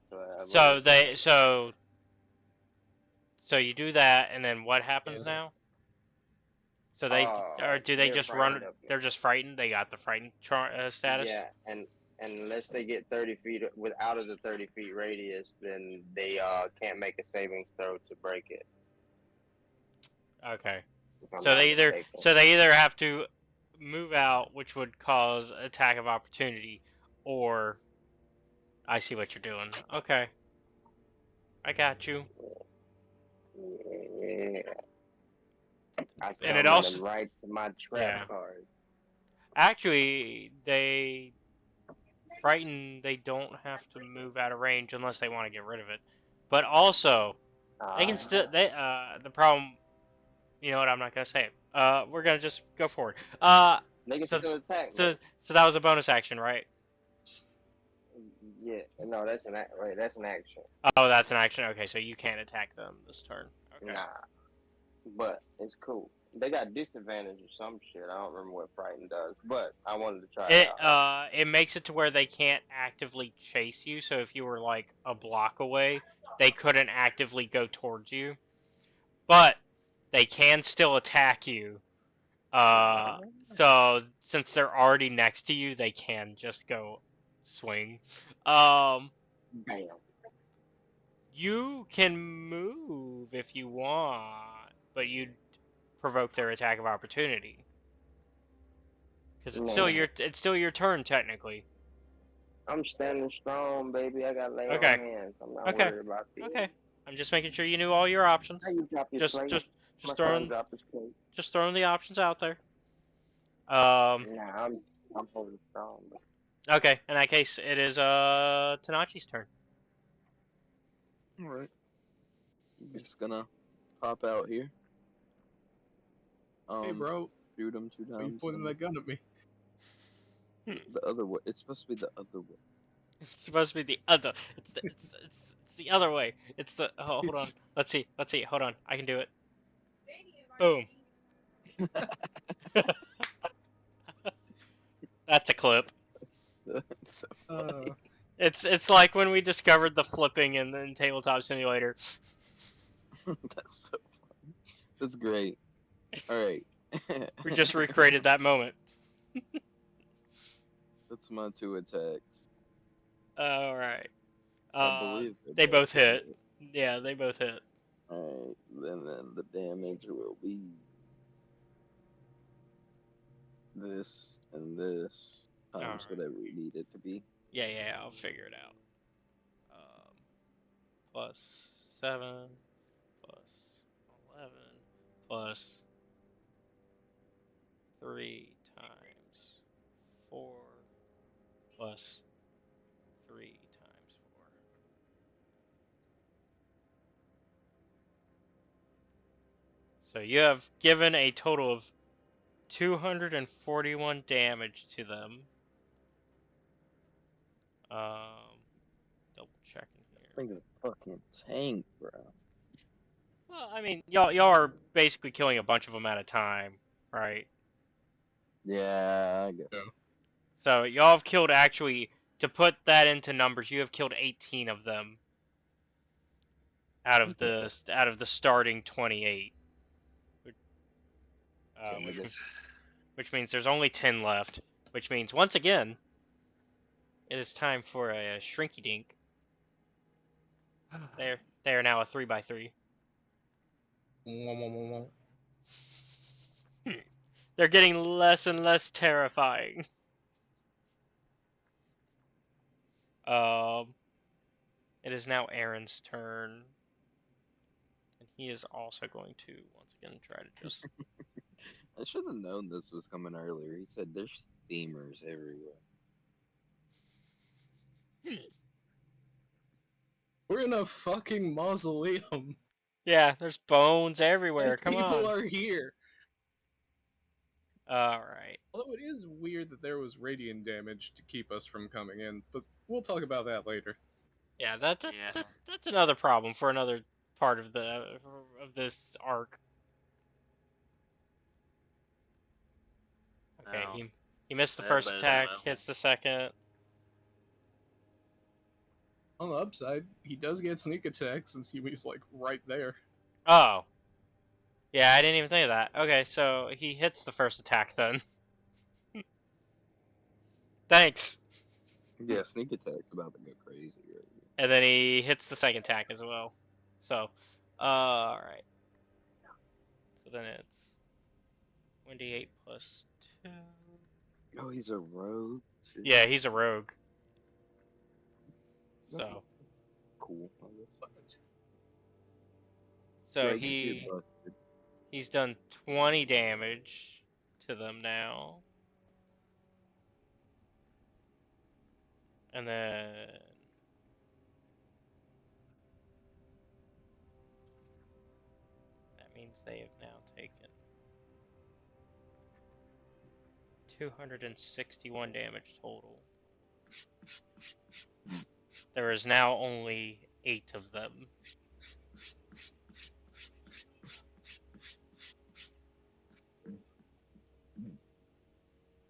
So you do that, and then what happens Yeah. now? So they or do they they're just frightened run? of me. They're just frightened. They got the frightened status. Yeah, and unless they get 30 feet out of the 30 feet radius, then they can't make a savings throw to break it. Okay. If I'm So not they either mistaken. have to move out, which would cause attack of opportunity, or I see what you're doing. Okay, I got you. Yeah. I And it come also, running right to my trap yeah. card. Actually, frightened. They don't have to move out of range unless they want to get rid of it. But also, they can still. The problem. You know what? I'm not gonna say it. We're gonna just go forward. They can So, still attack so, me. so that was a bonus action, right? Yeah, no, that's an wait, that's an action. Oh, that's an action. Okay, so you can't attack them this turn. Okay. Nah, but it's cool. They got disadvantage or some shit. I don't remember what Frighten does, but I wanted to try it out. It makes it to where they can't actively chase you. So if you were like a block away, they couldn't actively go towards you, but they can still attack you. So since they're already next to you, they can just go swing. Bam. You can move if you want, but you'd provoke their attack of opportunity because Man, it's still your turn technically. I'm standing strong, baby. I got lay on Okay. hands. I'm not Okay. worried about this. Okay. I'm just making sure you knew all your options. How you drop your Just plate? just My just son throwing dropped his plate. just throwing the options out there. Nah, I'm holding strong. But Okay. In that case, it is Tanachi's turn. All right. I'm just gonna pop out here. Hey, bro, Shoot him 2 why you times. pointing that gun at me? The other way. It's supposed to be the other way. It's supposed to be the other. It's the other way. It's the. Oh, hold on. Let's see. Hold on. I can do it. Boom. That's a clip. That's so funny. It's like when we discovered the flipping in Tabletop Simulator. That's so funny. That's great. All right. We just recreated that moment. That's my 2 attacks. All right. I believe They both hit. hit. Yeah, they both hit. All right. And then the damage will be this and this times Alright. whatever we need it to be. Yeah, I'll figure it out. Plus 7, plus 11, plus 3 times 4, plus 3 times 4. So you have given a total of 241 damage to them. Double checking here. Like a fucking tank, bro. Well, I mean, y'all are basically killing a bunch of them at a time, right? Yeah, I guess. Yeah. So y'all have killed actually, to put that into numbers, you have killed 18 of them out of the starting 28. Jesus. Which means there's only 10 left. Which means once again, it is time for a shrinky dink. They are now a 3x3. They're getting less and less terrifying. It is now Aaron's turn. And he is also going to, once again, try to just... I should have known this was coming earlier. He said there's steamers everywhere. We're in a fucking mausoleum. Yeah, there's bones everywhere. And Come people on. are here. Alright. Although it is weird that there was radiant damage to keep us from coming in, but we'll talk about that later. Yeah, that's another problem for another part of this arc. Okay, No. he missed the That first better attack, than hits the second. On the upside, he does get sneak attack since he was like right there. Oh. Yeah, I didn't even think of that. Okay, so he hits the first attack then. Thanks. Yeah, sneak attack's about to go crazy right here. And then he hits the second attack as well. So, alright. So then it's 1d8 plus 2. Oh, he's a rogue? Shit. Yeah, he's a rogue. So, Cool. I guess. So Yeah, just get busted. he's done 20 damage to them now. And then that means they have now taken 261 damage total. There is now only 8 of them.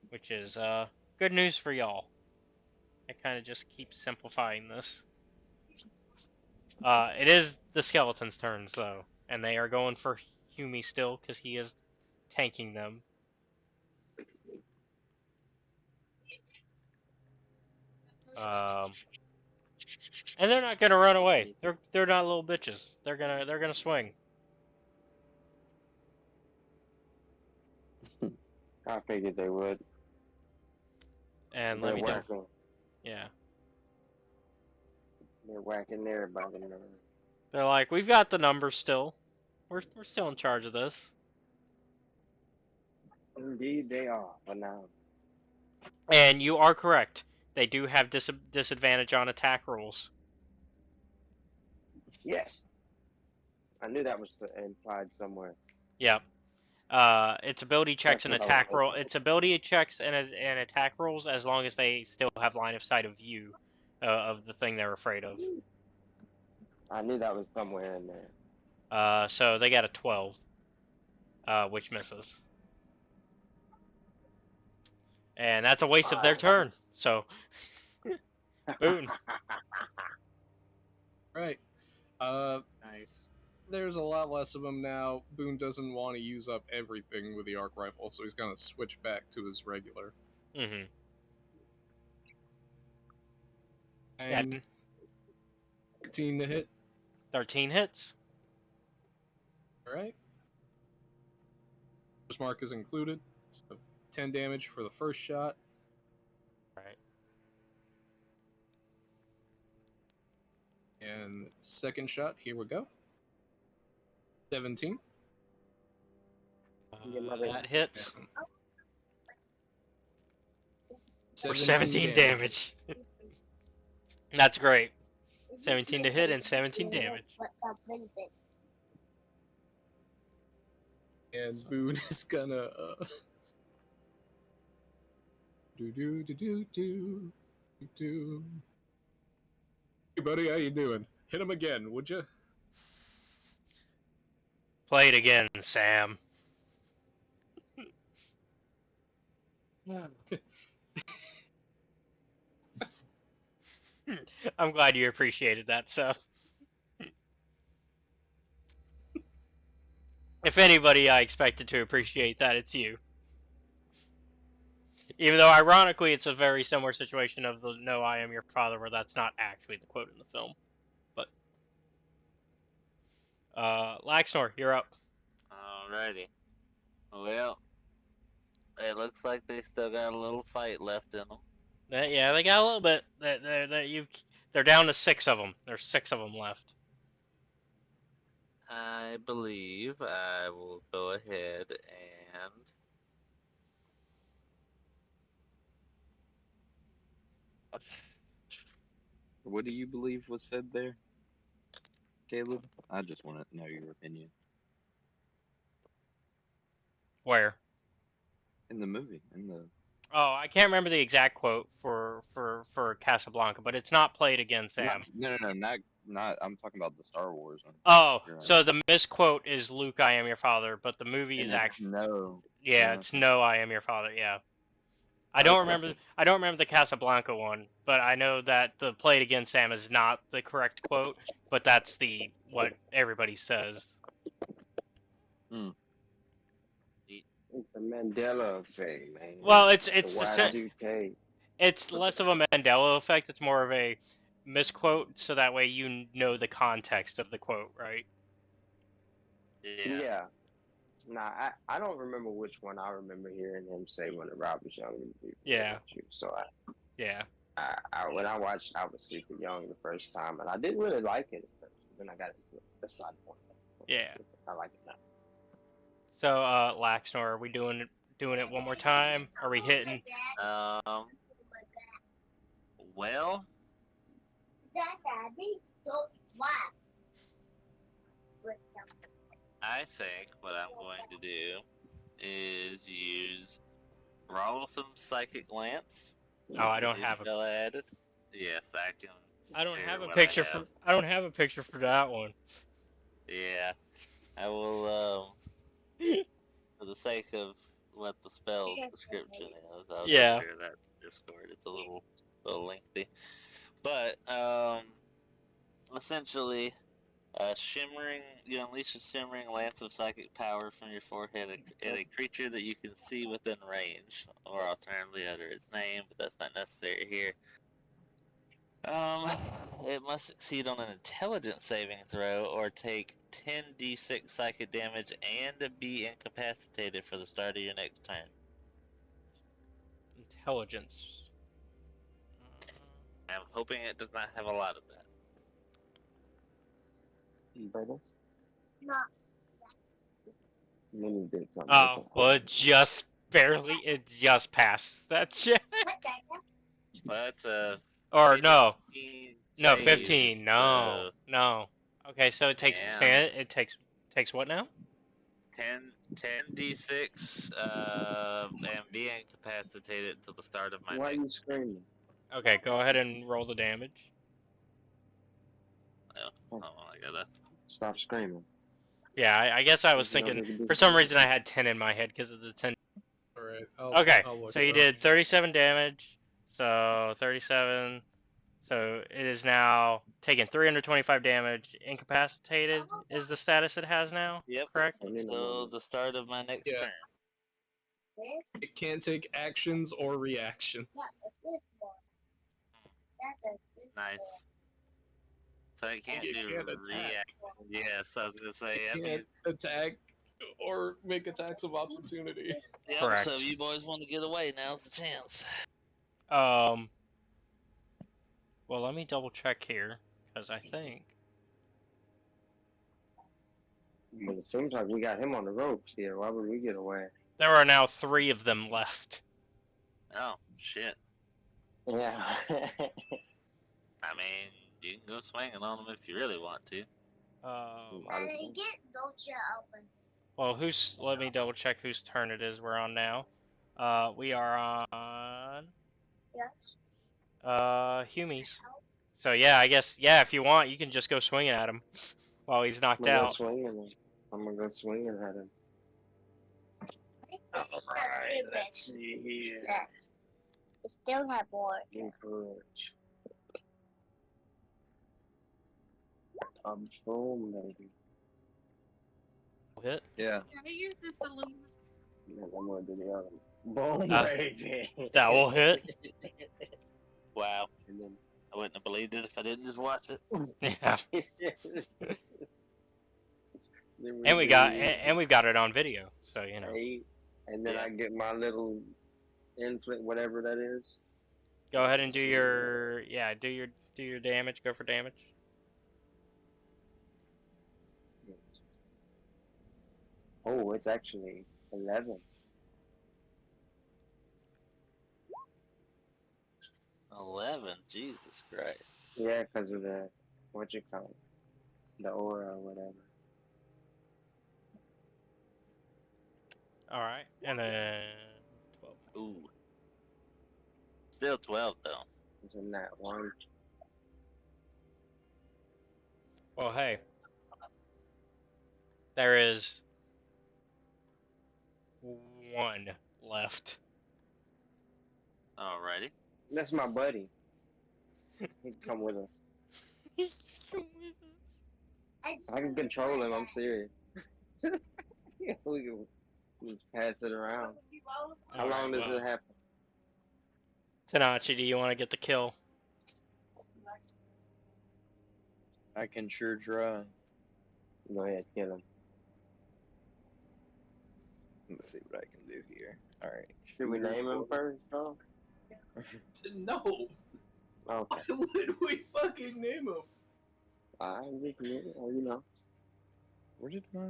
Which is good news for y'all. I kind of just keep simplifying this. It is the skeleton's turns though, and they are going for Humi still because he is tanking them. And they're not gonna run away. They're not little bitches. They're gonna swing. I figured they would. And They're let me double. whacking. Yeah. They're whacking everybody now. They're like, we've got the numbers still. We're still in charge of this. Indeed, they are. For now. And you are correct. They do have disadvantage on attack rolls. Yes. I knew that was implied somewhere. Yep. It's ability checks and attack roll. It's ability checks and attack rolls as long as they still have line of sight of view of the thing they're afraid of. I knew that was somewhere in there. So they got a 12, which misses. And that's a waste of their turn. So, Boone. Right. Nice. There's a lot less of them now. Boone doesn't want to use up everything with the arc rifle, so he's gonna switch back to his regular. Mm-hmm. And 13 to hit. 13 hits. Alright. First mark is included. So 10 damage for the first shot. Right. And second shot, here we go. 17. That hits. For 17 damage. That's great. 17 to hit and 17 damage. And Boone is gonna Hey buddy, how you doing? Hit him again, would you? Play it again, Sam. I'm glad you appreciated that, Seth. If anybody I expected to appreciate that, it's you. Even though, ironically, it's a very similar situation of the "No, I am your father," where that's not actually the quote in the film. But, Laxnor, you're up. Alrighty. Well, it looks like they still got a little fight left in them. Yeah, they got a little bit. They're down to 6 of them. There's 6 of them left. I believe I will go ahead and What do you believe was said there, Caleb? I just want to know your opinion. Where? In the movie, in the. Oh, I can't remember the exact quote for Casablanca, but it's not played again, Sam. No, not. I'm talking about the Star Wars one. Oh, so the misquote is "Luke, I am your father," but the movie is actually no. Yeah, No. it's "No, I am your father." Yeah, I don't remember. I don't remember the Casablanca one, but I know that the "Play It Again, Sam" is not the correct quote, but that's what everybody says. Hmm. It's the Mandela effect, man. Well, it's less of a Mandela effect. It's more of a misquote, so that way you know the context of the quote, right? Yeah. Nah, I don't remember which one. I remember hearing him say when Rob was young. Yeah. So Yeah. when I watched, I was super young the first time, and I didn't really like it at first. Then I got into it. Aside point. Yeah. I like it now. So, Laxnor, are we doing it one more time? Are we hitting? Well, I think what I'm going to do is use Wrathful's Psychic Glance. Oh, I don't New have a. spell added. Yes, I can I don't share have a what I picture have. for. I don't have a picture for that one. Yeah, I will. For the sake of what the spell's description is, I'll just Yeah. share that in Discord. It's a little lengthy, but essentially, shimmering. You unleash a shimmering lance of psychic power from your forehead at a creature that you can see within range, or alternatively under its name, but that's not necessary here. It must succeed on an intelligence saving throw or take 10d6 psychic damage and be incapacitated for the start of your next turn. Intelligence. I'm hoping it does not have a lot of that. Brothers? No. Many did something like Oh, that. well, it just passes that check. But Or a no, 15 no, save, 15. No, so no. Okay, so it takes damn. 10. It takes what now? 10d6 and be incapacitated until the start of my Why are next. you screaming? Okay, go ahead and roll the damage. Oh, I gotta. Stop screaming. Yeah, I guess I was You don't thinking need to be for some screaming. reason I had 10 in my head because of the 10. Alright, Okay, I'll look so it you up. did 37 damage. So 37. So it is now taking 325 damage. Incapacitated is the status it has now. Yep. Correct. Until the start of my next Yeah. turn. It can't take actions or reactions. Nice. So I can't It do can't attack. react. Yes, I was gonna say. It I mean, can't attack or make attacks of opportunity. yep. Correct. So if you boys want to get away, now's the chance. Well, let me double check here because I think. But it seems like we got him on the ropes here. Why would we get away? There are now 3 of them left. Oh shit. Yeah. I mean, you can go swinging on them if you really want to. Well, let me double check whose turn it is we're on now. We are on Humies. So yeah, I guess if you want, you can just go swinging at him while he's knocked I'm gonna go out. swinging. I'm gonna go swinging at him. Alright, let's see here. You still have more. Encourage. Boom, baby. Hit. Yeah. Can I use this balloon? Yeah, I'm gonna do the other one. Boom, Uh, baby. That will hit. Wow. And then I wouldn't have believed it if I didn't just watch it. Yeah. then And do we've got it on video, so you know. 8, and then Yeah. I get my little inflict, whatever that is. Go ahead and do your do your damage. Go for damage. Oh, it's actually 11. 11. Jesus Christ. Yeah, because of the, what you call it, the aura or whatever. All right, and then 12. Ooh. Still 12 though. Isn't that one? Well, hey, there is 1 left. Alrighty. That's my buddy. He can come with us. I can control him. I'm serious. Yeah, we can just pass it around. How All long right, does well, it happen? Tanachi, do you want to get the kill? I can sure try. Go ahead, kill him. Let's see what I can do here. Alright. Should we name him first, though? No. Okay. Why would we fucking name him? I just, you know. Where did my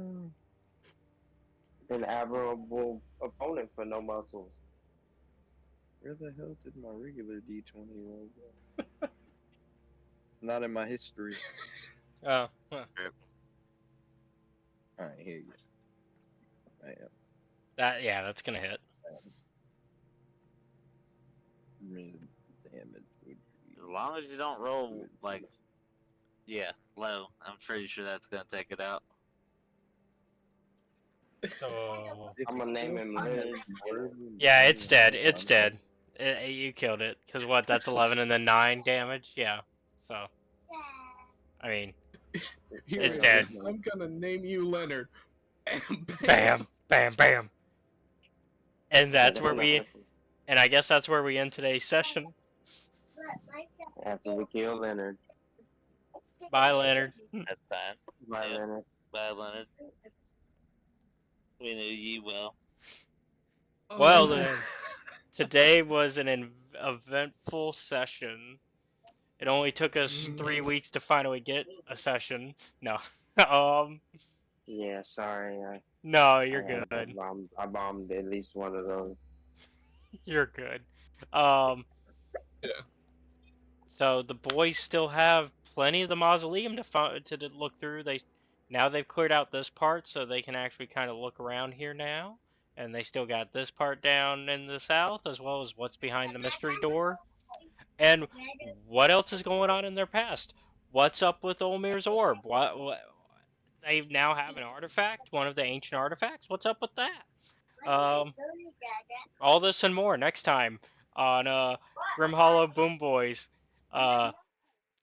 An admirable opponent for no muscles. where the hell did my regular D20 roll go? Not in my history. Oh, huh. All right, here you go. Yeah, that's gonna hit. Red damage would As long as you don't roll like, yeah, low, I'm pretty sure that's gonna take it out. So I'm gonna name him Leonard. yeah, it's dead. It's dead. You killed it. Cause what? That's 11 and then 9 damage. Yeah. So I mean, Here it's we dead. go. I'm gonna name you Leonard. And Bam, bam, bam. And that's where we. Enough. And I guess that's where we end today's session. After we kill Leonard. Bye, Leonard. That's fine. Bye, Yeah. Leonard. Bye, Leonard. We knew ye well. Well then, today was an eventful session. It only took us 3 weeks to finally get a session. No. Yeah, sorry. No, you're I good. bombed at least one of those. You're good. Um, Yeah. So the boys still have plenty of the mausoleum to look through. Now they've cleared out this part, so they can actually kind of look around here now. And they still got this part down in the south, as well as what's behind the mystery door. And what else is going on in their past? What's up with Olmir's orb? They now have an artifact, one of the ancient artifacts. What's up with that? All this and more next time on Grim Hollow Boom Boys.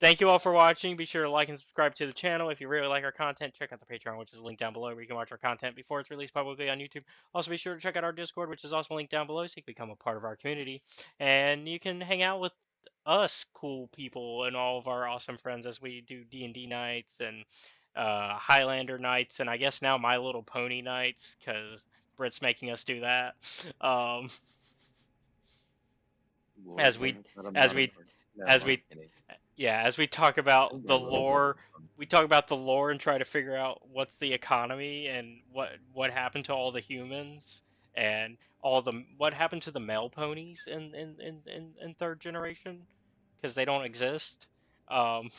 Thank you all for watching. Be sure to like and subscribe to the channel. If you really like our content, check out the Patreon, which is linked down below, where you can watch our content before it's released publicly on YouTube. Also, be sure to check out our Discord, which is also linked down below, so you can become a part of our community. And you can hang out with us cool people and all of our awesome friends as we do D&D nights and Highlander nights, and I guess now My Little Pony nights, because Britt's making us do that. Um, as we as we as we yeah, as we talk about the lore, we talk about the lore and try to figure out what's the economy and what happened to all the humans and all the what happened to the male ponies in third generation because they don't exist. Um,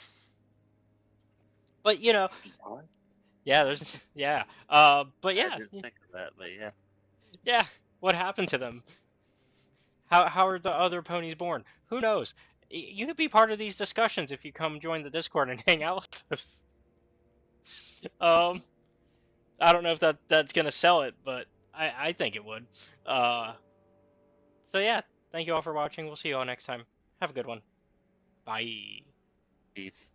but yeah, there's yeah. But I yeah, didn't think of that, but yeah. yeah. What happened to them? How are the other ponies born? Who knows? You could be part of these discussions if you come join the Discord and hang out with us. I don't know if that's gonna sell it, but I think it would. So yeah, thank you all for watching. We'll see you all next time. Have a good one. Bye. Peace.